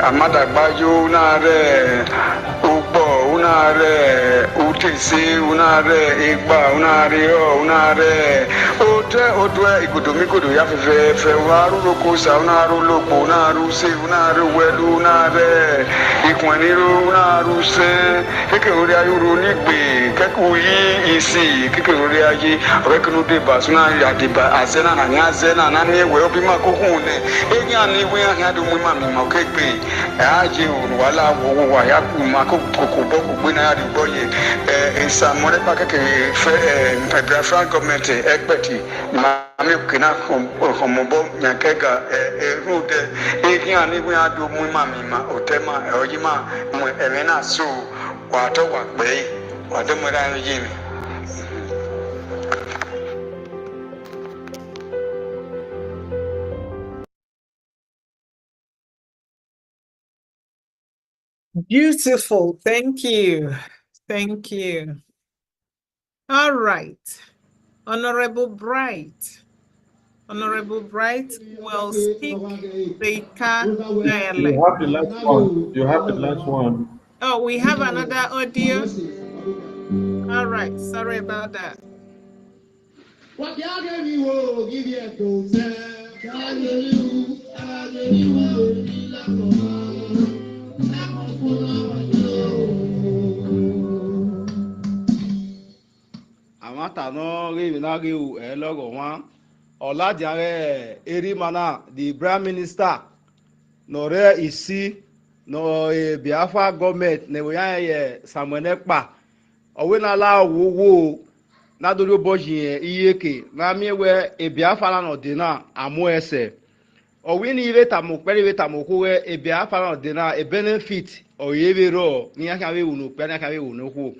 amada gbayo na re ugbo una re utisi una re igba una re una re ote igudomikodo ya fe waru lokosa una ru lopo una ru se una ru welu una re ikwaniru una ru se keke ori ayuru nigbe keku yi isi keke ori ayi orekunu de basuna ya de ba azena na nya azena na ni ewe obi makokun ne enya ni we ya do mu ma mi ma kekpe aje uru wala wo wa ya ku makoko bo ku na ya de boye isa more pa keke fe Biafra government ekpeti ami kina homobo nyakega rude enya ni we ya do mu ma mi ma otema oyima mu emena so wa to wa pe wa de mo ra yi mi. Beautiful. Thank you. Thank you. All right. Honorable Bright. Honorable Bright will speak the dialect. You have the last one. You have the last one. Oh, we have another audio. All right. Sorry about that. Amata no give na give logo one. Oladiare Erimana, the Prime Minister, no re isi no Biafra government ne we yan Samuel Ekpa. Owe na la wo na dori oboji iyeke na mi we Biafra no de na amu ese. Owe ni ive tamu pere ive tamu ko we Biafra no de na a benefit oyebe ro ni aka we unu pe na aka we unu ko.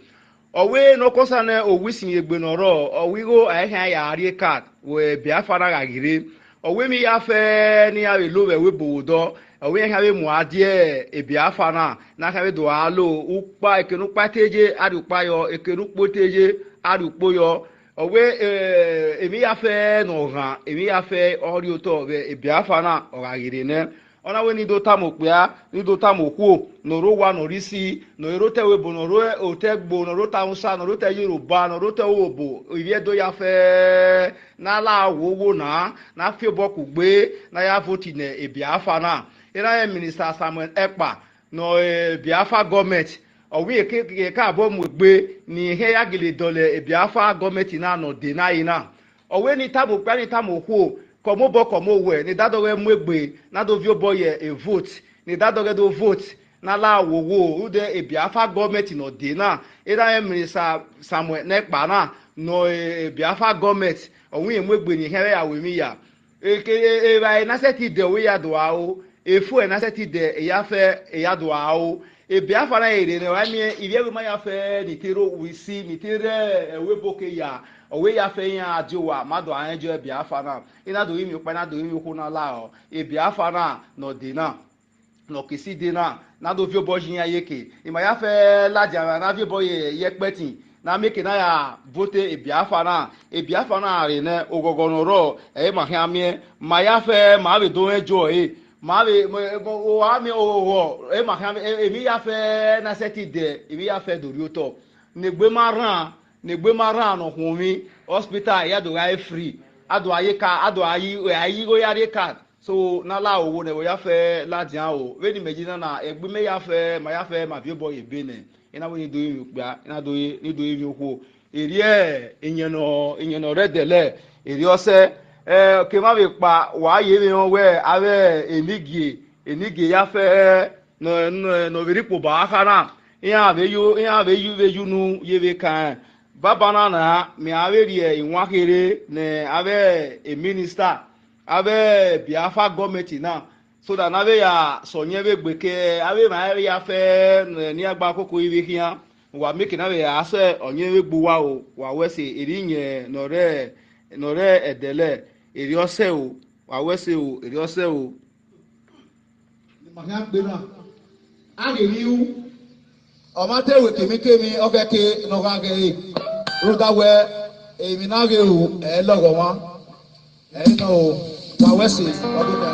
Owe no kosa na owisi egbe noro owigo ahia ya ari card we Biafra gagire owe mi ya fe ni ya we lo we bodo owe ha we mu adie Biafra na ka we do alo upa ekenu pateje adu pa yo ekenu poteje adu po yo owe emi ya fe no ran emi ya fe ori oto we Biafra o gagire ne ona we ni do tamo pia ni do tamo ku noro wa norisi no erote we bo noro otegbo noro taunsa noro te Yoruba noro te obo iye do ya fe na la wowo na fi boku gbe na ya vote ne Biafra na era minister Samuel Ekpa no Biafra government owi ke ka bo mu gbe ni he ya gele dole Biafra government na no de na ina owe ni tabo pa ni tamo ku komo bo komo we ni dadowe mu egbe na do vi oboye a vote ni dadowe do vote na la wowo ude Biafra government no de na era minister Samuel Ekpa na no Biafra government ohun emu egbe ni here ya we mi ya eke ba na seti de we ya do awo efu na seti de ya fe ya do awo Biafra na ere ne wa mi ibe we ma ya fe ni tero we si ni tere we boke ya owe ya fe yan ajowa mado anjo Biafra na ina do imi pa na do imi ko na la o Biafra na no de na no kisi de na do vi oboji yan yeke ima ya fe la jara na vi boye yekpeti na meke na ya vote Biafra na re ne ogogono ro ma hia mi ma ya fe ma be do ejo ma be o ami o ma hia emi ya fe na seti de emi ya fe do rioto negbe maran no humi hospital ya do ai free ado ayika ado ayi go ya re card so na la owo ne wo ya fe la dian o we ni meji na egbe me ya fe ma bi boy ebe ne ina we ni do yin gba ina do ni do yin ko eri ìyẹn no redele eri ose ke ma be pa wa ye mi won we ave enige ya fe no biri po ba kana iya be yu nu ye be kan baba na mi ave rie inwa kere ne ave a minister ave Biafra government na so that na be ya sonye be gbeke ave ma ya fe ni agba koko ibe kian wa make na be ya ase onye be gbo wa o wa wese eri yen no re edele eri ose o wa wese o eri ose o ma ya gbe na a le ri ọmọdé wò kèmíkèmí ọbẹ̀ ké nọ̀gàgẹ̀ yìí rúdàwẹ̀ èmi náà gé o ẹ̀ lọ́gọ̀ wọn ẹ̀ nà o wà wẹ́sì ọdún náà.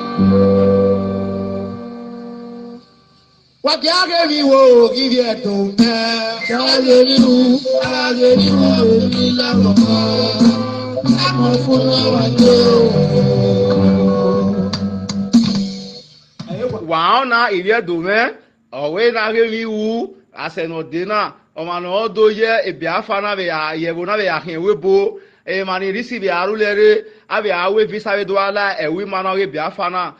wà kí á gé mi wò kíbi ẹ̀dùn mẹ́ kí á gé mi wò èmi lọ́gọ̀ wọn lápò fún lọ́wọ́ tó. wàá na ìrí ẹ̀dùn mẹ́ ọ̀wé náà gé mi wò asenodena ọmọ ọdọ yẹ Biafra na be ya yebo na be ya hin webo mani risi be arulere abe awe visa be do ala ewi mana ge Biafra na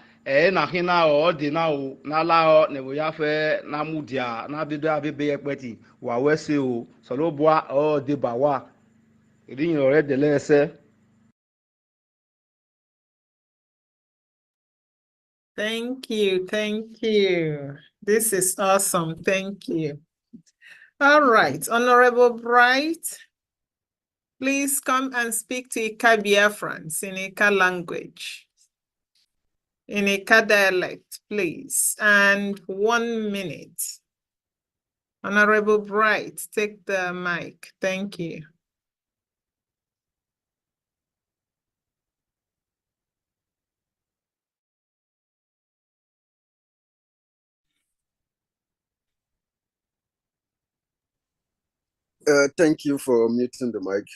na hin na o de na o na la o ne bo ya fe na mudia na be do abe be yepeti wa wese o so lo boa o de ba wa idin ore de lese. Thank you. This is awesome. Thank you. All right, Honorable Bright, please come and speak to Ika Biafrans in Ika language, in Ika dialect, please, and 1 minute. Honorable Bright, take the mic. Thank you. Thank you for muting the mic.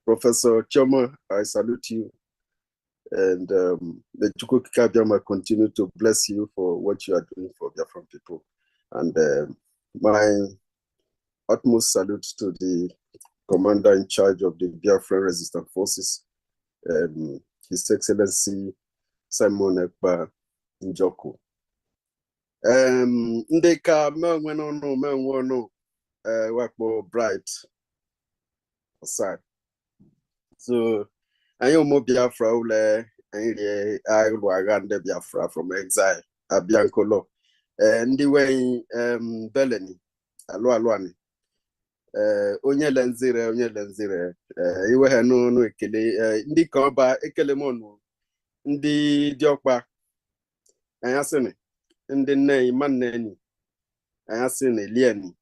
Professor Chioma, I salute you. And the Chukwuka Biafra continue to bless you for what you are doing for Biafran people. And my utmost salute to the commander in charge of the Biafran Resistance Forces, His Excellency Simon Ekpa Njoko. Ndeka menweno wakpo bright aside. So I am Biafra ule I Biafra from exile Abiankolo. Ndi way Beleni alwani. Onye lenzire iwe ha no ekele ndị ka ọba ekele monu ndị diokpa anya sini ndị nne maneni anya sini lieni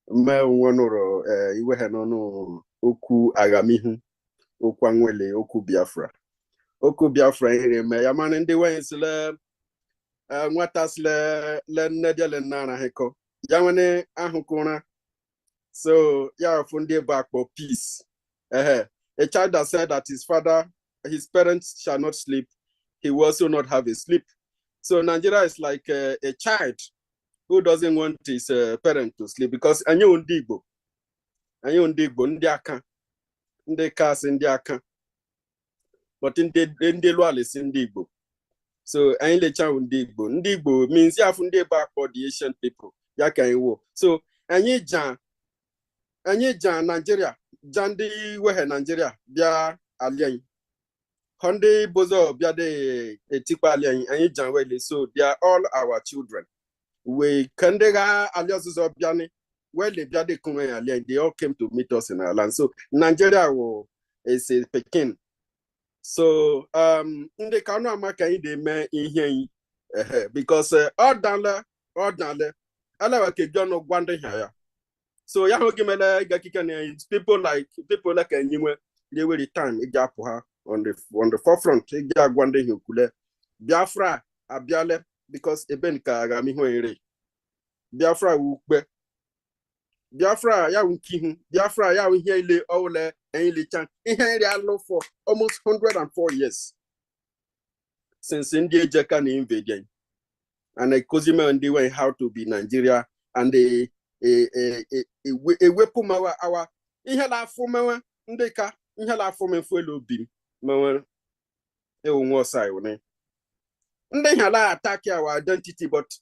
mme wonoro iwe ha no okwu agamihu okwu anwele okwu Biafra ire me ya man ndị wensile nwata sile le nnedele nara heko Yamane ahukuna. So yeah, funde back for peace. A child that said that his parents shall not sleep, he will also not have a sleep. So Nigeria is like a child who doesn't want his parent to sleep because anyo undigbo ndiaka ndeka sindiaka, but in the lualis indigbo. So I Ndigbo means you have funde back for the Asian people. So Nigeria Jandi wehe Nigeria bia alien Honde bozo bia de etikpa alien wele. So they are all our children. We kandega alias biani wele bia de kunwe alien. They all came to meet us in our land. So Nigeria is a Pekin. So nde kanu amaka ide me ihe because all down ala ke jono gwande haya. So ya hogi mele gakika people like Enyimwe they will the time ijapo on the forefront ija gwande hukule Biafra abiale because eben ka agami ho ere Biafra ukbe Biafra ya unkihu Biafra ya ihe ile ole enile chan ihe ere allo for almost 104 years since India jeka na invade. And a Kozima and they went how to be Nigeria and a weapon our inhala former ndeka inhala former fuelo beam mawa side one. And they hala attack our identity, but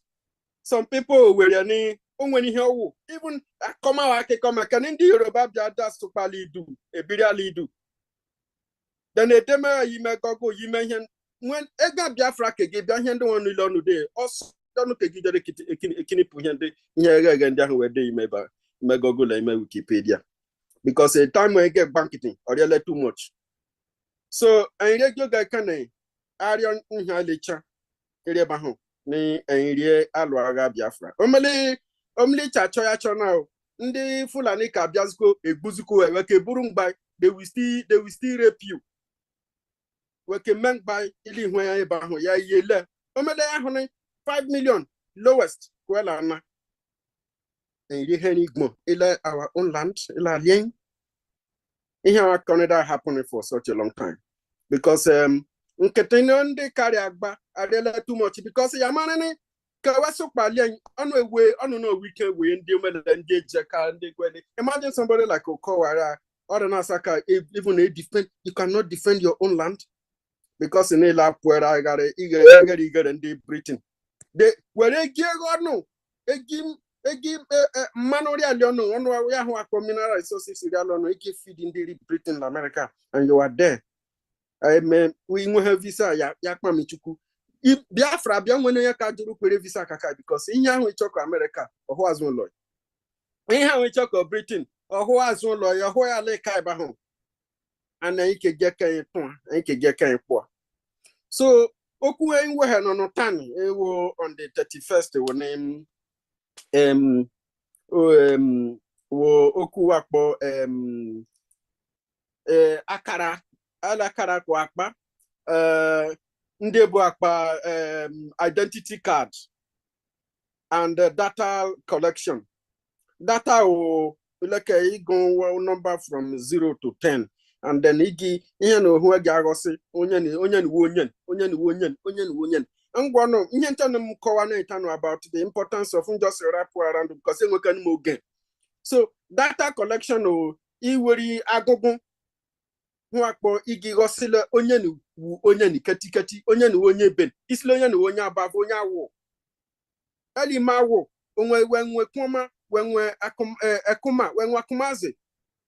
some people were any when you even come out can in the Yoruba that's to pali do a biriali do. Then a dema you may go you may when Ega Biafra gave your hand on the long day, also don't look at a kidney puhende here again down where they may go like my Wikipedia. Because a time when I get banking or they let too much. So I read your guy can Arian in Halicha, Erebaho, ne and Alwaga Biafra. Only chachoya now. Ndi Fulani Kabiasco, a buzuko, like a burung by they will still rape you. We can make by ili where baho ya yele. Omele 5 million lowest. Well, Anna. And you hear ila our own land, ila lien. In our Canada happening for such a long time. Because Nketenon de carry agba adela too much because Yamanani Kawaso Palian on a way on no weekend way in the and Jaka and the imagine somebody like Okowara or the Nasaka even a defend you cannot defend your own land. Because in a lap where I got a eager and deep Britain. They were a gear or no, a give Manoria Leono, one way who are communal resources in Gallon, feeding the Britain, America, and you are there. I mean, we will have visa, Yakmamichuku. If Biafra, when you can't do visa kaka, because in Yan we talk America, or who has one lawyer. In how we talk of Britain, or who has one lawyer, who are like Kaibahon. And then you can get a poor. So, Oku we had no time. On the 31st, we name Oku Akbo Akara Alakara Kwakba Ndebo Akba identity card and data collection. Data like a go number from 0 to 10. And then igi ihe no who ga-agosi onye ni wonyen. Ngwano ihe ntano m kowa na itano about the importance of just rap around because we can move again. So data collection o iweri agogun hu akpo igi gosile onye ni keti onye ben isle onye above onye awo eli mawo onwe kuma wenwe akuma wenwe akumaze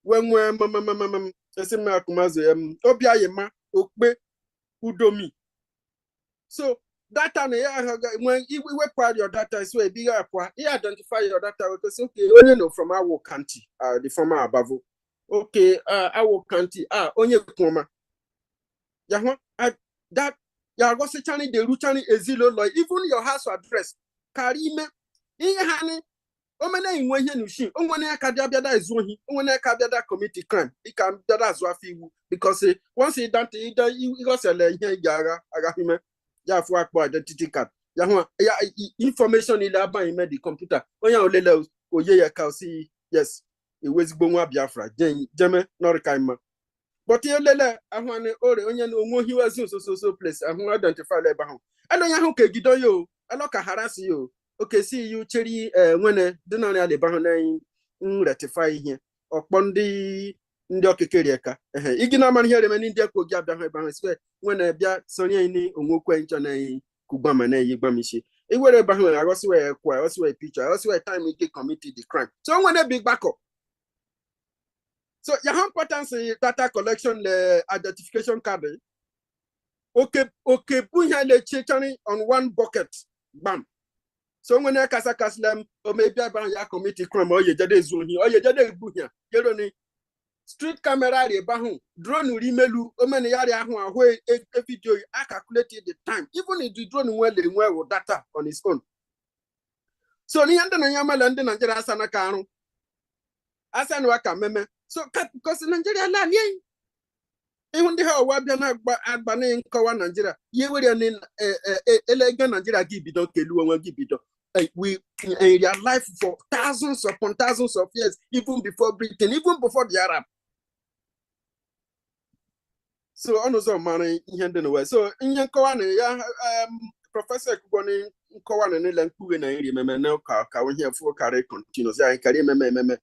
wenwe esime akumaze obiayema okpe udomi. So data na when you wep your data is where bigger akwa you identify your data because okay onye no from our county the former abavo okay our county onye kuma yahwa that ya go se chani de ruchani ezilo law even your house address karime ihe hani omena inwe ihe nushi onwene akadia biada ezuohi onwene akadia committee crime ikam biada azu afiwu because once you don't you go sell ihe gara agahime ya fu akpo identity card ya ho ya information ile aban ime the computer onya olele oye ya ka si yes ewezigbo nwa Biafra jeme norikaima but you lele ahwane ore onye no onwo hiwazi so place ahun identify le ba ho elo ya ho ke gido yo elo ka harasi yo okay see you cheri nwene dinari ale ba ho na rectify ihe okpo ndi okekere eka igi na man here many ndi ko abia ho ba ho swe nwene bia sori ni onwokwe ncho na kugbama na yi gbamishi iwere ba ho agosi we kwa agosi we picture agosi we time we committed the crime so nwene big backup. So your importance data collection the identification card okay bunya le chechani on one bucket bam. So when I kasa kaslem or maybe I ya committee crime or ye jade zoni or ye jade bunya yero ni street camera re bahu drone rimelu o many yari ahu ahwe a video I calculated the time even if the drone well with data on his own. So ni anda na yamala ndi Nigeria asana karu asana waka meme. So because Nigeria la ni even the how wabia na agba na nkowa Nigeria ye we ni elega Nigeria gibido kelu onwe gibido we in their life for thousands upon thousands of years even before Britain even before the Arab. So onozo mara ihe ndị no so ihe nkowa na ya professor Kuboni nkowa na le nkuwe na iri meme na ka ihe fu kare continuous ya kare meme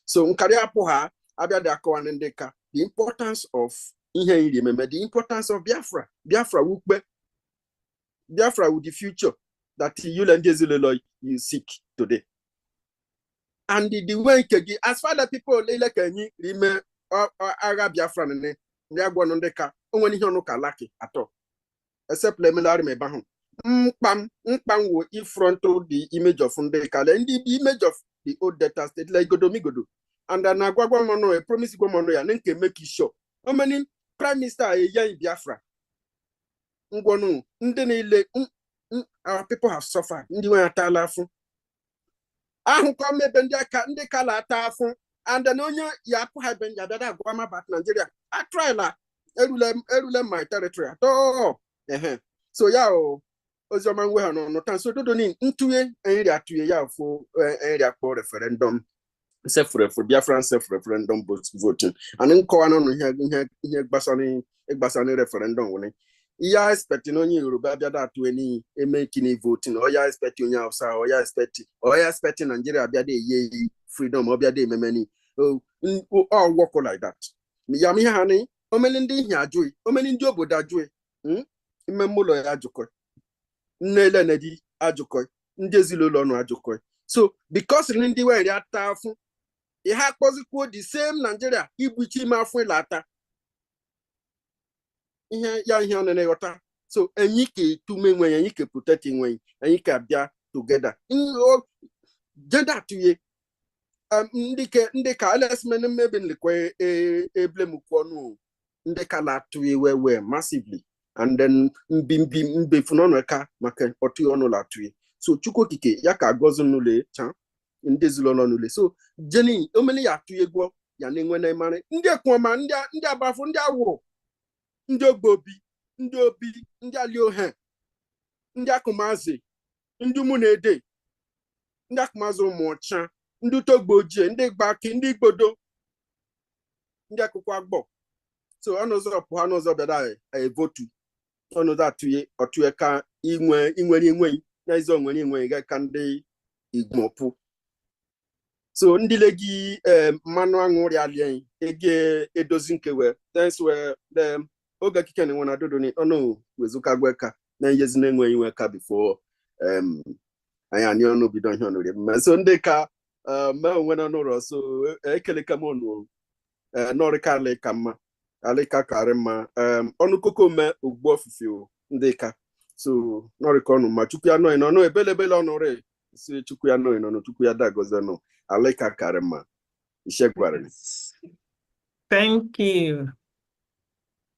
so nkari apo ha abia de akwa ndeka the importance of ihe iri meme the importance of Biafra wukpe Biafra with the future that you and Jezulelo you seek today and the way kegi as far as people like any remain aga Biafra ne ngwa no ndeka onwani ihe onu ka laki ato except lemelari me bahu mpam wo in front of the image of ndeka and the image of the old data state like godomigodo and an agwagwa mono a promise go mono ya nke make sure how many prime minister in Biafra ngwonu ndị niile our people have suffered ndị nwe atala afu ahụ ko mebe ndị kala ata afu and then onye ya apụ ha ben ya dada agwa ma bat Nigeria a trial erule my territory at all so ya Ozioma we no no tan so dodo ni ntuye enri atuye ya fo enri akpo referendum Biafran self-referendum voting and nkowa no ihe gbasani referendum woni ya expect no nyi Yoruba bia da to any making voting or ya expect onye Hausa or ya expect Nigeria bia de ye freedom or bia de memani all work like that ya mi ha ni o meni ndi ihe ajoyi o meni ndi obodo ajoyi imemmulo ya ajukọ nele nedi ajukọ ndị ezilolo no ajukọ so because ndị we ri atafu ihe akpọzikwo the same Nigeria igbuchi ma afu ilata ihe ọ na-eghọta so enyi ke tume nwe enyi ke protect nwe enyi ka bịa together jeda tuye ndị ka LSM maybe nlikwe blame kwonu ndị ka la tuye we massively and then mbe funono ka maka otu onu la tuye so chukwu kike ya ka gozu nule cha ndị zilolo nule so jeni omeni ya tuye gwo ya na-enwe na mare ndị ekwoma ndị abafu ndị awụrụ ndị ogbobi ndị obi ndị aliohe ndị akụmazi ndị ụmụ na-ede ndị akụmazi ụmụọcha ndị Togbo Ojii, ndị Gbaki, ndị Igbodo, ndị akwụkwọ agbọ. So ọnụ ụzọ pụ ha n'ụzọ bịara votu. Ọnụ ụzọ atụye ka inwere na izo nwere inwe ga ka ndị Igbo pụ. So ndị legi mmanụ aṅụ rịalị ege edozi nkewe. Thanks were the oge kike na nwana dodo ni ọnụ wezuka gweka na yezi na enwe inwe ka before anyị ani ọnụ bido ihe ọnụ. So ndị ka ma onwe na n'ụlọ so ekele ka m ọnụ n'ọrịka alị ka mma alịka karị mma ọnụ koko me ugbo ofufe ndị ka so n'ọrịka ọnụ ma chukwu ya nọị n'ọnụ ebelebele ọnụ rị si chukwu ya nọị n'ọnụ chukwu ya dagoze nọ alịka karị mma ishe gwara. Thank you.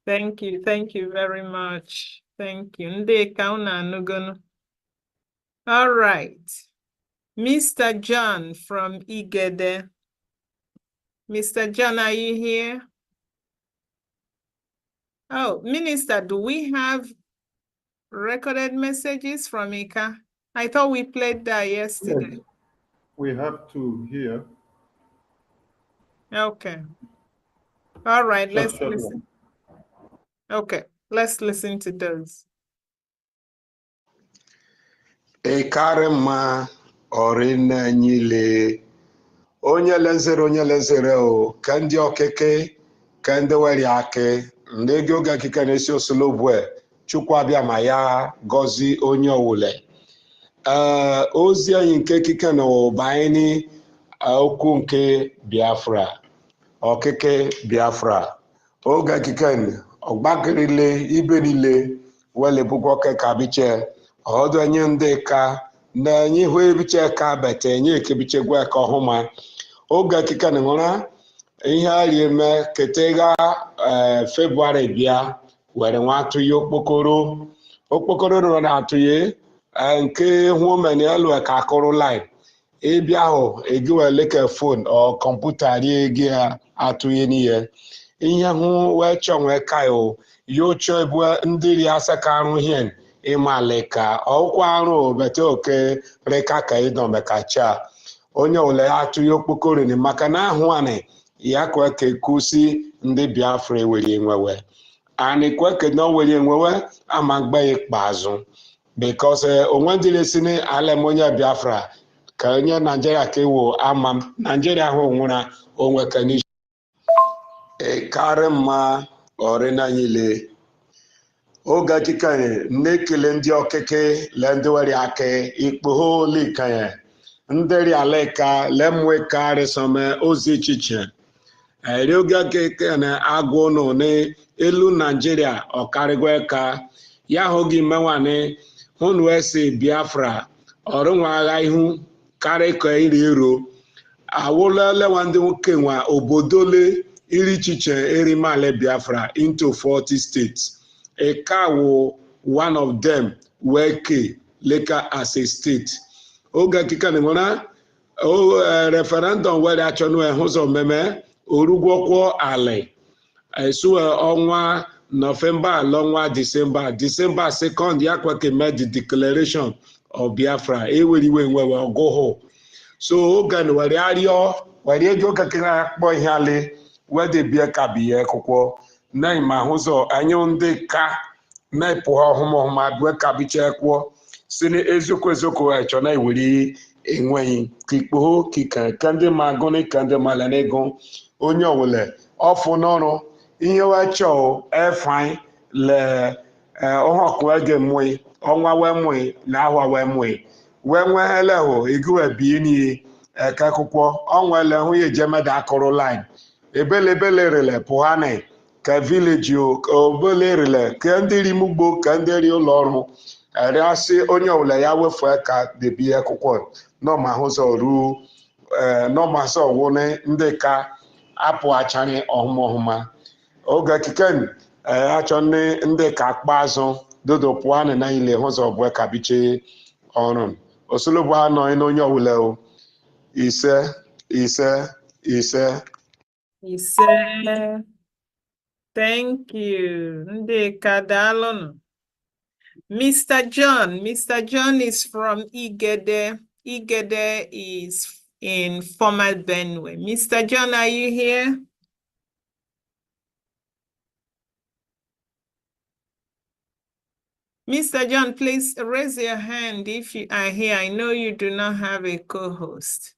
Thank you. Thank you very much. Thank you. Ndị ka unu anụgonu. All right. Mr. John from Igede. Mr. John, are you here? Oh, Minister, do we have recorded messages from Ika? I thought we played that yesterday. Yes, we have two here. Okay. All right, let's listen. Okay, let's listen to those. Ekarema orina nyile onye lenzere o kandi okeke kandi wari ake ndege oga kika nesi osolobwe chukwu abịa ma ya gozi onye owule ozi anyị nke kika na ụbaini okwu nke Biafra okeke Biafra oga kika ọgbakirile ibe niile wele bụkwa ka biche ọdụ anyị ndị ka na anyị hụ ebiche ka bete anyị ekebiche gwa ka ọhụma oge akịka na nwere ihe ari eme ketega February bịa were nwa atụye okpokoro nọ na atụye nke hụ menelu ka akụrụ line ịbịa ahụ egiwele ka fon ọ kọmputa rie gị atụye n'ihe ihe hụ wee chọnwe ka yo chọọ ebu ndị ri asa ka arụ hien ịmalika ọkwa arụ bete oke reka ka ịdọmekacha onye ole atụghị okpokoro ni maka na ahụ anị ya kwe ka ekusi ndị Biafra ewere enwewe anị kwe ka na were enwewe ama gba ikpeazụ because onwe ndị na-esi n'ala onye Biafra ka onye Nigeria ka ewu ama Nigeria ahụ nwụra onwe ka n'ishi karị mma ọrịna nyile oge akịkanye na-ekele ndị okeke le ndị were aka ikpogho likanye nderi aleka lemwe kare some ozi echiche oge akịka na agwụ nọ n'elu Nigeria ọkarịgwa ka ya hụghị menwane hụnụ esi Biafra ọrụnwa agha ihu karị ka iri ero awụla lewa ndị nwoke nwa obodole iri ichiche erimale Biafra into 40 states. Ekawo, one of them, Weke, Leka as a state. Oga kika ni mona, referendum where actually hozo meme, Urugwoko ale. So onwa November, longwa December 2nd, yakwake made the declaration of Biafra. Eweri we go ho. So oga ni wari ario, wari ejo kakina boy hale, where they be a kabiye kokwo. Na ima hụzọ anyị ndị ka na-epụ ọhụma due ka biche kwuo si na eziokwu achọ na ewere enweghị ka ikpogho kika ka ndị ma agụ na ka ndị mala n'ego onye ọwụle ọfụ n'ọrụ ihe wechọ efanye le ọhọkụ ege mwe ọnwa wee mwe na ahwa wee mwe wee nwee eleho egowe bi n'ihe eka akwụkwọ ọnwele hụ ya ejemeda akụrụ line ebelebele rele pụhane ka village obele rile ka ndị rimugbo ka ndị ri ụlọ ọrụ arịasị onye ọbụla ya wefu ka debi akwụkwọ nọma hụzọ ruo nọma sọ wụne ndị ka apụ achara ọhụma oge kiken achọ ndị ka akpa azụ dodo pụọ na ile hụzọ bụ ka biche ọrụ osologbu anọ onye ọbụla ise Thank you. Ndeka dalonu. Mr. John is from Igede. Igede is in former Benue. Mr. John, are you here? Mr. John, please raise your hand if you are here. I know you do not have a co-host.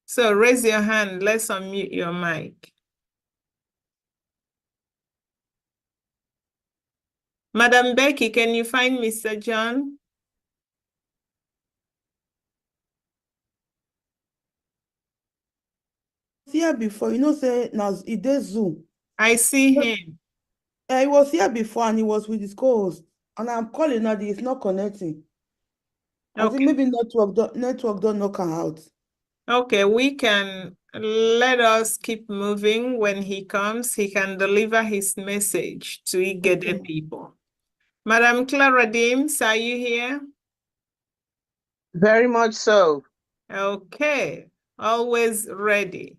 So raise your hand. Let's unmute your mic. Madam Becky, can you find Mr. John? Here before, you know, say now it does Zoom. I see him. He was here before and he was with his co-host. And I'm calling now, it's not connecting. I think maybe network don't knock her out. Okay, we can let us keep moving. When he comes, he can deliver his message to Igede people. Madam Clara Dims, are you here? Very much so. Okay, always ready.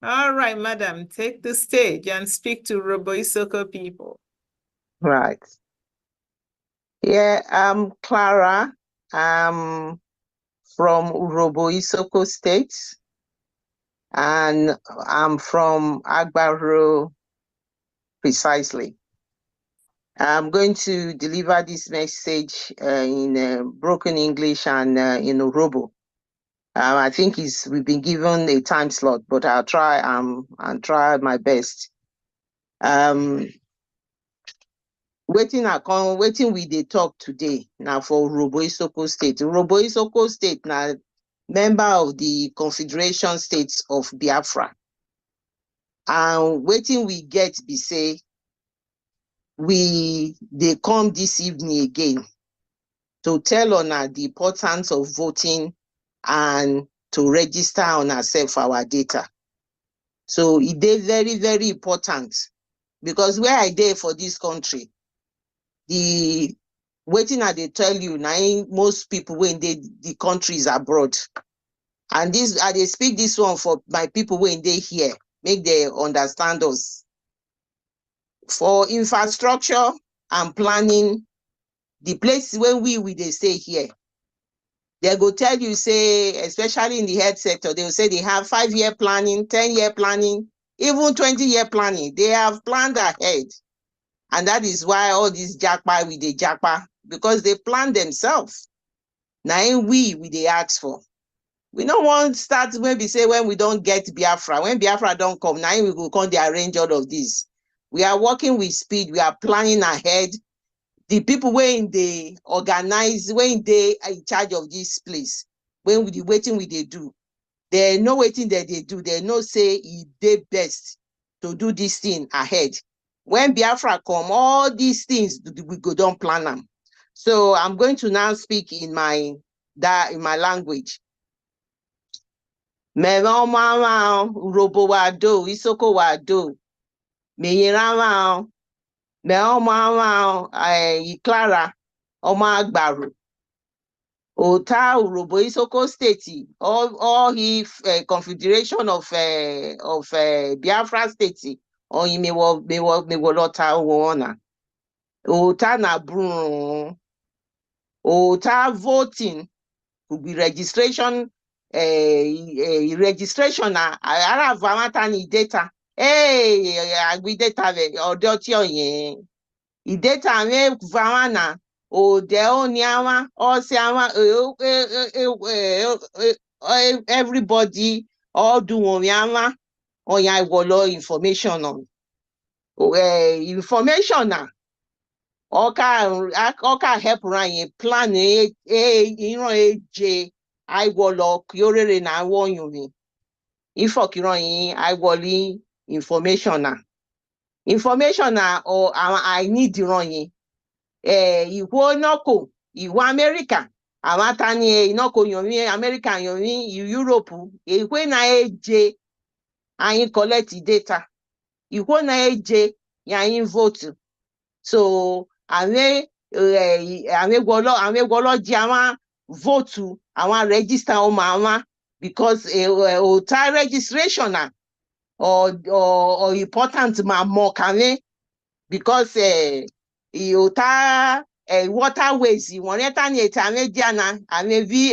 All right, madam, take the stage and speak to Robo Isoko people. Right. Yeah, I'm Clara. I'm from Robo Isoko State, and I'm from Agbaro precisely. I'm going to deliver this message in broken English and in Robo. I think we've been given a time slot, but I'll try and try my best. Waiting we dey talk today now for Robo Isoko State. Robo Isoko State now member of the Confederation States of Biafra. And waiting we get be say they come this evening again to tell on the importance of voting and to register on ourselves our data. So it is very, very important because where I dey for this country, the waiting I they tell you now most people when the countries abroad. And this I they speak this one for my people when they here, make they understand us. For infrastructure and planning, the place when we they stay here, they go tell you, say, especially in the health sector, they will say they have 5-year planning, 10-year planning, even 20-year planning. They have planned ahead. And that is why all these jackpot with the jackpot, because they plan themselves. Now we they ask for. We don't want to start maybe say when we don't get Biafra. When Biafra don't come, now we will come to arrange all of this. We are working with speed. We are planning ahead. The people when they organize, when they are in charge of this place, when we waiting we they do, they know waiting that they do. They know say they best to do this thing ahead. When Biafra come, all these things we go don't plan them. So I'm going to now speak in my language. Robo wado, Isoko wado, Meyirama, Clara, Oma Agbaru. Ota Robo Isoko State, all he confederation of Biafra State, or he may lota wona. Ota na brun. Ota voting will be registration. Registration na ara vamatani data. Agbi data or dotio data me vamana. Everybody all do one information on information na oka help run plan I will yorere na won you if I will information na or I need run ìwọ nọkò ìwọ America àwọn tani inọkò yomi America yomi Europe ìwé na eje ayin collect data ìwọ na eje yayin vote so àwọn gwọlọ ji àwọn vote àwọn register ọmọ àwọn because ota registration na or important ma more kame because waterways, a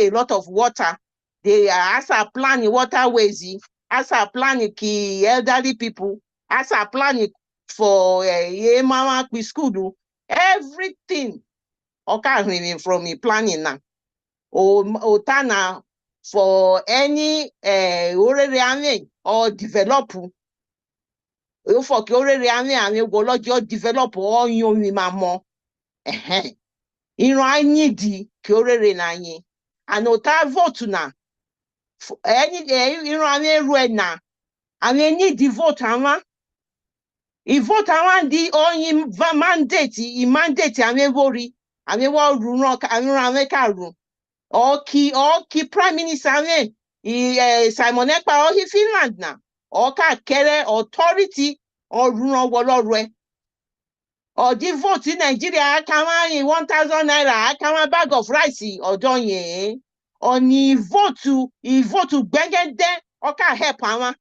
lot of water They are as a planning waterways, as a planning ki elderly people, as a planning for mama school, everything. Okay, from me planning now. Otana for any or develop. For develop all you mamo. I need the nanye. And ota vote na. Any na. I need the vote ama. I vote around the only mandate amevori. Amewa runok ameka. Or key prime minister Simon Ekpa or Finland na. Or kere authority or run or the vote in Nigeria come in 1,000 naira, come a bag of rice or don't ye. On he vote to bang then or can help ama.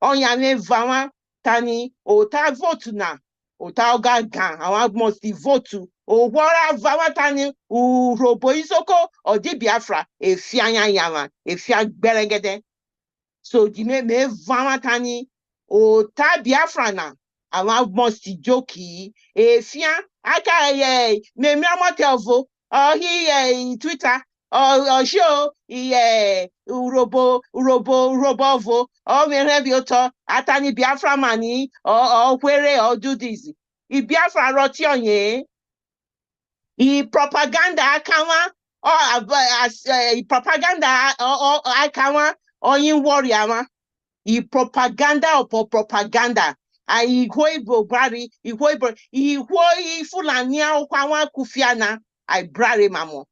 On ya vama tani or ta vote na. Or ta gan I must vote to. O wara vamatani u robo isoko or di Biafra e fianya yama e fia berengede. So di me vamatani o ta Biafra na awa must joki e fia aka me amotelvo or he Twitter or show robo or me rebioto atani Biafra mani or where or do this. I Biafra rotion ye. Propaganda akawa or propaganda or akawa or in warrior. Propaganda or propaganda. I hoibo brari, I fulania okawa kufiana, I brari mamo.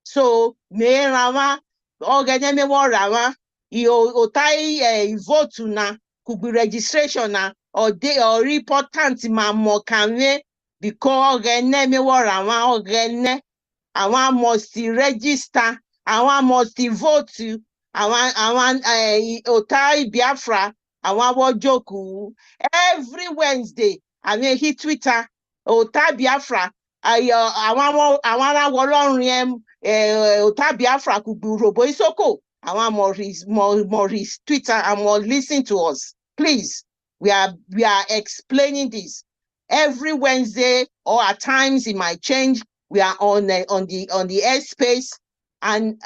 So me rama me warama, otai vote na could be registration na or they or reportant mamo kanwe. Because me warama I want must register, I want must vote, I want Otai Biafra, I want Joku every Wednesday. I mean he Twitter Otai Biafra. I want Otai Biafra could be Robo Isoko. I want more his Twitter and more listen to us. Please, we are explaining this every Wednesday, or at times it might change. We are on the airspace and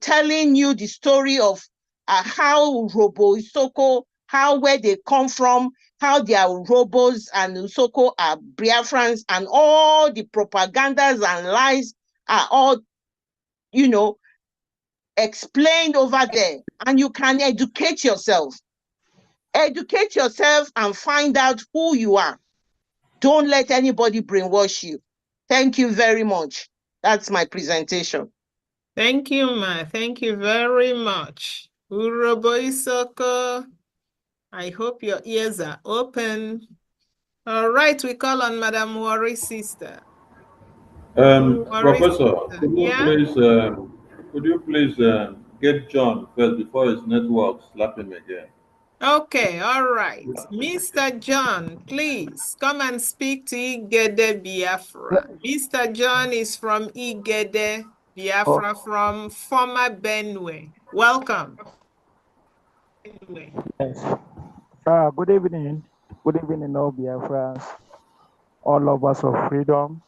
telling you the story of how Robo Isoko, where they come from, how they are Robos and Isoko are Biafrans, and all the propagandas and lies are all explained over there, and you can educate yourself and find out who you are. Don't let anybody brainwash you. Thank you very much. That's my presentation. Thank you, Ma. Thank you very much. Urobo Isoko, I hope your ears are open. All right, we call on Madam Worry sister. Professor, Sister. could you please get John first before his network slap him again? Okay, all right. Mr. John, please come and speak to Igede Biafra. Mr. John is from Igede Biafra, from former Benue. Welcome. Yes. Good evening. Good evening, all Biafrans, all lovers of freedom.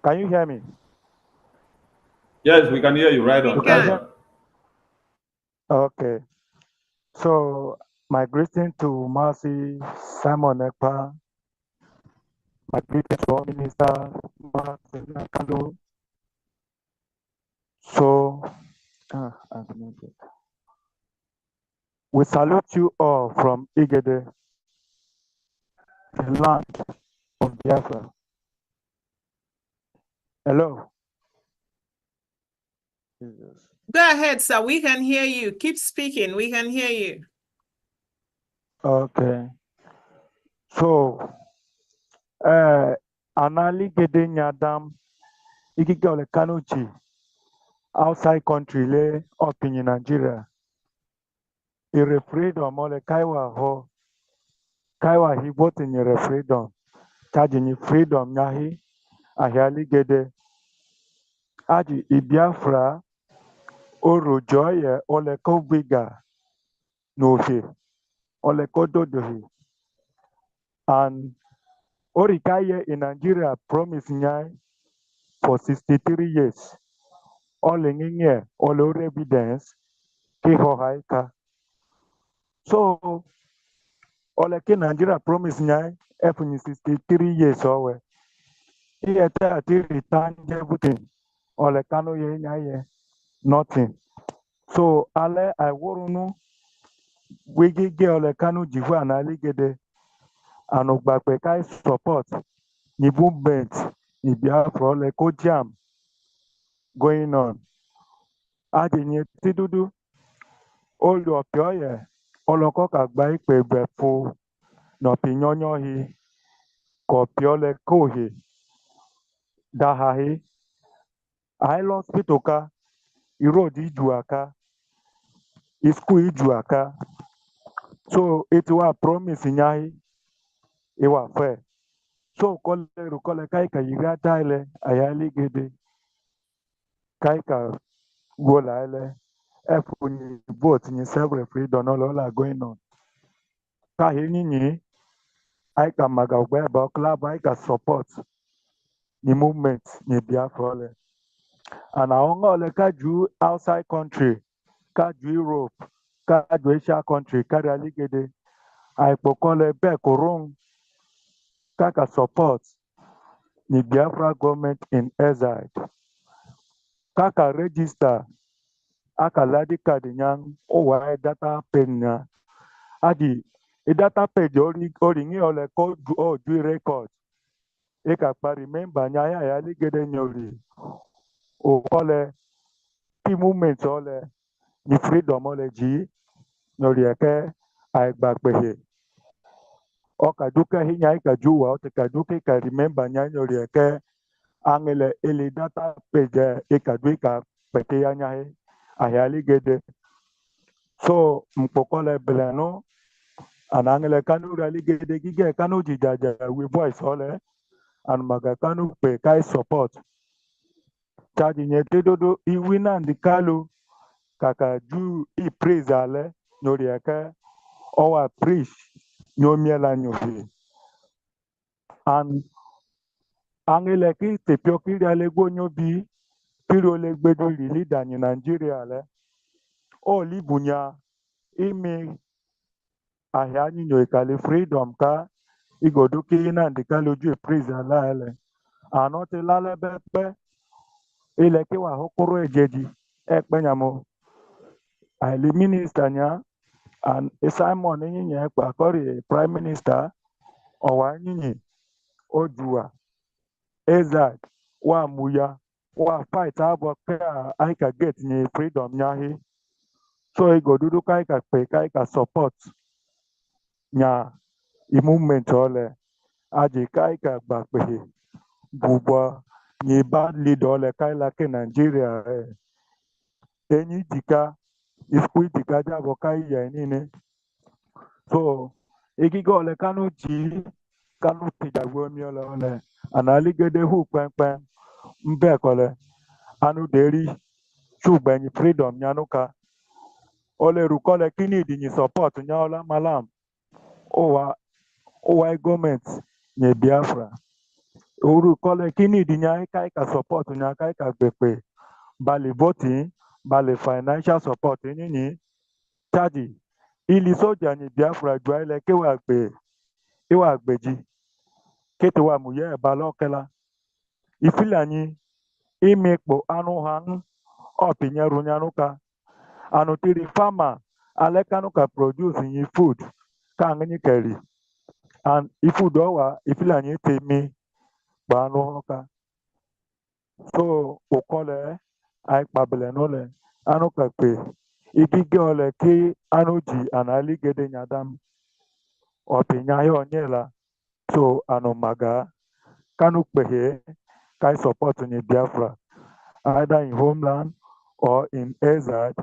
Can you hear me? Yes, we can hear you right on. Okay. So, my greeting to Mercy Simon Ekpa, my greeting to all Minister Martin Akalo. So, we salute you all from Igede, the land of Biafra. Hello. Jesus. Go ahead, sir. We can hear you. Keep speaking. We can hear you. Okay. So, Anali Gede Nyadam, Ikike Ole Kanuchi, outside country, le up in Nigeria. A referendum, Ole Kaiwa Ho, Kaiwa he vote in a referendum, charging freedom Yahi, Ahiali Gede, Aji Ibiafra, oro joye ole ko biga no he ole ko dodohi and orikaye in Nigeria promise nyai for 63 years ole nginye ole evidence ki ho haika so ole ki Nigeria promise nyai efuni 63 years owe iyete ati return everything ole kano ye nyaye nothing so ale I worunu wigige ole kanu jihu na aligede anugbape kai support ni movement ni Biafra ole ko jam going on adinye tidudu olu opioye oloko kagba ipe befu no pinyonyo hi ko piole ko hi daha hi ailo hospital ka road iju aka school iju aka so it wa promise nyahi iwa fair so kole kai ka yiga taile ayali gede kai ka gola ile efu ni vote ni self referendum no la going on ka hi nyinyi I ka maga ugbe ba club I ka support the movement ni Biafra ole and àwọn ole ka ju outside country ka ju Europe ka ju Asia country ka ali gede àìpọ̀kànlẹ̀ bẹ́ẹ̀ kò rohun ka support the Biafra government in exile ka register aka ladi card nyang owa data pen na adi data page ori ngi ole ko ju record e ka pa remember nya ya ligede nyori o kole ti movement ole ni freedom ole ji nyori eke aigbagbehe o ka duka hinya ka juwa o te ka duka ka remember nya nyori eke angele ele data page e ka duka pete ya nya he ayali gede so mpokole belano anangele kanu rali gede gige kanu jijaja we voice ole and maga kanu pe kai support charge nye tedodo iwina ndikalu kaka ju I praise ale nyori eke owa preach nyomiela nyobi and angele ki tepio kiri ale go nyobi kiri ole gbedo leader ni Nigeria ale o libunya imi ahịa anyị nyoikali freedom ka igoduki na ndikalu ju praise ala ele anọtịlala bepe ilekiwa hụkụrụ ejeji ekpenyamo ali minista nya and Simon nyinyi ekpa kori prime minister ọwa nyinyi ojua ezad wa muya wa fight abo ka aika get ni freedom nyahi so igodudu ka aika pe ka aika support nya i movement ole aji ka aika gbakpehe bubwa ni bad leader ole ka ilake Nigeria enyi dika iskui dika jabo ka iya nini so igiga ole kanu ji kanu tijagwe mi ole analigede hu pempe mbe kole anu deri chugbenyi freedom nyanuka ole rukole kini dinyi support nya ola malam owa government nye Biafra uru kole kini dinya ka support nya ka gbepe bali voting bali financial support nyinyi charge ili soja ni Biafra jwa ile kewa gbeji kete wa muye balokela ifilani imekpo anu hang opinyeru nyanuka anu tiri farmer alekanu ka produce ni food ka ngini keri and ifood owa ifilani temi gbanu hoka so okole ai pabele nole anu ka pe igige ole ki anu ji anali gede nyadam opinya yo nyela so anu maga kanu pehe kai support ni Biafra either in homeland or in exile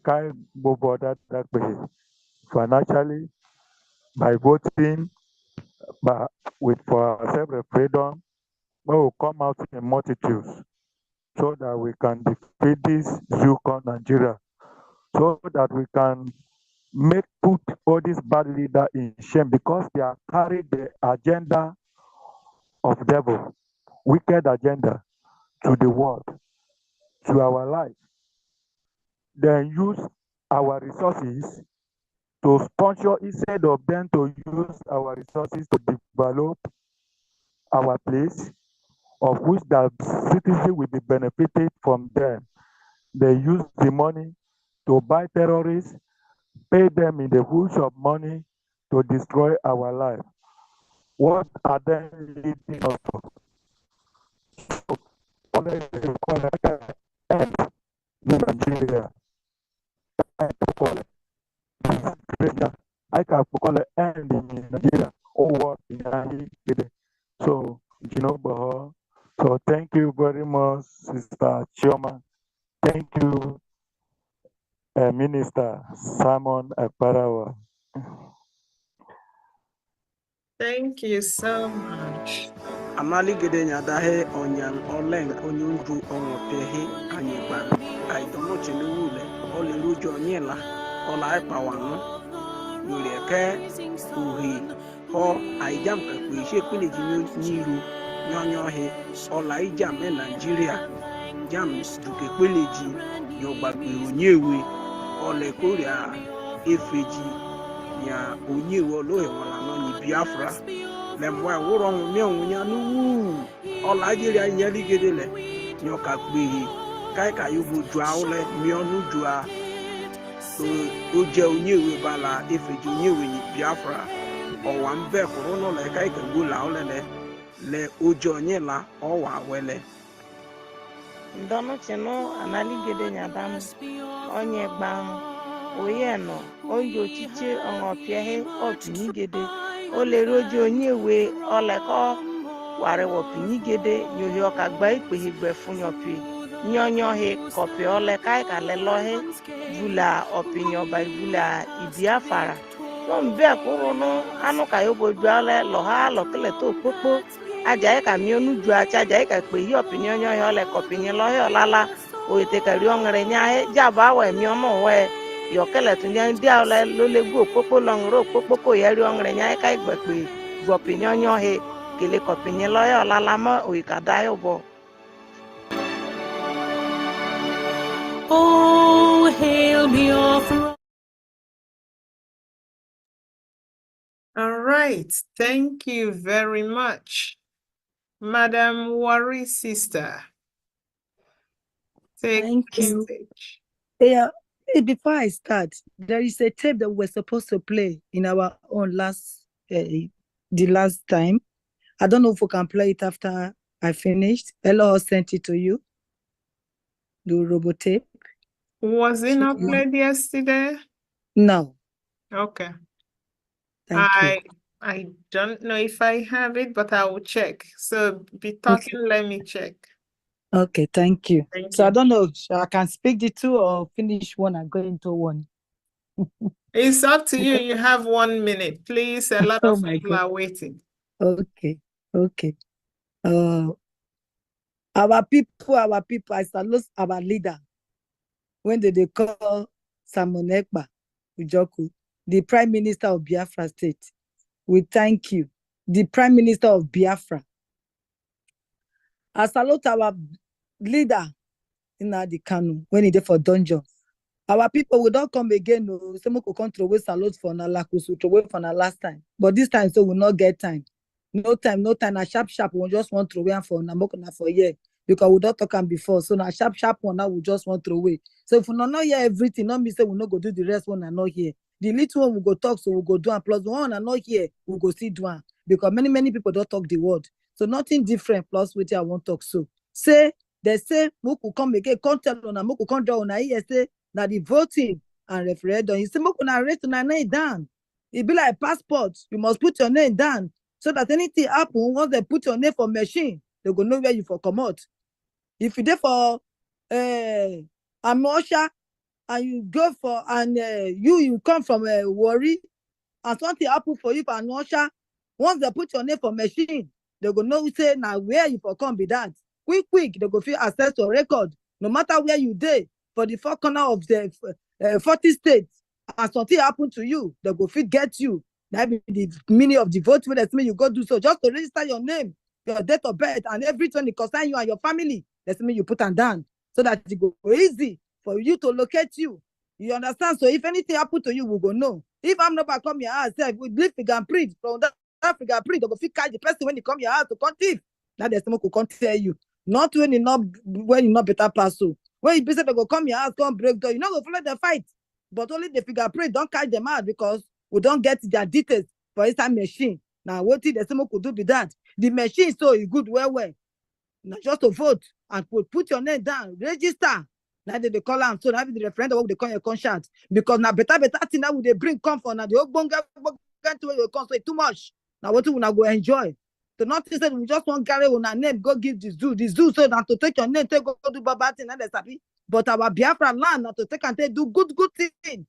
kai bobo that pehe financially by voting but with for self referendum we will come out in multitudes so that we can defeat this zoo called Nigeria, so that we can put all these bad leaders in shame because they are carrying the agenda of devil, wicked agenda to the world, to our life. Then use our resources to sponsor instead of them to use our resources to develop our place, of which the citizens will be benefited from them. They use the money to buy terrorists, pay them in the huge of money to destroy our life. What are they leading us to? Nigeria. I can call it end in Nigeria or what in Nigeria. So, so thank you very much, Sister Chioma. Thank you, Minister Simon Akparawa. Thank you so much. Amaligede nyadahe onyan olen onyundu onwopehe anyigban. I don't know chenule ole rujo nyela ola ipawanu yureke uhi ho aijam kakwe shekule niru nyonyohe ola ijam Nigeria jam duke kweleji yogbagbe onyewe ole koria efeji ya onyewe olohe wala no ni Biafra lemwa wuro mi onya nu ola Nigeria nyaligede le nyoka gbehi kai ka yubu jua ole mi onu jua o je onyewe bala efeji onyewe ni Biafra owa mbe koro no le kai ka gula ole le ojo nyela owa wele Ndono cheno analigede nyadam onye gbam oyeno onyo chiche onopiehe opinigede olerojo onyewe oleko ware wopinigede nyohio kagba ikpehigbe funyopi nyonyohe kopi ole kai kalelohe vula opinyo by vula Biafra no mbe kuro no anu kayobo jwale loha lokele to popo ajaye ka mionu jua chajaye ka pe hi opinion yo le kopinye lo he olala o ite ka ri onre nya he jaba we mionu we yo kele tun ya ndi ole lo le gbo popo lo nro popo ko ye ri onre nya ka igbe pe opinion yo he kele kopinye lo he olala mo o ka da yo bo. Oh, hail Biafra. All right, thank you very much. Madam Worry Sister, Thank you. Yeah, before I start, there is a tape that we're supposed to play in our own the last time. I don't know if we can play it after I finished. Ella sent it to you. The robo tape. Was it not played yesterday? No. Okay. Thank you. I don't know if I have it, but I will check. So be talking, okay. Let me check. Okay, thank you. Thank you. I don't know if I can speak the two or finish one and go into one. It's up to you. You have 1 minute. Please, a lot of people are waiting. Okay, okay. Our people, I salute our leader. When they call Simon Ekpa Ujoku, the Prime Minister of Biafra State, we thank you. The Prime Minister of Biafra. I salute our leader in the Kanu when he did for dungeon. Our people will not come again. No, some will come throw away salute for Nalakusu, throw away for the last time. But this time, so we'll not get time. No time. A sharp. We just want to throw away for Namokona for a year. Because we don't talk on before. So now sharp one now we just want to throw away. So if we not hear everything, not me say we not go do the rest one and not here. The little one we go talk, so we go do and plus one and not here, we go see do one. Because many people don't talk the word. So nothing different plus with I won't talk. So say they say Moku come again, come tell on Moku come down on say that the voting and referendum. You say Moku na rate on name down. It be like passport. You must put your name down so that anything happen once they put your name for machine, they go know where you for come out. If you there for Amosha and you go for and you come from Worry and something happen for you for Amosha, once they put your name for machine, they go know say now where you for come be that. quick, they go fit access your record, no matter where you dey, for the four corner of the 40 states, and something happen to you, they go fit get you. That be the meaning of the vote wey dey say you go do so, just to register your name, your date of birth, and everything that concern you and your family. That's mean you put them down, so that it go easy for you to locate you. You understand? So if anything happen to you, we go know. If I'm not come your house, we leave fingerprint from that fingerprint, they go fit catch the person when they come your house to come thief. Now there's someone who can't tell you. Not when you not better pass. So when you be said they go come your house, come break door, you know go follow the fight. But only the fingerprint don't catch them out because we don't get their details for inside machine. Now what did the someone could do be that? The machine so you good well. Now just to vote and put your name down, register. Now they call them so now the referendum what they call your conscience. Because now better thing that they bring comfort now the whole bunga to where you come so too much. Now what you now go enjoy. So not say we just want carry on our name, go give this zoo so that to take your name, take go do bad thing and that's happy. But our Biafra land now to take and take do good thing.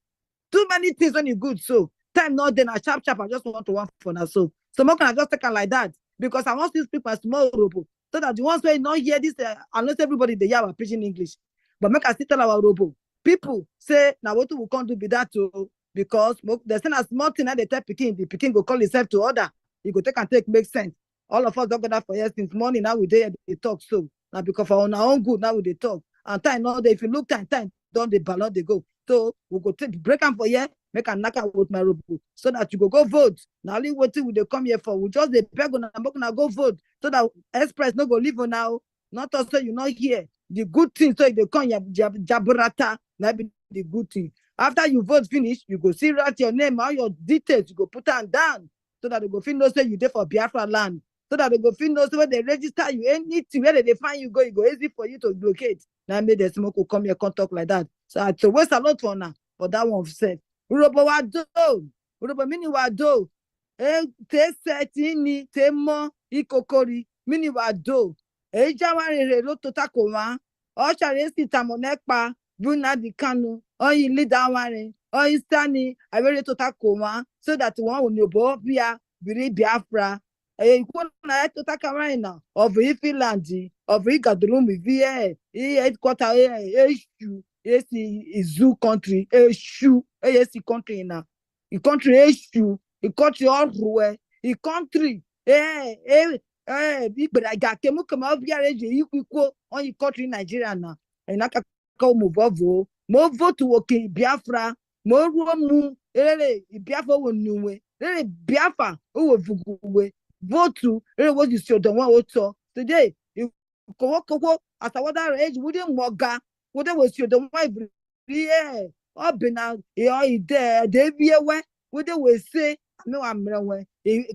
Too many things when you good. So time not then a sharp. I just want to want for now. So more can I just take it like that because I want to speak my small robo so that the ones who not hear this unless everybody they hear preaching English. But make us still tell our robo. People say now what we can't do be that too because there's a small thing that they tell Peking, the Peking go call himself to order. He go take and take make sense. All of us don't go that for years since morning. Now we they talk so now because for our own good now we they talk and time now if you look time don't the ballot they go. So we go take break them for here, make a knock out with my robo so that you go vote. Now only what we they come here for. We just the beg on and go vote so that express no go leave on now. Not also you not here. The good thing so they come jaburata now be the good thing. After you vote finish, you go see write your name, all your details, you go put them down so that they go feel no say you there for Biafra land. So that they go feel no say when they register you anything where they find you go easy for you to locate. Now made the smoke will come here come talk like that. So I to waste a lot for now, but that one said. Urobo wado, urobo mini wado, te setini, te mo, ikokori, mini wado. Jawari lo totako wa, o share si tamonekpa, buna di kanu, o yi leader ware, o yi stani, I really totako wa, so that one will know via Biafra. Ikuna totaka right now, of Finland, of Gadrum, via headquarter, issue. Yes, zoo country, issue, yes, country now. The country issue, the country all ruwe, the country, big braga, kemu come out here, you on your country Nigeria now. And I can move to okay, Biafra, more room, Biafra will new way, Biafra, who will vote to, what you show the one also today. You go, as a water age, wouldn't moga. What was your the wife? Yeah, I've been out here, they be away. What they will say, I know I'm away.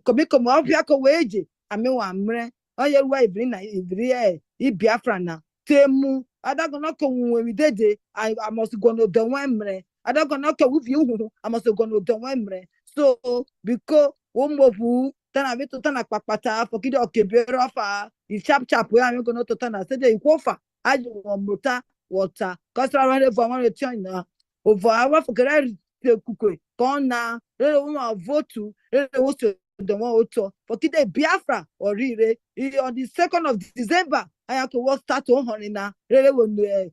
Come up here, wage. I know I'm ran. Oh, your wife, bring it Biafra now. Temu, I don't gonna come when we did it. I must go no the one. I don't gonna come with you. I must go no the one. So, because one more fool, then I went to turn a papata for kid okay, better offer. You chap, where I'm going to turn. I said, you offer. I don't want water. Cause I ran for one China. Over our for cookie. Gone now. They want vote to. They want to the one auto. For today, Biafra or really on the 2nd of December. I have to work start on honey now. Really when the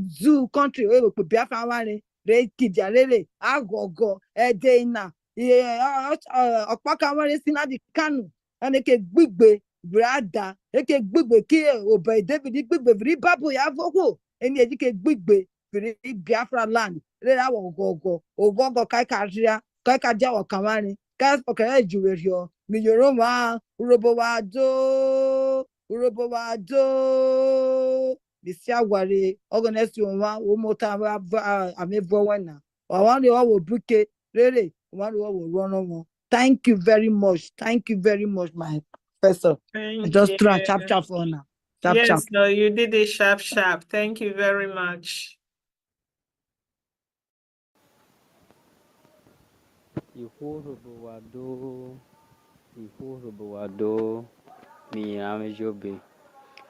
zoo country we put Biafra one. They kid ya really. I go day now. Yeah, Okpaka one is in the canoe. And they can big brother, eke gbigbe ki obey David gbigbe very babu ya voko eni eke gbigbe very Biafra land le la ogogo kai karia kai kaja o kamani kai okere juwerio mi yoroma urobo wado bisia ware organize one mota amevo wana wa wan o wo buke rere wan o wo run on. Thank you very much, my Professor. Thank Just you. try chap for now. Yes, no, you did it sharp. Thank you very much. Wado, mi ame jobe.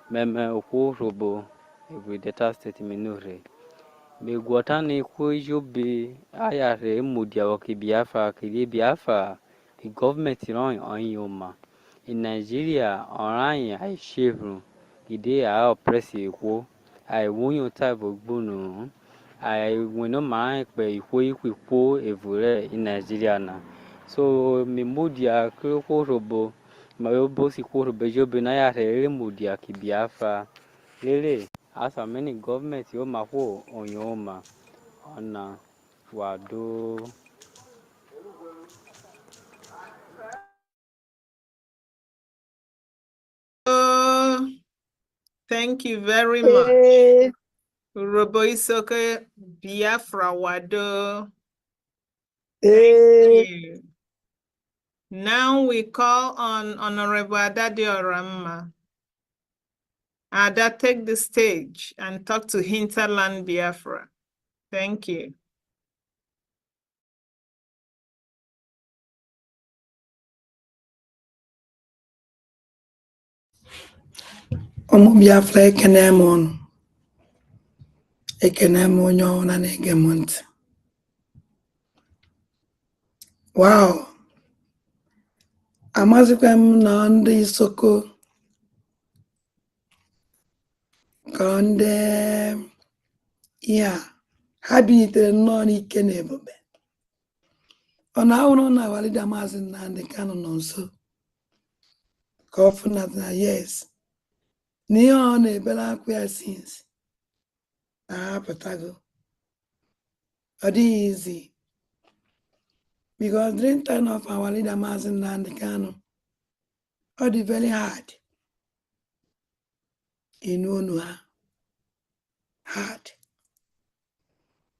Meme robo, every data state minore. Me guatani jobe, ayare mudia waki Biafra, kidi Biafra. The government on Yoma. In Nigeria, Oranje, I shave. ide a oppress equal. I won your type of bono. I will not mind by equal evure in Nigeria now. So me modia kroko robo my boss equal bejo benaya modia ki Biafra. Lele as a many governments yo ma ho on your ma on wado. Thank you very much. Robo Isoke Biafra Wado. Thank you. Now we call on Honorable Adade Oramma. Ada, take the stage and talk to Hinterland Biafra. Thank you. Ụmụ Biafra ekene m ọnụ, ekene m onye ọbụla na-ege m ntị. Wow, amazikwa m na ndị Isoko ka ndị ihe a ha bilitere nnọọ n'ike na ebube. Ọ na-ahụrụ na Walida Maazị Nnamdi Kanu nọ nso ka ọ fụnata na yes na ihe ọ na-ebere akwa ya since na ha apụtago. Ọ dịghị easy because during time of our leader Maazị Nnamdi Kanu, ọ dị very hard ịnụ onu ha hard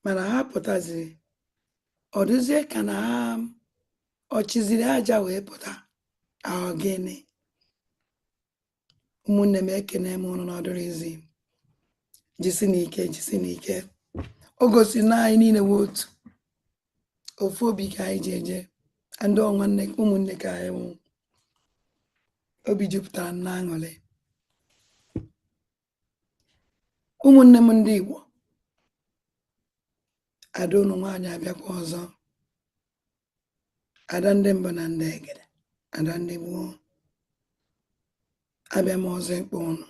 mana ha pụtaziri ọ dịzie ka na ha ọchịziri aja wee pụta ahụ gịnị. Ụmụnne m ekene m ụnụ n'ọdụrụzi jisi n'ike o gosiri na anyị niile wee ofu obi ka anyị ji eje ndị ọnwanne ụmụnne ka anyị nwụ. Obi jupụtara na aṅụrị. Ụmụnne m ndị Igbo, ada unu nwaanyị abịakwa ọzọ, ada ndị mbụ na ndị egede, ada ndị gboo, abịa m ọzọ ịkpọ unu.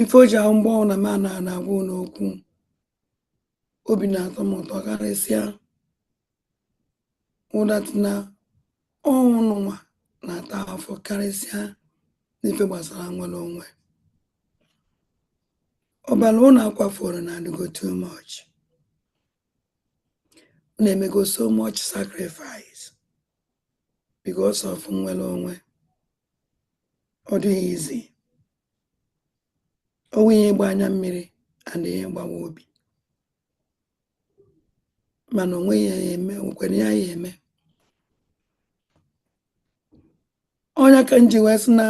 Ife o ji ahụ mgbe ọnwụ na m na-agwa unu okwu, obi na-atọ m ụtọ karịsịa ụdatị na ọnwụ nwa na-ata afọ karịsịa n'ife gbasara nwere onwe. Ọbara ụnụ akwafuru na-adịgo too much. Unu emego so much sacrifice because of nwere onwe. Ọ dịghị easy. Onwe ihe gba anya mmiri and ihe gbawa obi. Mana onwe ya eme, nkwere ya eme. Onye ka nji wee sị na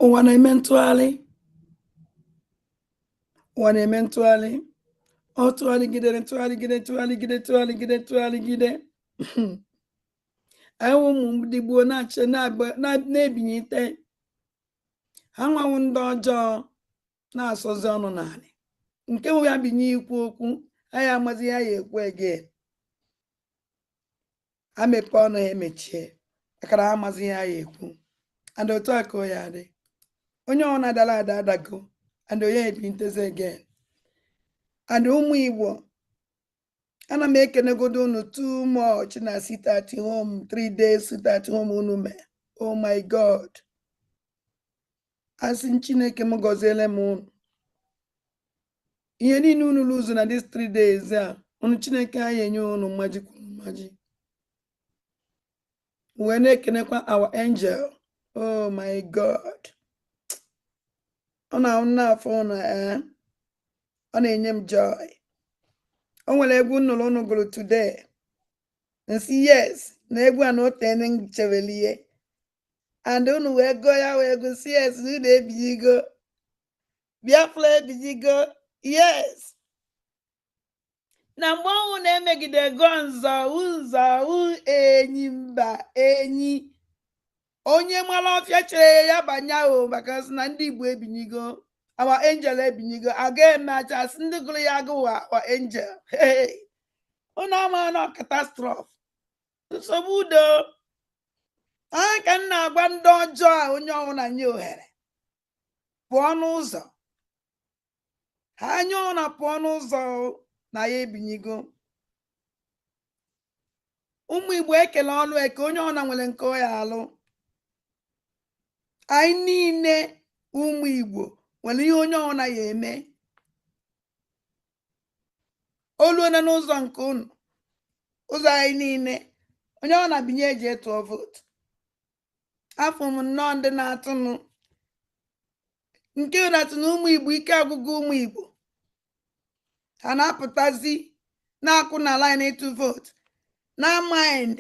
ụwa na-eme ntụgharị. Ụwa na-eme ntụgharị. Ọ tụgharịgidere ntụgharịgide. Anyị ụmụ ndị gboo na-achị na-ebinye ite. Ha nwanwụ ndị ọjọọ na-asọzi ọnụ n'ala. Nke nwe ya binye ikwu okwu, anyị amazi ya ya ekwu again. Ha mepe ọnụ ya emechie, akara ha amazi ya ya ekwu. And otu a ka o ya dị. Onye ọ na-adala ada adago, and onye ebintezi again. And ụmụ Igbo, ana m ekenegodo unu too much na sit at home 3 days sit at home unu mee. Oh my God. Asị Chineke m gọziele m unu. Ihe niile unu lụzụ na these 3 days a, unu Chineke anyị enye unu mmaji kwuru mmaji. Wee na-ekenekwa our angel. Oh my God. Ọ na-afọ unu ọ na-enye m joy. O nwere egwu nnụrụ unu gụrụ today. Nsi yes, na egwu a na otene nchevelie. And unu wee go ya wee go si yes, unu ebijigo. Biafra ebijigo. Yes. Na mgbe ọnwụ na-emegide go nzọ enyi mba enyi. Onye mara ọfịa chere ya banya o maka na ndị Igbo ebinyigo. Our angel ebinyigo. Aga eme achasị ndị gụrụ ya agụwa our angel. Hey. Unu ama na catastrophe. Nsogbu udo. a ka m na-agwa ndị ọjọọ a onye ọbụla nye ohere pụọ n'ụzọ ha anya ọna pụọ n'ụzọ na ya ebinyigo ụmụ Igbo ekele ọlụ eke onye ọna nwere nke ọ ya alụ anyị niile ụmụ Igbo nwere ihe onye ọna ya eme oluone n'ụzọ nke unu ụzọ anyị niile onye ọna binye eji tụọ vootu afọ m nnọọ ndị na-atụnụ nke na-atụ na ụmụ Igbo ike agwụgwụ ụmụ Igbo ha na-apụtazi na-akwụ na line ịtụ vootu na mind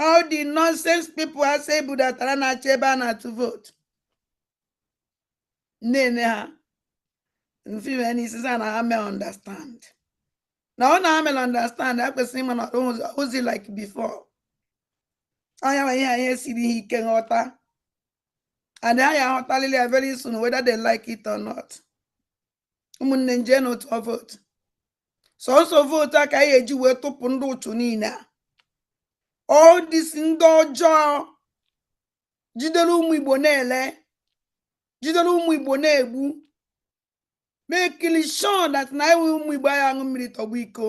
all the nonsense people ha say budatara na-achọ ebe a na-atụ vootu nne ha mfiwe n'isi na ha may understand na ọ na ha may understand ha kwesịrị ịma na ozi like before anya ma ihe anyị siri ihe ike nghọta and I aghọtalili very soon whether they like it or not ụmụnne nje n'otu vote sọsọ vote aka anyị eji wee tụpụ ndị ụchụ niile a all this ndị ọjọọ jidere ụmụ Igbo na-ele jidere ụmụ Igbo na-egbu make sure that na iwe ụmụ Igbo anyị aṅụ mmiri tọgbọ iko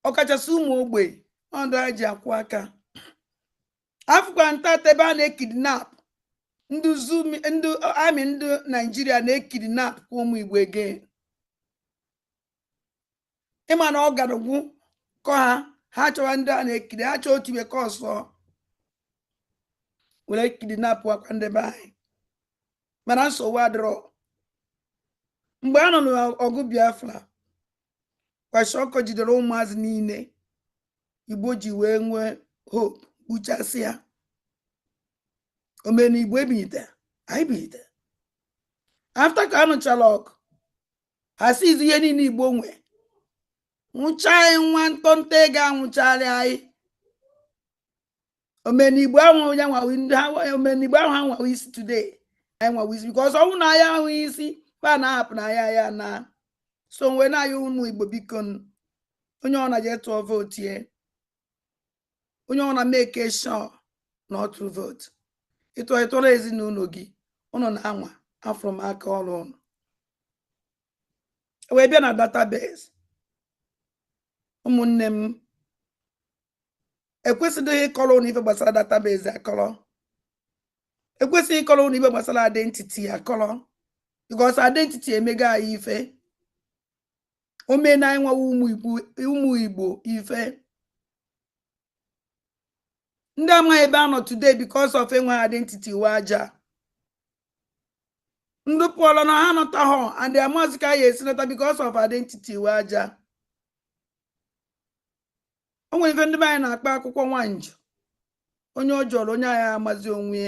ọkachasị ụmụ ogbe ọdụ ha ji akwụ aka afụkwa ntata ebe a na-ekidnap ndị amị ndị Naijiria na-ekidnap kwa ụmụ Igbo again ịma na ọ gara ugwu kọ ha chọwa ndị a na-ekiri ha chọọ otu ibe ka ọsọ were kidnap akwa ndị be anyị mana nsogbu adịrọ mgbe a nọ n'ọgụ Biafra kwashi ọkọ jidere ụmụazị niile Igbo ji wee nwee hope kpuchasị ya omena Igbo ebinyite anyị binyite after ka anụchala ọgụ ha sizi ihe niile Igbo nwe nwụcha anyị nwa ntọnta ego anwụcharị anyị omena Igbo ahụ ya omena Igbo ahụ ha nwawa isi today anyị nwawa isi because ọnwụ na anyị ahụ isi pa na-ahapụ na ya na so nwe na anyị ụmụ Igbo biko onye ọ na-je tụọ vote ye onye ọ na-make sure na ọ tụrụ vote ịtụrụ ezinụlọ gị ụnụ na-anwa afọ m aka ọrụ ụnụ wee bịa na database ụmụnne m ekwesịghị ịkọrọ ụnụ ife gbasara database akọrọ ekwesịghị ịkọrọ ụnụ ife gbasara identity akọrọ because identity emega anyị ife omena anyị nwa ụmụ Igbo ife ndị amaghị ebe a nọ today because of enwe identity we aja ndị pụọlọ na ha nọtahọ and amazi ka ya esi nọta because of identity we aja o nwere ife ndị be anyị na-akpa akwụkwọ nwanju onye ọ jọrọ onye agha amazi onwe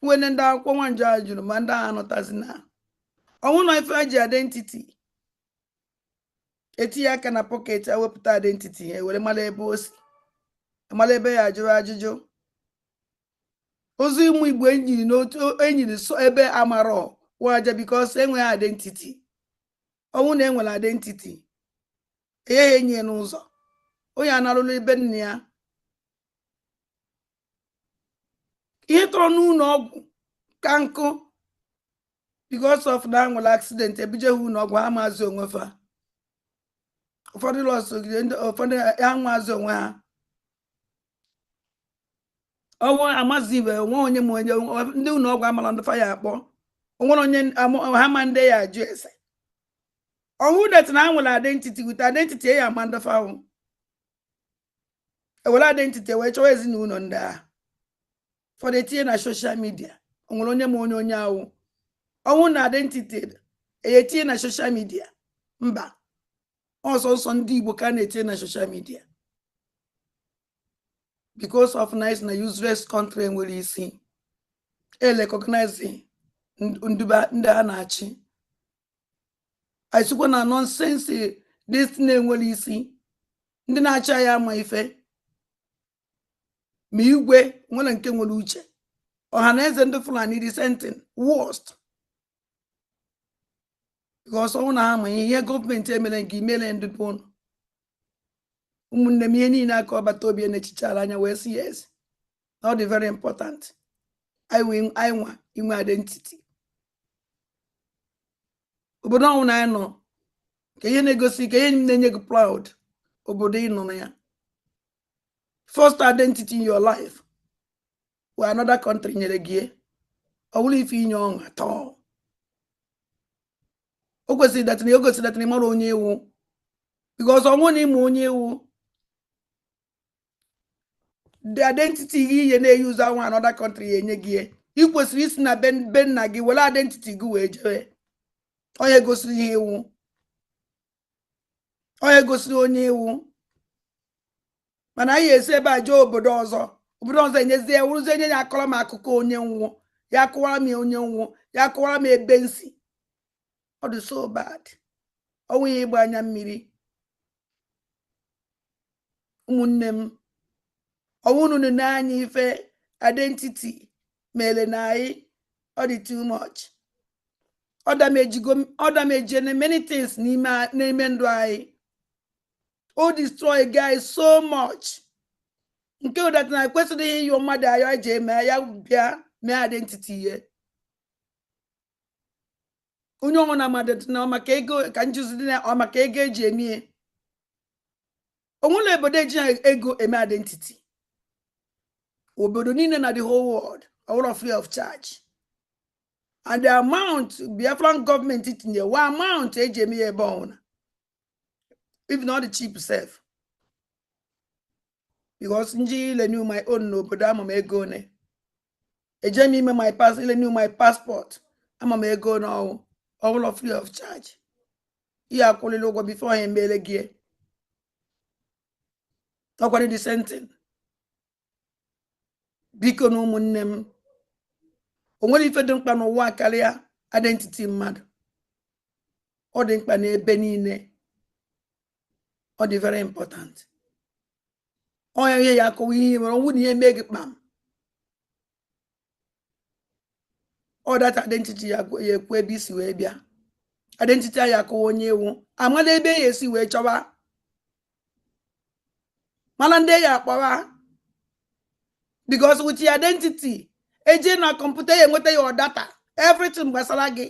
nwere ndị akwụkwọ nwanju a jụrụ ma ndị agha nọtazi na ọnwụ na ife ji identity etinye aka na pocket ewepụta identity ha were mara ebe o si mara ebe ya ajụrụ ajụjụ ozi ụmụ Igbo enyiri n'otu enyiri so ebe amarọ waja because enweghị identity ọnwụ na enwere identity ihe enyi n'ụzọ onye anarụla ebe nne ya ihe tọrọ n'ụlọ ọgwụ ka nkụ because of na nwere accident ebije ụlọ ọgwụ ha maazị onwe fa ụfọdụ lọsogide ụfọdụ ha nwaazị onwe ha ọnwụ amazi ibe onwe onye ma onye ndị ụlọ ọgwụ amara ndị faya akpọ onwere onye ha ma ndị ya ajụ ese ọnwụ det na ha nwere identity with identity ya ama ndị fahụ ewere identity wee chọwa ezinụlọ ndị a ụfọdụ etinye na social media onwere onye ma onye ahụ ọnwụ na identity etinye na social media mba ọsọsọ ndị Igbo ka na-etinye na social media because of nice na useless country nwere isi recognize ndị a na-achị aịsịkwa na nonsense this na-enwere isi ndị na-achị ya ama ife ma igwe nwere nke nwere uche ọha na eze ndị Fulani dị sentin worst because ọnwụ na ha ma ihe gọọmenti emere nke imere ndị bụ ụmụnne m ihe niile aka ọbata obi na-echichara anya wee sị yes ọ dị very important anyị nwa inwe identity obodo ọnwụ na anyị nọ ka ihe na-egosi ka ihe na-enye gị proud obodo ị nọ na ya first identity in your life where another country nyere gị ọ bụrụ ife inye ọṅụ atọ o kwesịrị datịrị mara onye ewu because ọnwụ na ịmụ onye ewu the identity gị ihe na-eyuzu anwa another country ya enye gị ị kwesịrị isi na be nna gị were identity gị wee jee onye gosiri ihe ewu onye gosiri onye ewu mana anyị esi ebe a jee obodo ọzọ enyezie wụrụzie enye ya akọrọ m akụkọ onye nwụọ ya akọwara m onye nwụọ ya akọwara m ebe nsi ọ dị so bad ọnwụ ya ịgba anya mmiri ụmụnne m ọnwụnụ n'anya ife identity mere na anyị ọ dị too much ọ damage many things n'ime ndụ anyị o destroy guys so much nke ụdata na kwesịrị ihe iyo mmadụ ayọ eji eme ya bịa mee identity ihe onye ọnwụ na mmadụ na maka ego ka njụzi na ọ maka ego eji eme onwere obodo eji ego eme identity obodo niile na the whole world all free of charge and the amount Biafran government tinye wa amount eji eme ebe ọnwụna if not the cheap self because nji renew my own n'obodo ama m ego ne eje m ime my pass renew my passport ama m ego na all free of charge ihe akwụlịla ụgwọ before ha emele gị ọkwara the same thing biko na ụmụnne m onwere ife dị mkpa n'ụwa karịa identity mmadụ ọ dị mkpa n'ebe niile ọ dị very important onye ihe ya akọwa ihe mere ọnwụ na ihe mee gị kpam ọ data identity ya ekwu ebe isi wee bịa identity ya akọwa onye ewu amala ebe ya esi wee chọba mana ndị ya akpọwa because with your identity eje na kọmputa ya enweta your data everything gbasara gị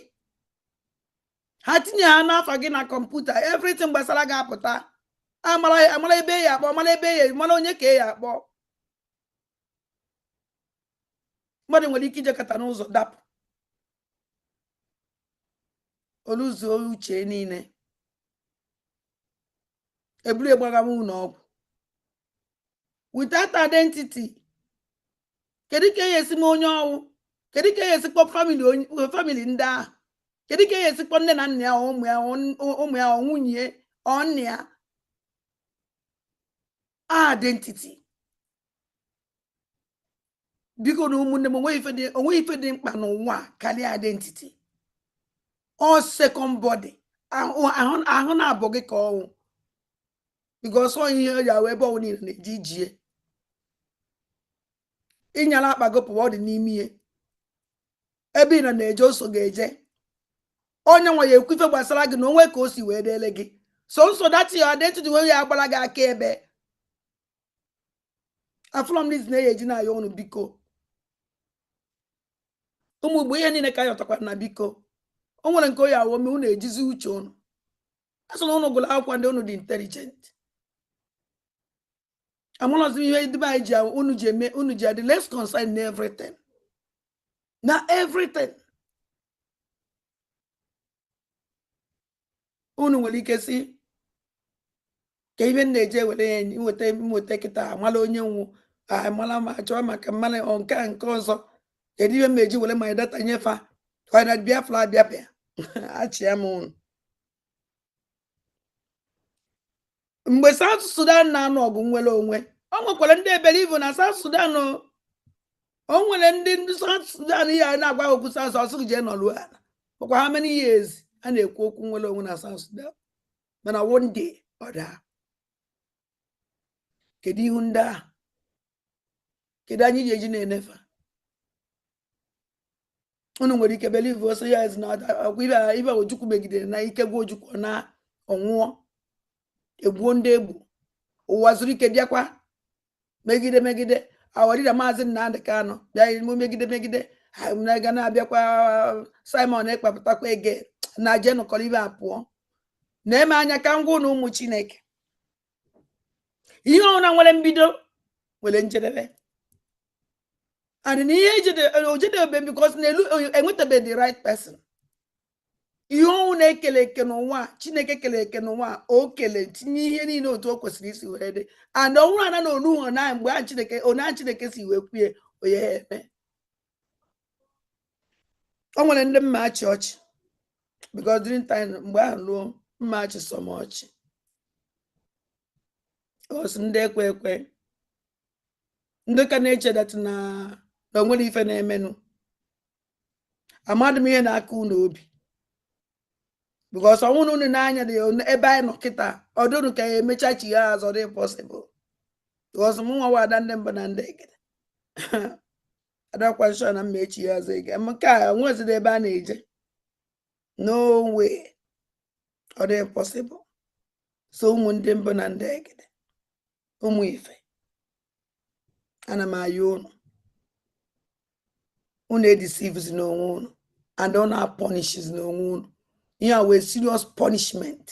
ha tinye ha n'afa gị na kọmputa everything gbasara gị apụta amara ebe ya akpọ mara onye ka ya akpọ mmadụ nwere ike ijekọta n'ụzọ dapụ oluzuo uche niile eburu egbaga m ụlọ ọgwụ without identity kedu ka ya esi m onye ọnwụ kedu ka ya esikpọ family ndị ahụ kedu ka ya esikpọ nne na nna ya ụmụ ya nwunye ọnụ ya identity biko na ụmụnne m onwe ife dị mkpa n'ụwa karịa identity all second body ahụ na-abụ gị ka ọnwụ because ọ ihe ya wee ebe ọnwụ niile na-eji ijie ịnyala akpa gị pụwa ọ dị n'ime ihe ebe ị na-eje oso ga-eje onye nwa ya ekwu ife gbasara gị na onwe ka o si wee dele gị so dati ya identity wee ya agbara gị aka ebe afrọmlis na-eyi eji na ya ọnụ biko ụmụ Igbo ihe niile ka ya ọtakwara na biko o nwere nke oyi awome unu ejizi uche unu asọ na unu gụrụ akwụkwọ ndị unu dị intelligent amụlọzi ihe dịbe anyị ji unu ji adị less concern na everything unu nwere ike si ka ibe na-eje were ya nweta kịta amala onye nwụ amala ma chọọ maka mmala nke ọzọ kedu ihe m eji were my data nyefa Biafra abịapịa achịa m unu mgbe South Sudan na-anụ ọgụ nwere onwe o nwekwara ndị eberivu na South Sudan o nwere ndị South Sudan ihe a na-agwa okwu South ọsụ jee nọlụ ala ọkwa ha many years a na-ekwu okwu nwere onwe na South Sudan mana one day ọ daa kedu ihu ndị ahụ kedu anyị ji eji na-enefa unu nwere ike believe also ya na ibe Ojukwu megidere na ike gwa Ojukwu na ọnwụọ egbuo ndị egbu ụwa zuru ike bịakwa megide awarira Maazị Nnamdi Kanu bịa ime megide ga na-abịakwa Simon ekpapụtakwa ege na jenụkọrọ ibe apụọ na-eme anya ka ngwa na ụmụ Chineke ihe ọbụla nwere mbido nwere njedebe and na ihe ojedebe because na enwetabeghị the right person. Ihe ọnwụ na-ekele eke n'ụwa Chineke kele eke n'ụwa o kele tinye ihe niile otu o kwesịrị isi wee dị and ọnwụrụ ana na onu na mgbe Chineke si wee kwue onye eme o nwere ndị mma achị ọchị because during time mgbe ahụ ruo mma achị sọmọchị osi ndị ekwe ndị ka na-eche dat na onwere ife na-emenụ amadị m ihe na-aka unu obi because ọnwụrụ unu n'anya dị ebe anyị nọ kịta ọdụrụ ka ya emecha chi ya azọ dị possible because m nwa wada ndị mbụ na ndị egede adakwa nsọ na mma echi ya azọ ege nke a nwezide ebe a na-eje no way ọ dị possible so ụmụ ndị mbụ na ndị egede ụmụ ife ana m ayọ unu edeceives n'onwe unu and unu punishes n'onwe unu ihe a wee serious punishment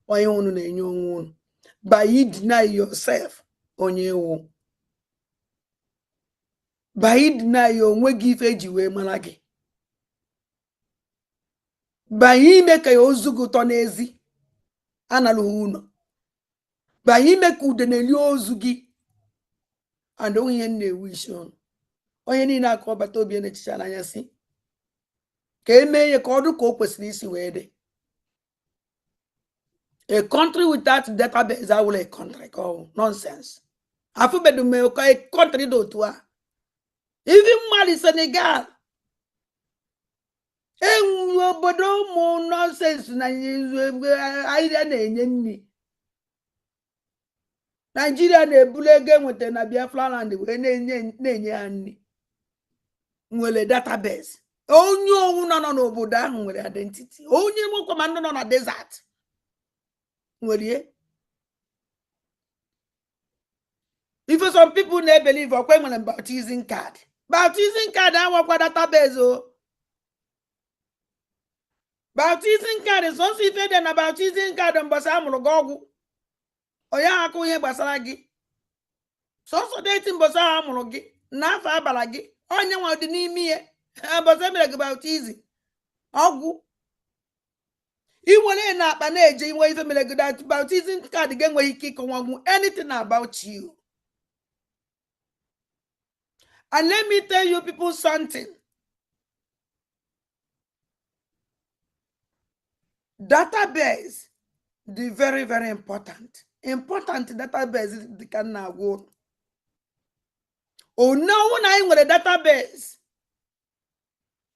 onye unu na-enye onwe unu by you deny yourself onye ewu by you deny onwe gị ife eji wee mara gị by ime ka ya ozu gị ụtọ n'ezi analụghị unu by ime ka ude na-eli ozu gị and onye na-ewu isi ọnụ onye niile aka ọbata obi na-echicha n'anya si ka emee ya ka ọ dị ka o kwesịrị isi wee dị. A country without database awụla a country called nonsense. Afụbedu m a country dị otu a even Mali Senegal enwe obodo ụmụ nonsense na ahịrịa na-enye nri Nigeria na-ebulu ego enweta na Biafra land wee na-enye ha nri nwere database onye owu nọ n'obodo ahụ nwere identity onye nwekwa ma ndị nọ na desert nwere if some people na believe okwe nwere baptizing card awakwa database o baptizing card so si ife dị na baptizing card mbọsị amụrụ gị ọgwụ onye akụ ihe gbasara gị sọsọ deti mbọsị ahụ amụrụ gị n'afọ abara gị onye nwa dị n'ime ihe mbọsị mere gị baptizing ọgwụ iwere na akpa na-eje inwe ife mere gị baptizing card gị enweghị ike ịkọwanwu anything about you. And let me tell you people something. Database, the very, very important. Important database the can now go. Oh no, when I with a database.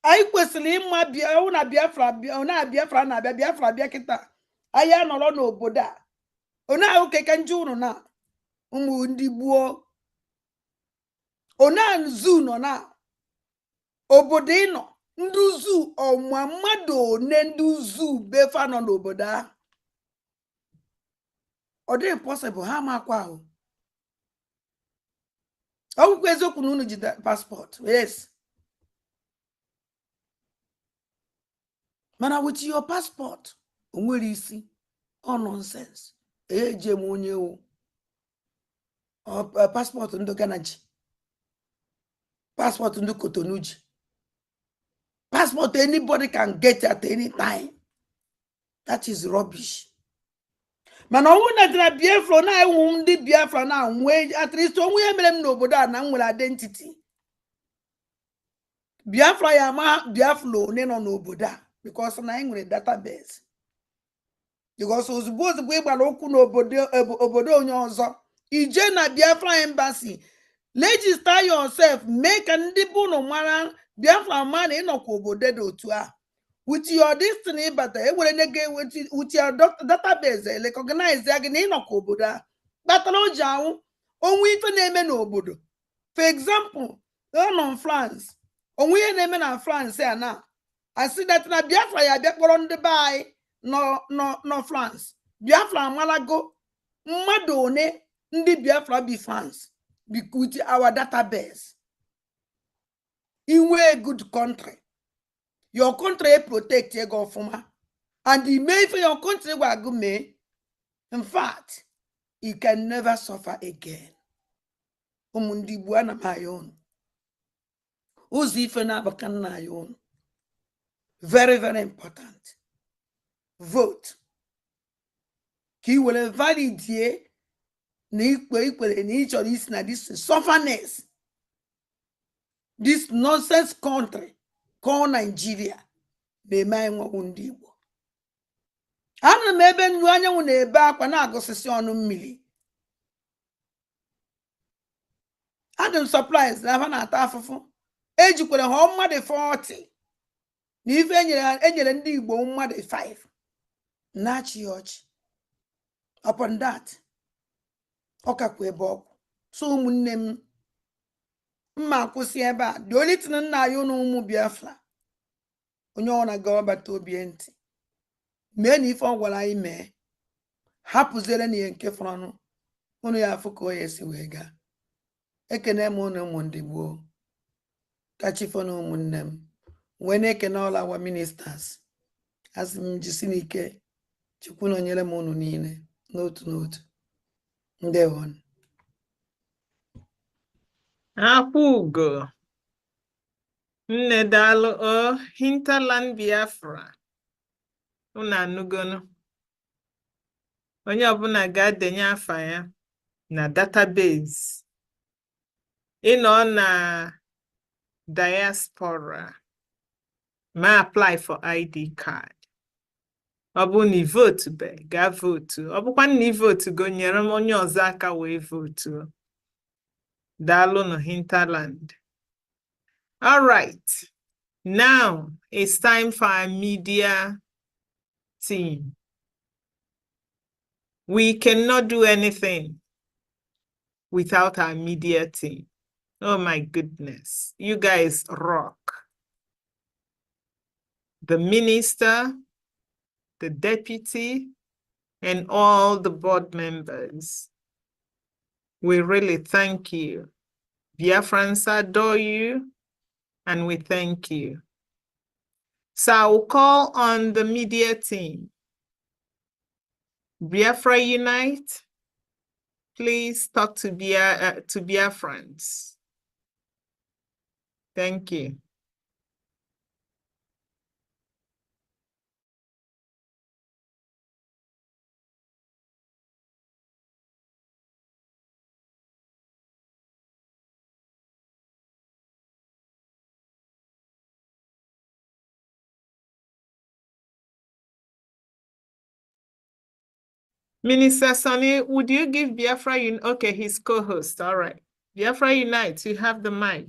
I kwesịrị ịma bịa una Biafra na Biafra bịa kịta. Aya nọrọ n'obodo a. Ona ahụ keke nju unu na ụmụ ndị gbuo. Ona nzu nọ na obodo ịnọ ndị uzu ọnwa mmadụ one ndị uzu befa nọ n'obodo ahụ. Ọ dị impossible ha makwa ahụ. Ọ bụkwa eziokwu na unu ji passport. Yes. Mana with your passport onwere isi ọ nonsense. Eje m onye o. Passport ndị Ghana ji. Passport ndị Cotonou ji. Passport anybody can get at any time. That is rubbish. Mana ọnwụ na dịra Biafra na ewu ndị Biafra na nwee at least onwe mere m n'obodo a na nwere identity. Biafra ya ma Biafra one nọ n'obodo a because na nwere database. Because ozugbo ịgbara okwu n'obodo onye ọzọ ije na Biafra embassy register yourself make ndị bụ no mara Biafra man ịnọkwa obodo dị otu a with your destiny bata ewere nege with your database recognize ya gị na ịnọkwa obodo a kpatara o ji anwụ onwe ife na-eme n'obodo. For example, nọ France onwe ihe na-eme na France a na asị that na Biafra ya bịa kpọrọ ndị be anyị no France Biafra amalago mmadụ one Ndi Biafra be fans with our database. In a good country. Your country protect your government. And the may for your country will go me. In fact, you can never suffer again. Umundi buana mayon. Uzi na bakan na yon. Very, very important. Vote. He will validate each of this sufferness. This nonsense country called Nigeria. Be my undi. Ana mebe nyu anya wu na ebe akwa na agosisi onu mmiri. Adam supplies na fa na ata afufu. Ejikwere ha mmade 40. Na ife enyere ndị Igbo mmade 5. Na chi ọchị. Upon that, ọkakwa ebe ọkụ. So ụmụnne m mma akwụsị ebe a. The only thing nna ya ụnụ ụmụ Biafra. Onye ọ na-aga ọbata obi ntị. Mee na ife ọ gwara anyị mee. Hapụzere na ihe nke fọrọ ọnụ. Ụnụ ya afụ ka o ya si wee gaa. Ekene m ụnụ ụmụ ndị gboo. Kachifo na ụmụnne m. Wee na-ekene all our ministers. Asị m jisi n'ike. Chukwu na onyere m ụnụ niile. N'otu n'otu. Ndewo. Akwụgo. Nne daalụ o hinterland Biafra. Unu anụgonu. Onye ọbụla ga-adenye afa ya na database. Ịnọ na diaspora ma apply for ID card. Ọ bụ na vote be ga vote. Ọ bụkwa na vote go nyere m onye ọzọ aka wee vote. Daalụ no hinterland. All right. Now it's time for our media team. We cannot do anything without our media team. Oh my goodness. You guys rock. The minister, the deputy, and all the board members. We really thank you. Biafrans adore you, and we thank you. So I will call on the media team. Biafra Unite, please talk to Biafrans. Thank you. Minister Sonny, would you give Biafra Unite? Okay, his co-host. All right. Biafra Unite, you have the mic.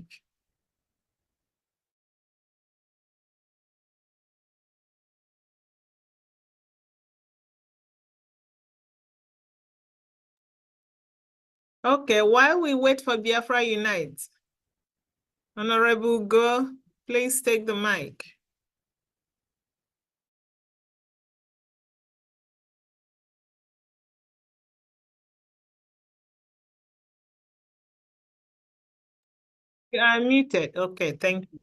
Okay, while we wait for Biafra Unite, Honorable Go, please take the mic. You are muted. Okay, thank you.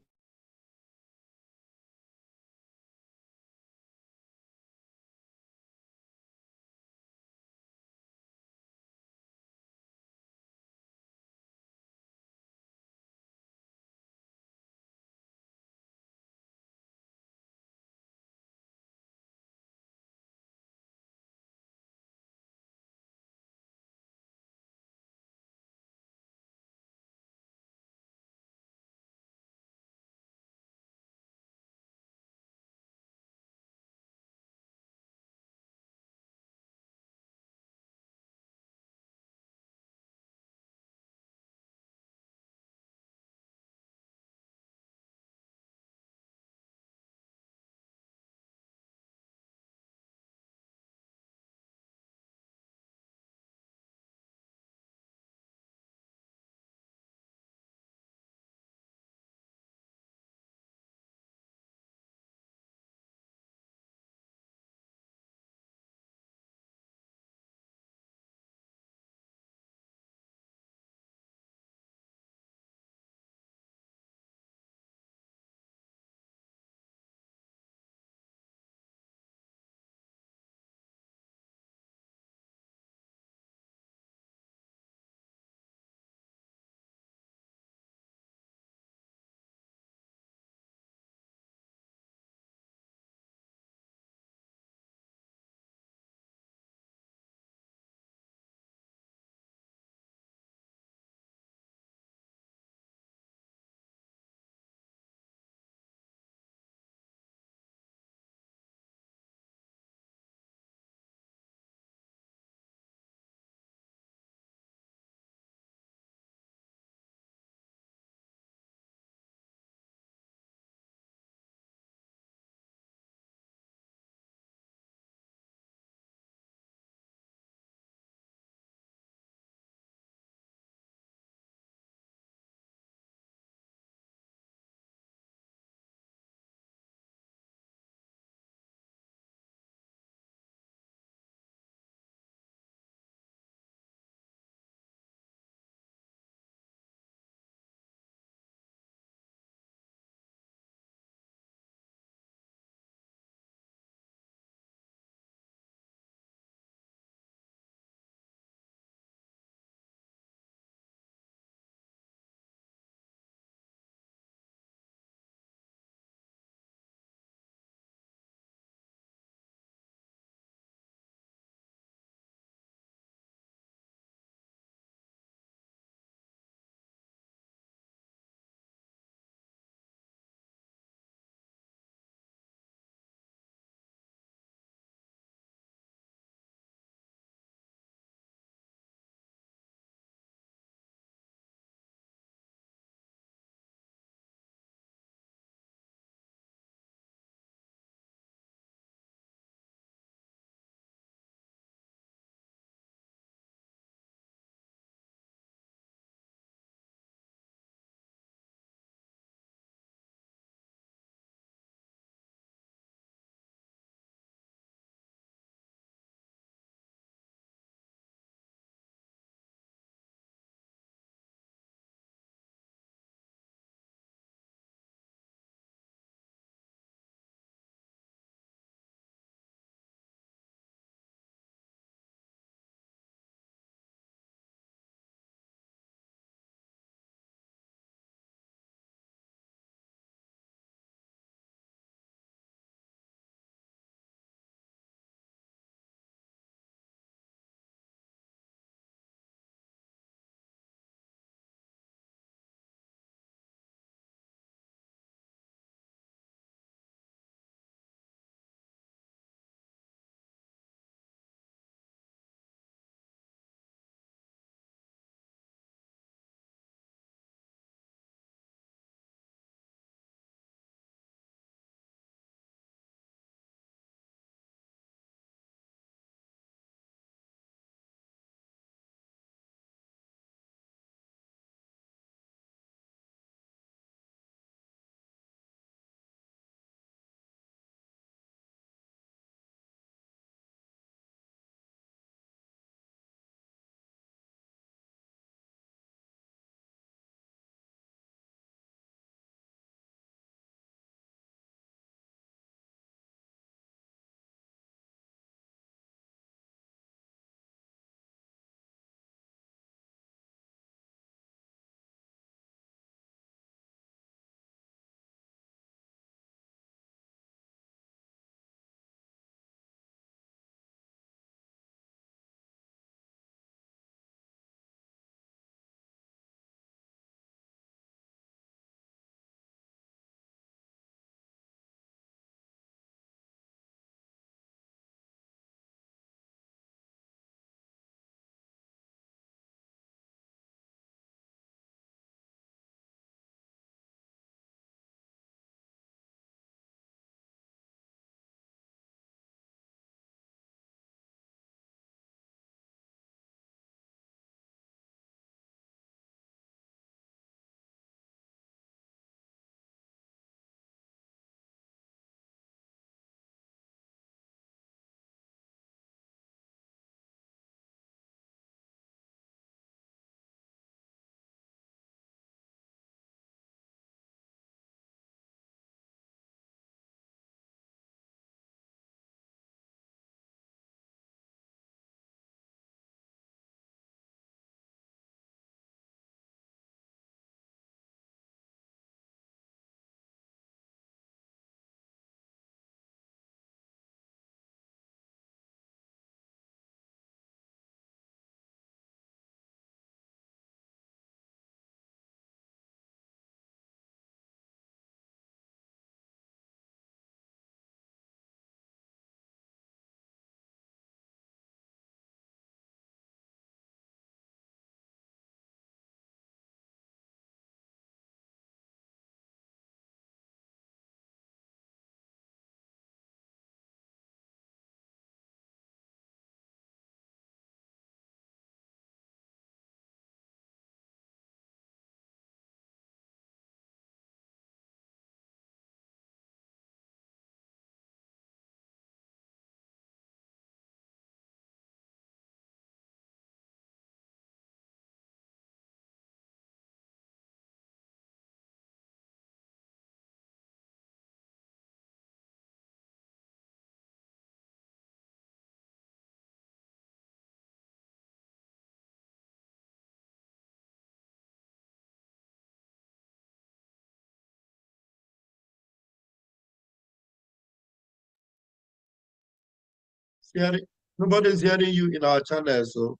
nobody's hearing you in our channel. So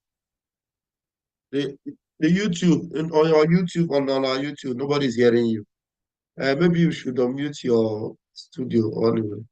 the YouTube on our YouTube on our YouTube, nobody's hearing you. Maybe you should unmute your studio anyway.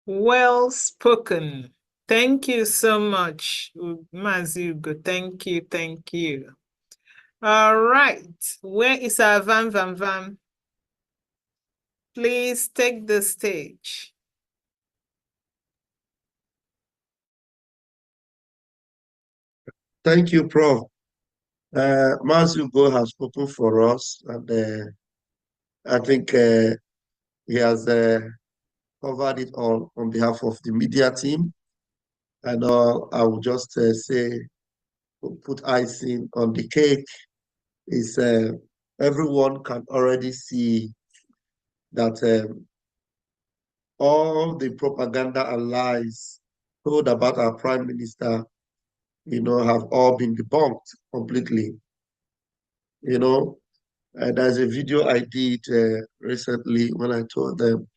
Well spoken. Thank you so much, Mazugo. Thank you, thank you. All right, where is our Van Van Van? Please take the stage. Thank you, Prof. Mazugo has spoken for us, and I think he has covered it all on behalf of the media team. And I will just say, put icing on the cake, is everyone can already see that all the propaganda and lies told about our prime minister, have all been debunked completely. There's a video I did recently when I told them,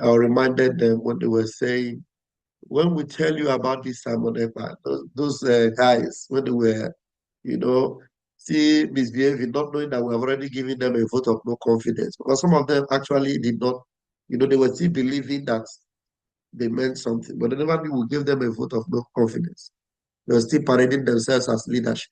I reminded them when they were saying, when we tell you about this Simon Ekpa, those guys, when they were, see misbehaving, not knowing that we have already given them a vote of no confidence. Because some of them actually did not, they were still believing that they meant something, but they never knew we gave them a vote of no confidence. They were still parading themselves as leadership.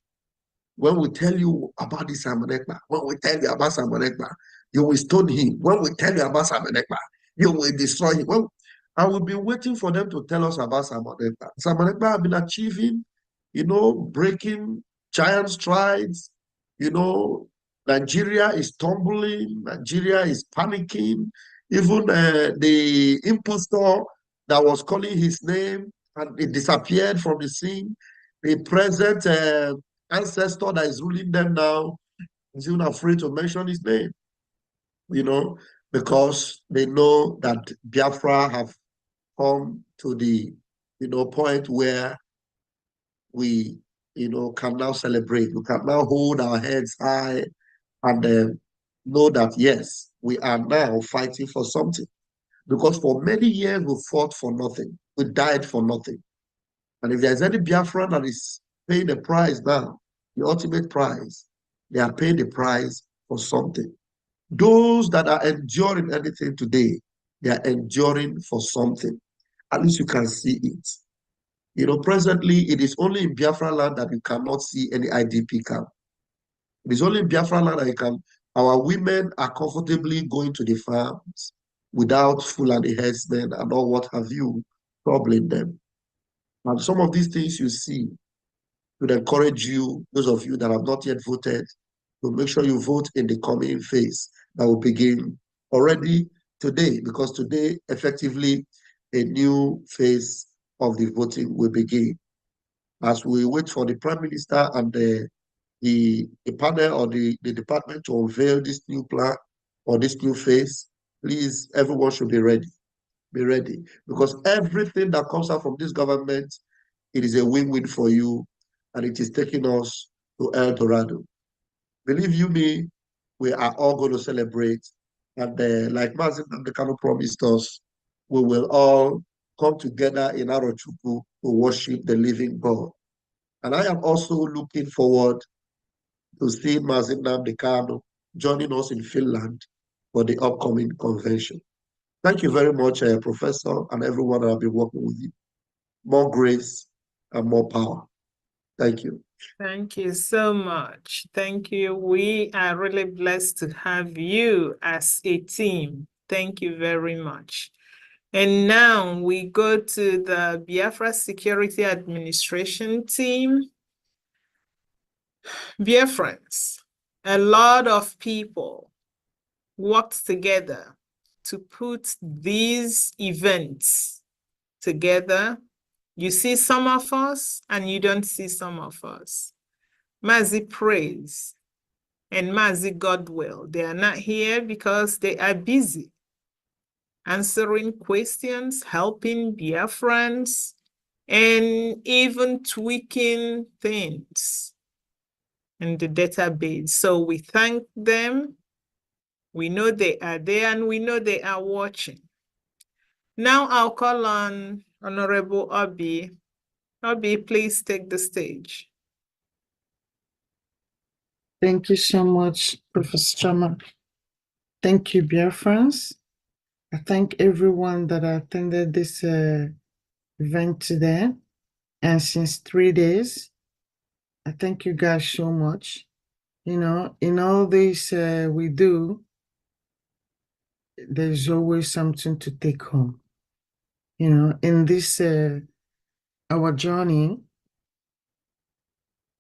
When we tell you about this Simon Ekpa, when we tell you about Simon Ekpa, you will stone him. When we tell you about Simon Ekpa, you will destroy him. Well, I will be waiting for them to tell us about Simon Ekpa. Simon Ekpa have been achieving, breaking giant strides. Nigeria is tumbling. Nigeria is panicking. Even the impostor that was calling his name, and it disappeared from the scene. The present ancestor that is ruling them now is even afraid to mention his name, because they know that Biafra have come to the, point where we, can now celebrate. We can now hold our heads high and know that, yes, we are now fighting for something. Because for many years, we fought for nothing. We died for nothing. And if there's any Biafran that is paying the price now, the ultimate price, they are paying the price for something. Those that are enduring anything today, they are enduring for something. At least you can see it. Presently, it is only in Biafra land that you cannot see any IDP camp. It is only in Biafra land that our women are comfortably going to the farms without Fulani herdsmen and all what have you troubling them. And some of these things you see would encourage you, those of you that have not yet voted, to make sure you vote in the coming phase that will begin already today, because today, effectively, a new phase of the voting will begin. As we wait for the Prime Minister and the panel or the department to unveil this new plan or this new phase, please, everyone should be ready. Be ready. Because everything that comes out from this government, it is a win-win for you, and it is taking us to El Dorado. Believe you me, we are all going to celebrate. And like Mazin Namdekano promised us, we will all come together in Arochukwu to worship the living God. And I am also looking forward to seeing Mazin Namdekano joining us in Finland for the upcoming convention. Thank you very much, Professor, and everyone that have been working with you. More grace and more power. Thank you. Thank you so much. Thank you. We are really blessed to have you as a team. Thank you very much. And now we go to the Biafra Security Administration team. Biafrans, a lot of people worked together to put these events together You see some of us and you don't see some of us. Mazi Praise and Mazi Godwill, they are not here because they are busy answering questions, helping Biafrans, and even tweaking things in the database. So we thank them. We know they are there and we know they are watching. Now I'll call on Honorable Obi. Obi, please take the stage. Thank you so much, Professor Chama. Thank you, Biafrans. I thank everyone that attended this event today. And since 3 days, I thank you guys so much. You know, in all this we do, there's always something to take home. You know, in this, our journey,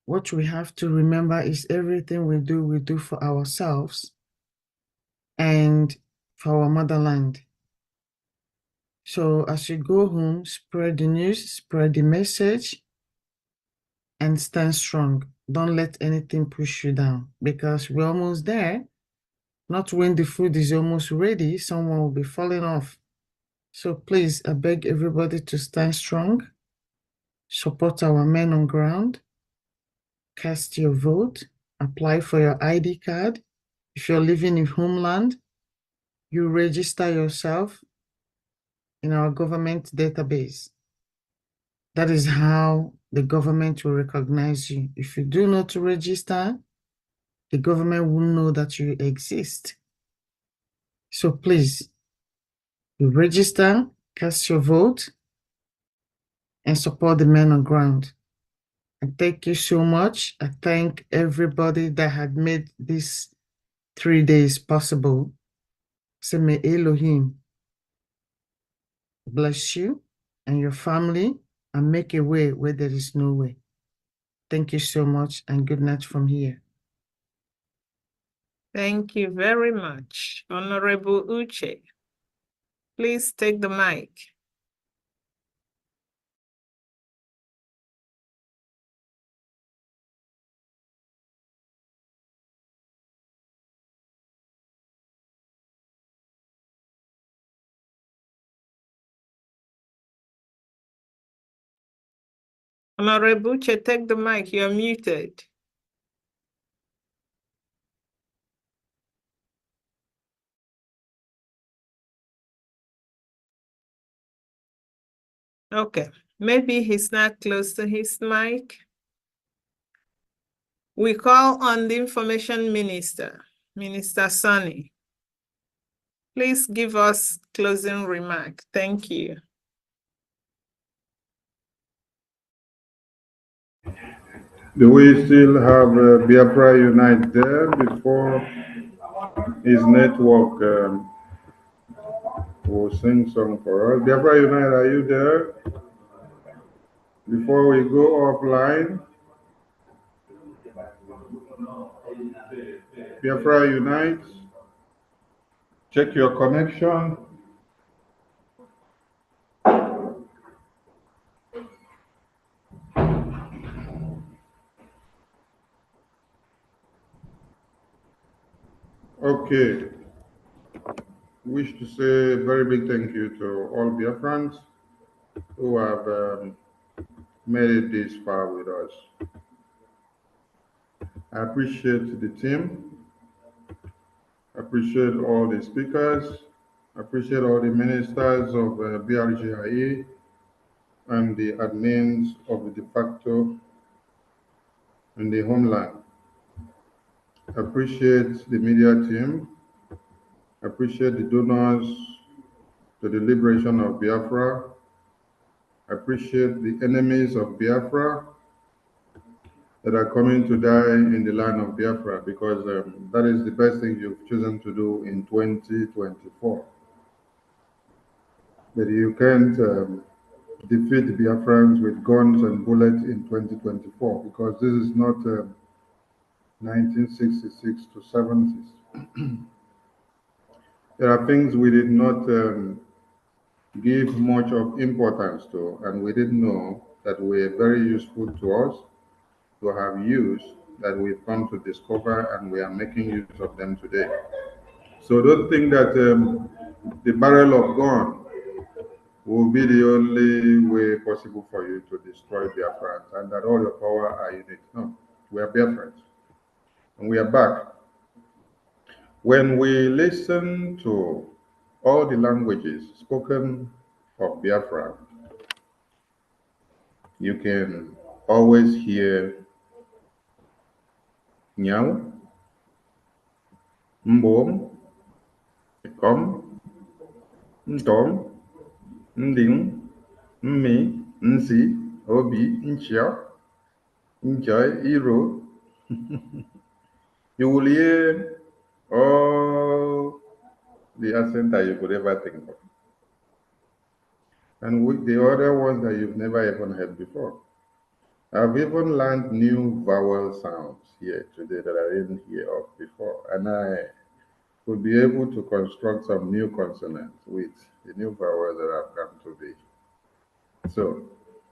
what we have to remember is everything we do for ourselves and for our motherland. So as you go home, spread the news, spread the message, and stand strong. Don't let anything push you down because we're almost there. Not when the food is almost ready, someone will be falling off. So please, I beg everybody to stand strong, support our men on ground, cast your vote, apply for your ID card. If you're living in homeland, you register yourself in our government database. That is how the government will recognize you. If you do not register, the government will know that you exist. So please, you register, cast your vote, and support the men on ground. And thank you so much. I thank everybody that had made these 3 days possible. So may Elohim bless you and your family and make a way where there is no way. Thank you so much and good night from here. Thank you very much, Honorable Uche. Please take the mic. Honorable Uche, take the mic. You're muted. Okay, maybe he's not close to his mic. We call on the Information Minister, Minister Sonny. Please give us closing remark. Thank you. Do we still have Biafra Unite there before his network will sing song for us? Biafra Unite, are you there? Before we go offline, Biafra Unite, check your connection. Okay. Wish to say a very big thank you to all Biafrans who have made it this far with us. I appreciate the team. I appreciate all the speakers. I appreciate all the ministers of BRGIE and the admins of the de facto and the homeland. I appreciate the media team. I appreciate the donors to the liberation of Biafra. I appreciate the enemies of Biafra that are coming to die in the land of Biafra because that is the best thing you've chosen to do in 2024. But you can't defeat Biafrans with guns and bullets in 2024 because this is not 1966 to 70s. There are things we did not give much of importance to, and we didn't know that were very useful to us to have used, that we've come to discover and we are making use of them today. So don't think that the barrel of gun will be the only way possible for you to destroy Biafra and that all your power are in it. No, we are Biafrans and we are back. When we listen to all the languages spoken of Biafra, you can always hear Nyao, Mbom, Kom, Ntom, Nding, Mmi, Nsi, Obi, Nchia, Nchoi, Iro. You will hear all the accent that you could ever think of. And with the other ones that you've never even heard before. I've even learned new vowel sounds here today that I didn't hear of before. And I could be able to construct some new consonants with the new vowels that have come to be. So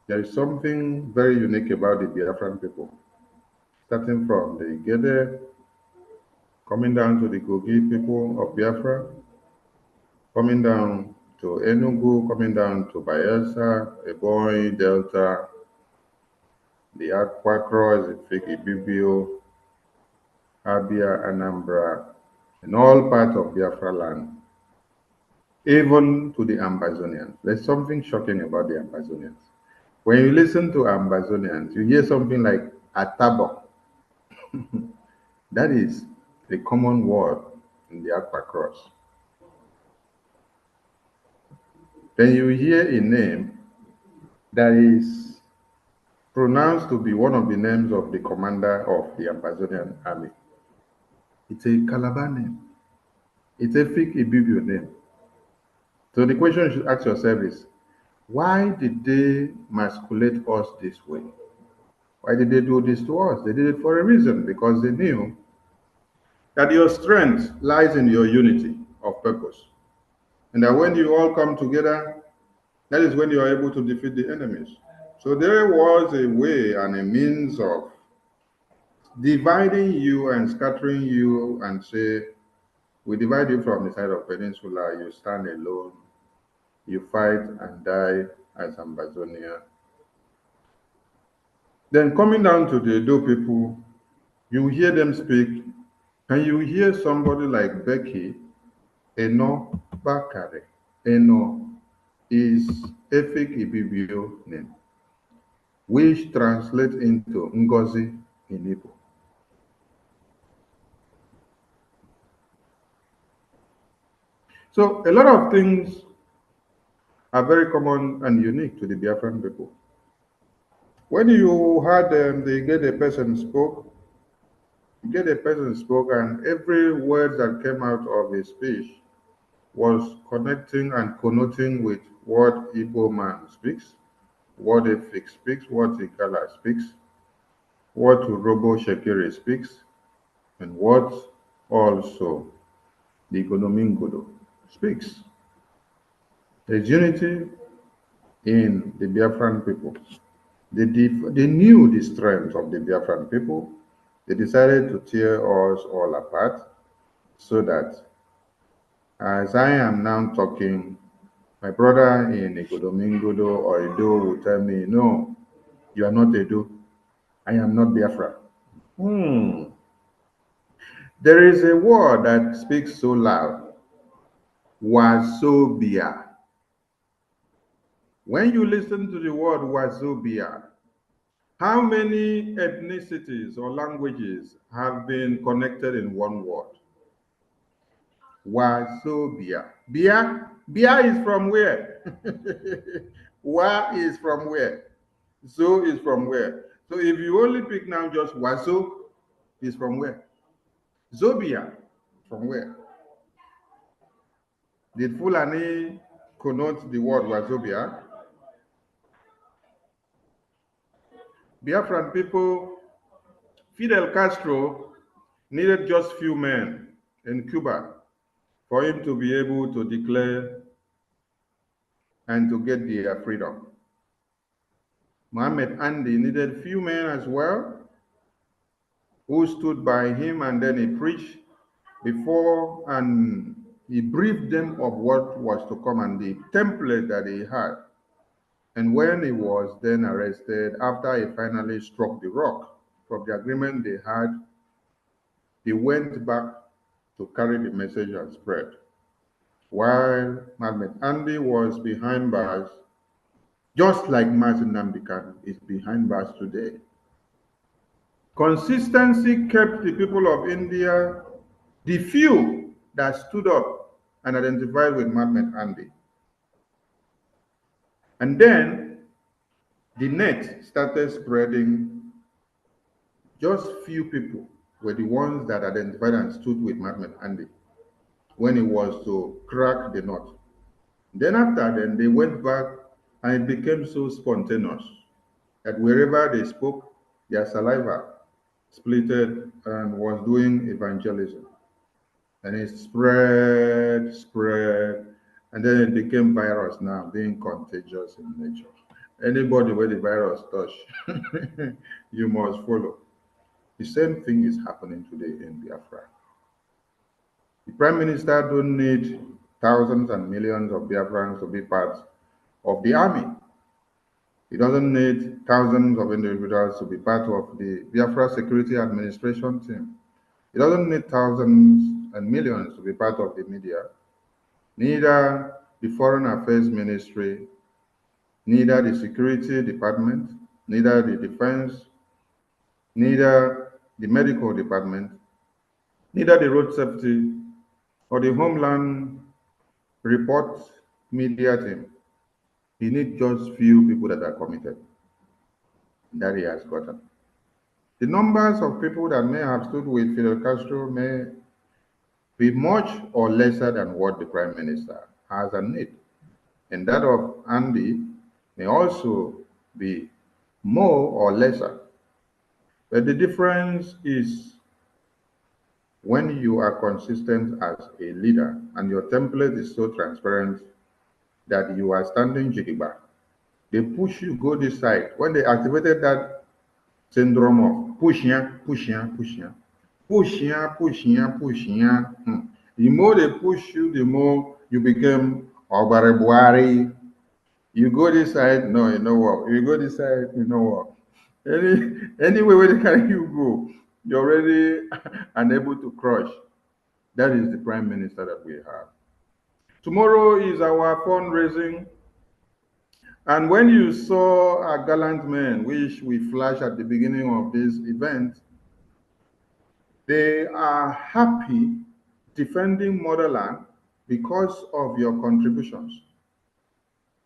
there is something very unique about the Biafran people, starting from the Gede, coming down to the Kogi people of Biafra, coming down to Enugu, coming down to Bayelsa, Ebonyi, Delta, the Akwa Cross, the Fiki Bibio, Abia, Anambra, and all parts of Biafra land, even to the Ambazonians. There's something shocking about the Ambazonians. When you listen to Ambazonians, you hear something like Atabo. That is a common word in the Akwa Cross. Then you hear a name that is pronounced to be one of the names of the commander of the Ambazonian army. It's a Calabar name. It's a Fik Ibibio name. So the question you should ask yourself is, why did they masculate us this way? Why did they do this to us? They did it for a reason, because they knew that your strength lies in your unity of purpose. And that when you all come together, that is when you are able to defeat the enemies. So there was a way and a means of dividing you and scattering you and say, we divide you from the side of Peninsula, you stand alone, you fight and die as Ambazonia. Then coming down to the Edo people, you hear them speak, and you hear somebody like Becky, Eno Bakare. Eno is Efik Ibibio name, which translates into Ngozi in Igbo. So a lot of things are very common and unique to the Biafran people. When you had the Gede person spoke, and every word that came out of his speech was connecting and connoting with what Igbo man speaks, what Efik speaks, what Ikala speaks, what Urobo Shekere speaks, and what also the Gonomingodo speaks. There's unity in the Biafran people. They knew the strength of the Biafran people. They decided to tear us all apart so that as I am now talking, my brother in Ikodomingodo or Edo will tell me, no, you are not Edo. I am not Biafra. There is a word that speaks so loud, Wazobia. When you listen to the word Wazobia, how many ethnicities or languages have been connected in one word? Wazobia. Bia is from where? Wa is from where? Zo is from where? So if you only pick now just Wazo is from where? Zobia from where? Did Fulani connote the word Wazobia? Biafran people, Fidel Castro needed just few men in Cuba for him to be able to declare and to get their freedom. Muhammad Andy needed few men as well who stood by him, and then he preached before and he briefed them of what was to come and the template that he had. And when he was then arrested, after he finally struck the rock from the agreement they had, he went back to carry the message and spread. While Muhammad Andy was behind bars, just like Martin Nnamdi Kanu is behind bars today. Consistency kept the people of India, the few that stood up and identified with Muhammad Andy. And then the net started spreading. Just few people were the ones that identified and stood with Muhammad Andy when it was to crack the nut. Then after then, they went back and it became so spontaneous that wherever they spoke, their saliva splitted and was doing evangelism. And it spread, and then it became virus now, being contagious in nature. Anybody where the virus touch, you must follow. The same thing is happening today in Biafra. The Prime Minister don't need thousands and millions of Biafrans to be part of the army. He doesn't need thousands of individuals to be part of the Biafra Security Administration team. He doesn't need thousands and millions to be part of the media, neither the Foreign Affairs Ministry, neither the Security Department, neither the Defense, neither the Medical Department, neither the Road Safety or the Homeland Report media team. He needs just few people that are committed, that he has gotten. The numbers of people that may have stood with Fidel Castro may be much or lesser than what the Prime Minister has a need. And that of Andy may also be more or lesser. But the difference is when you are consistent as a leader and your template is so transparent that you are standing jiggy-back. They push you, go this side. When they activated that syndrome of push here, push here, push here, push here, push here, push here. The more they push you, the more you become Obarebuari. You go this side, no, you know what? You go this side, you know what? Anyway where they carry you go, you're already unable to crush. That is the Prime Minister that we have. Tomorrow is our fundraising. And when you saw our gallant men, which we flashed at the beginning of this event, they are happy defending motherland because of your contributions.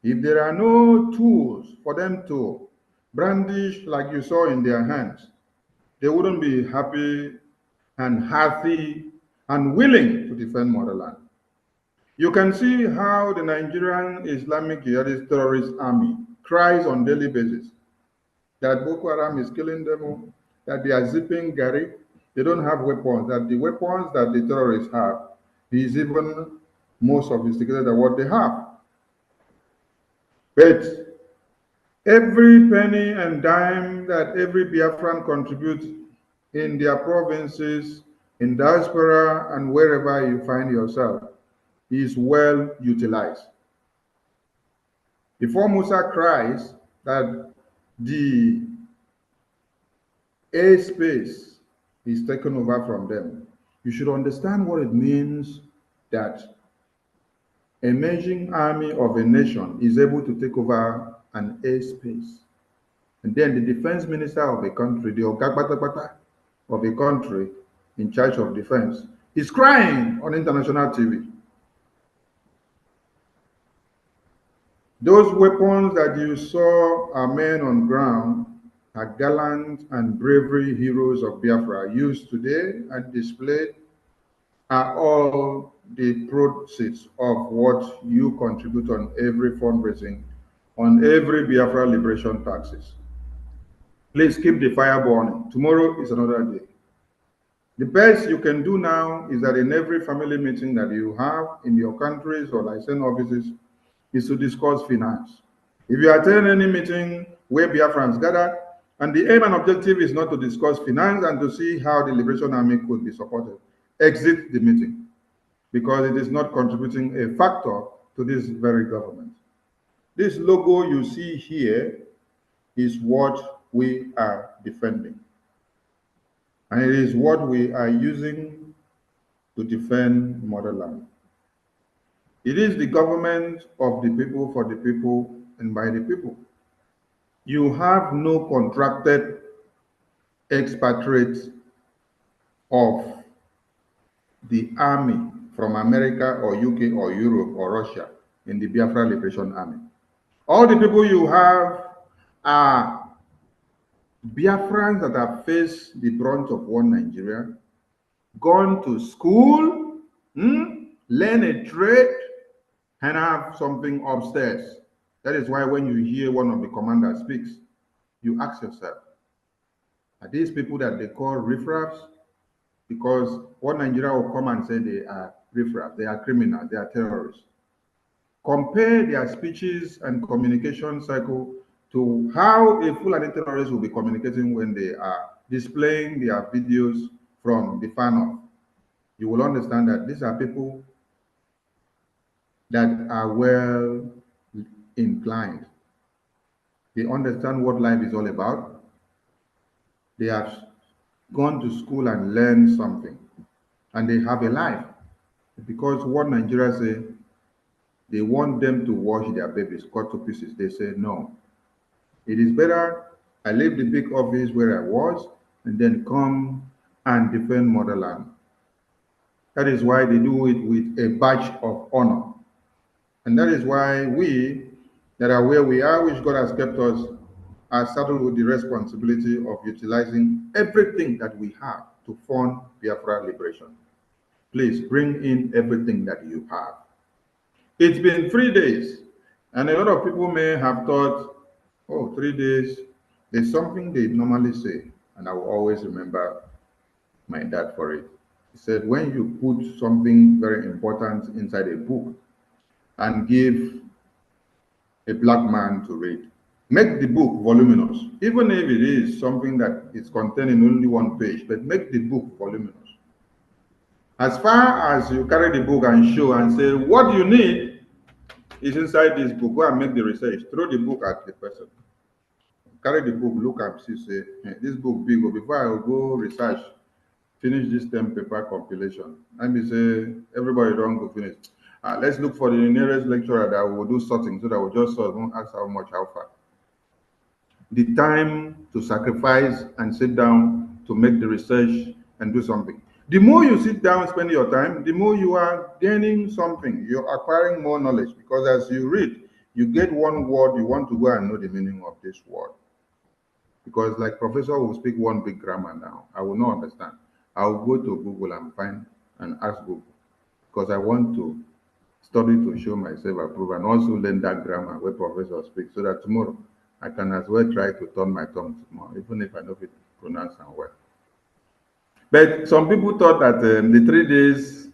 If there are no tools for them to brandish like you saw in their hands, they wouldn't be happy and hearty and willing to defend motherland. You can see how the Nigerian Islamic Jihadist terrorist army cries on daily basis that Boko Haram is killing them, that they are zipping Gary, they don't have weapons, that the weapons that the terrorists have is even more sophisticated than what they have. But every penny and dime that every Biafran contributes in their provinces, in diaspora, and wherever you find yourself is well utilized. Before Musa cries that the airspace is taken over from them, you should understand what it means that a emerging army of a nation is able to take over an airspace. And then the defense minister of a country, the Ogagbatabata of a country in charge of defense, is crying on international TV. Those weapons that you saw our men on ground are gallant and bravery heroes of Biafra used today and displayed are all the proceeds of what you contribute on every fundraising, on every Biafra liberation taxes. Please keep the fire burning. Tomorrow is another day. The best you can do now is that in every family meeting that you have in your countries or license offices, is to discuss finance. If you attend any meeting where Biafrans gather, and the aim and objective is not to discuss finance and to see how the Liberation Army could be supported, exit the meeting, because it is not contributing a factor to this very government. This logo you see here is what we are defending. And it is what we are using to defend motherland. It is the government of the people, for the people, and by the people. You have no contracted expatriates of the army from America or UK or Europe or Russia in the Biafra Liberation Army. All the people you have are Biafrans that have faced the brunt of one Nigeria, gone to school, learn a trade, and have something upstairs. That is why when you hear one of the commanders speaks, you ask yourself, are these people that they call riffraffs? Because one Nigeria will come and say they are riffraffs, they are criminals, they are terrorists. Compare their speeches and communication cycle to how a Fulani terrorist will be communicating when they are displaying their videos from the fan off. You will understand that these are people that are well inclined. They understand what life is all about. They have gone to school and learned something, and they have a life. Because what Nigeria say, they want them to wash their babies, cut to pieces. They say, no. It is better I leave the big office where I was and then come and defend motherland. That is why they do it with a badge of honor. And that is why we that are where we are, which God has kept us, are saddled with the responsibility of utilizing everything that we have to fund Biafra liberation. Please bring in everything that you have. It's been 3 days, and a lot of people may have thought, oh, 3 days, there's something they normally say, and I will always remember my dad for it. He said, when you put something very important inside a book and give a black man to read, make the book voluminous, even if it is something that is contained in only one page, but make the book voluminous. As far as you carry the book and show and say, what you need is inside this book, go and make the research, throw the book at the person. Carry the book, look and see, say, hey, this book big, before I go research, finish this 10-paper compilation. Let me say, everybody don't go finish. Let's look for the nearest lecturer that will do sorting so that we'll just sort, don't ask how much, how far. The time to sacrifice and sit down to make the research and do something. The more you sit down, spend your time, the more you are gaining something. You're acquiring more knowledge, because as you read, you get one word, you want to go and know the meaning of this word. Because like professor will speak one big grammar now, I will not understand. I will go to Google and find and ask Google, because I want to study to show myself approved and also learn that grammar where professor speaks, so that tomorrow I can as well try to turn my tongue tomorrow, even if I don't pronounce them well. But some people thought that the 3 days,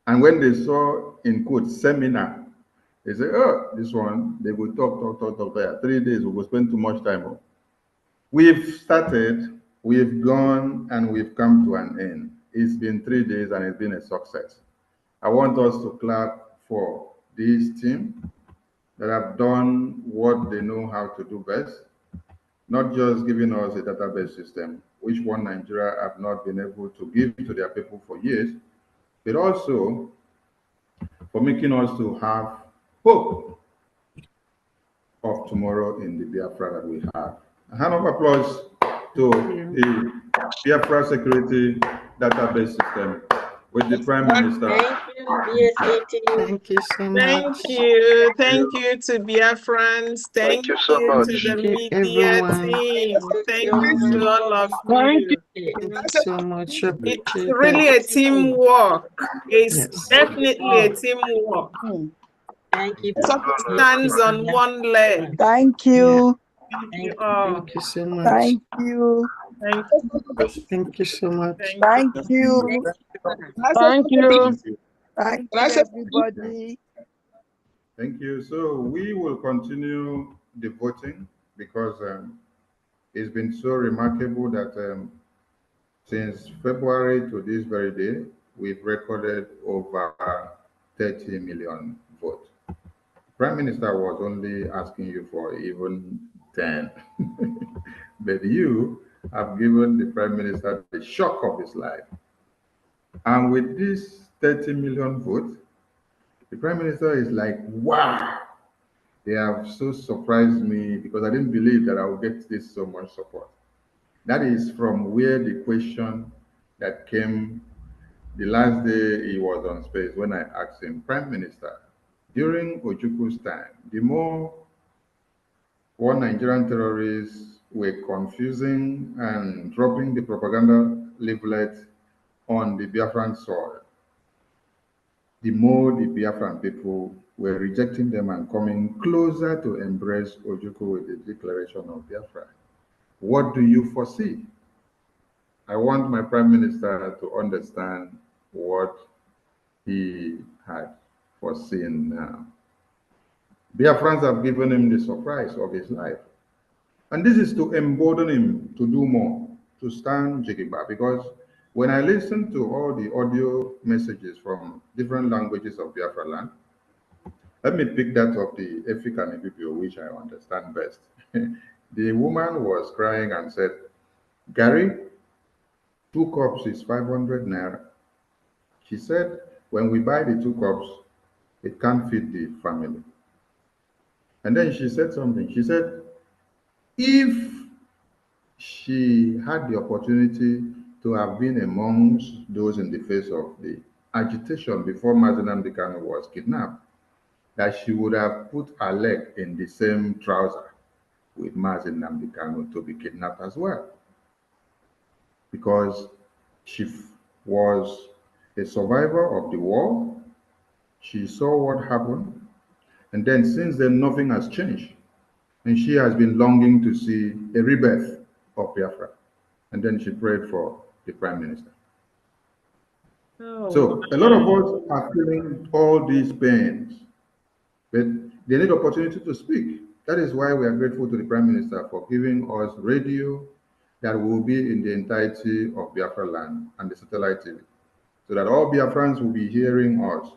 and when they saw in quotes seminar, they say, oh, this one, they will talk there. 3 days, we will spend too much time on. We've started, we've gone, and we've come to an end. It's been 3 days and it's been a success. I want us to clap for this team that have done what they know how to do best, not just giving us a database system, which one Nigeria have not been able to give to their people for years, but also for making us to have hope of tomorrow in the Biafra that we have. A hand of applause to the Biafra Security Database System with the Prime Minister. Thank you so much. Thank you to Biafrans. Thank you so much. to the media Everyone. team. Thank you to all of you. Thank you so much. It's really a teamwork. It's Yes. definitely a teamwork. Thank you. Stands on one leg. Thank you. Thank you all. Thank you so much. Thank you. Thank you. Thank you so much. Thank you. Thank you. Thank you, everybody. Thank you. So we will continue the voting because it's been so remarkable that since February to this very day, we've recorded over 30 million votes. Prime Minister was only asking you for even 10. But you have given the Prime Minister the shock of his life. And with this 30 million votes, the Prime Minister is like, wow, they have so surprised me because I didn't believe that I would get this so much support. That is from where the question that came the last day he was on space when I asked him, Prime Minister, during Ojukwu's time, the more one Nigerian terrorists were confusing and dropping the propaganda leaflet on the Biafran soil, the more the Biafran people were rejecting them and coming closer to embrace Ojukwu with the declaration of Biafra. What do you foresee? I want my Prime Minister to understand what he had foreseen now. Biafrans have given him the surprise of his life. And this is to embolden him to do more, to stand Jigiba, because when I listen to all the audio messages from different languages of Biafra land, let me pick that of the Efik and Ibibio, which I understand best. The woman was crying and said, Gary, 2 cups is 500 naira. She said, when we buy the 2 cups, it can't feed the family. And then she said something. She said, if she had the opportunity to have been amongst those in the face of the agitation before Mazi Nnamdi Kanu was kidnapped, that she would have put her leg in the same trouser with Mazi Nnamdi Kanu to be kidnapped as well. Because she was a survivor of the war. She saw what happened. And then since then, nothing has changed. And she has been longing to see a rebirth of Biafra. And then she prayed for the Prime Minister. Oh, So a lot of us are feeling all these pains, but they need opportunity to speak. That is why we are grateful to the Prime Minister for giving us radio that will be in the entirety of Biafra land and the satellite TV, so that all Biafrans will be hearing us.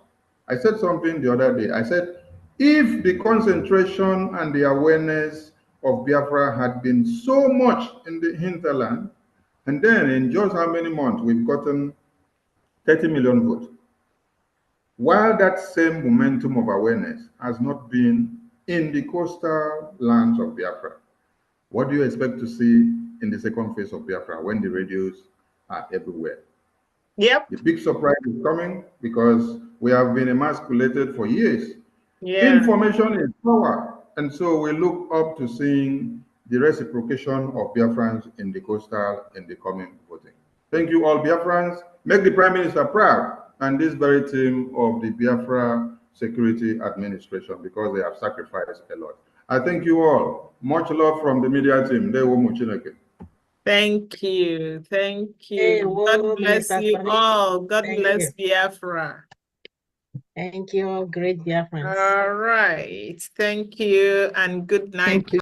I said something the other day. I said, if the concentration and the awareness of Biafra had been so much in the hinterland, and then in just how many months we've gotten 30 million votes, while that same momentum of awareness has not been in the coastal lands of Biafra, what do you expect to see in the second phase of Biafra when the radios are everywhere? Yep. The big surprise is coming because we have been emasculated for years. Yeah. Information is power. And so we look up to seeing the reciprocation of Biafrans in the coastal in the coming voting. Thank you all Biafrans. Make the Prime Minister proud and this very team of the Biafra Security Administration because they have sacrificed a lot. I thank you all. Much love from the media team. Thank you. Thank Hey, you. God bless Minister you Sani. all. God Thank bless you. Biafra. Thank you, great Biafrans. All right. Thank you and good night. Thank you.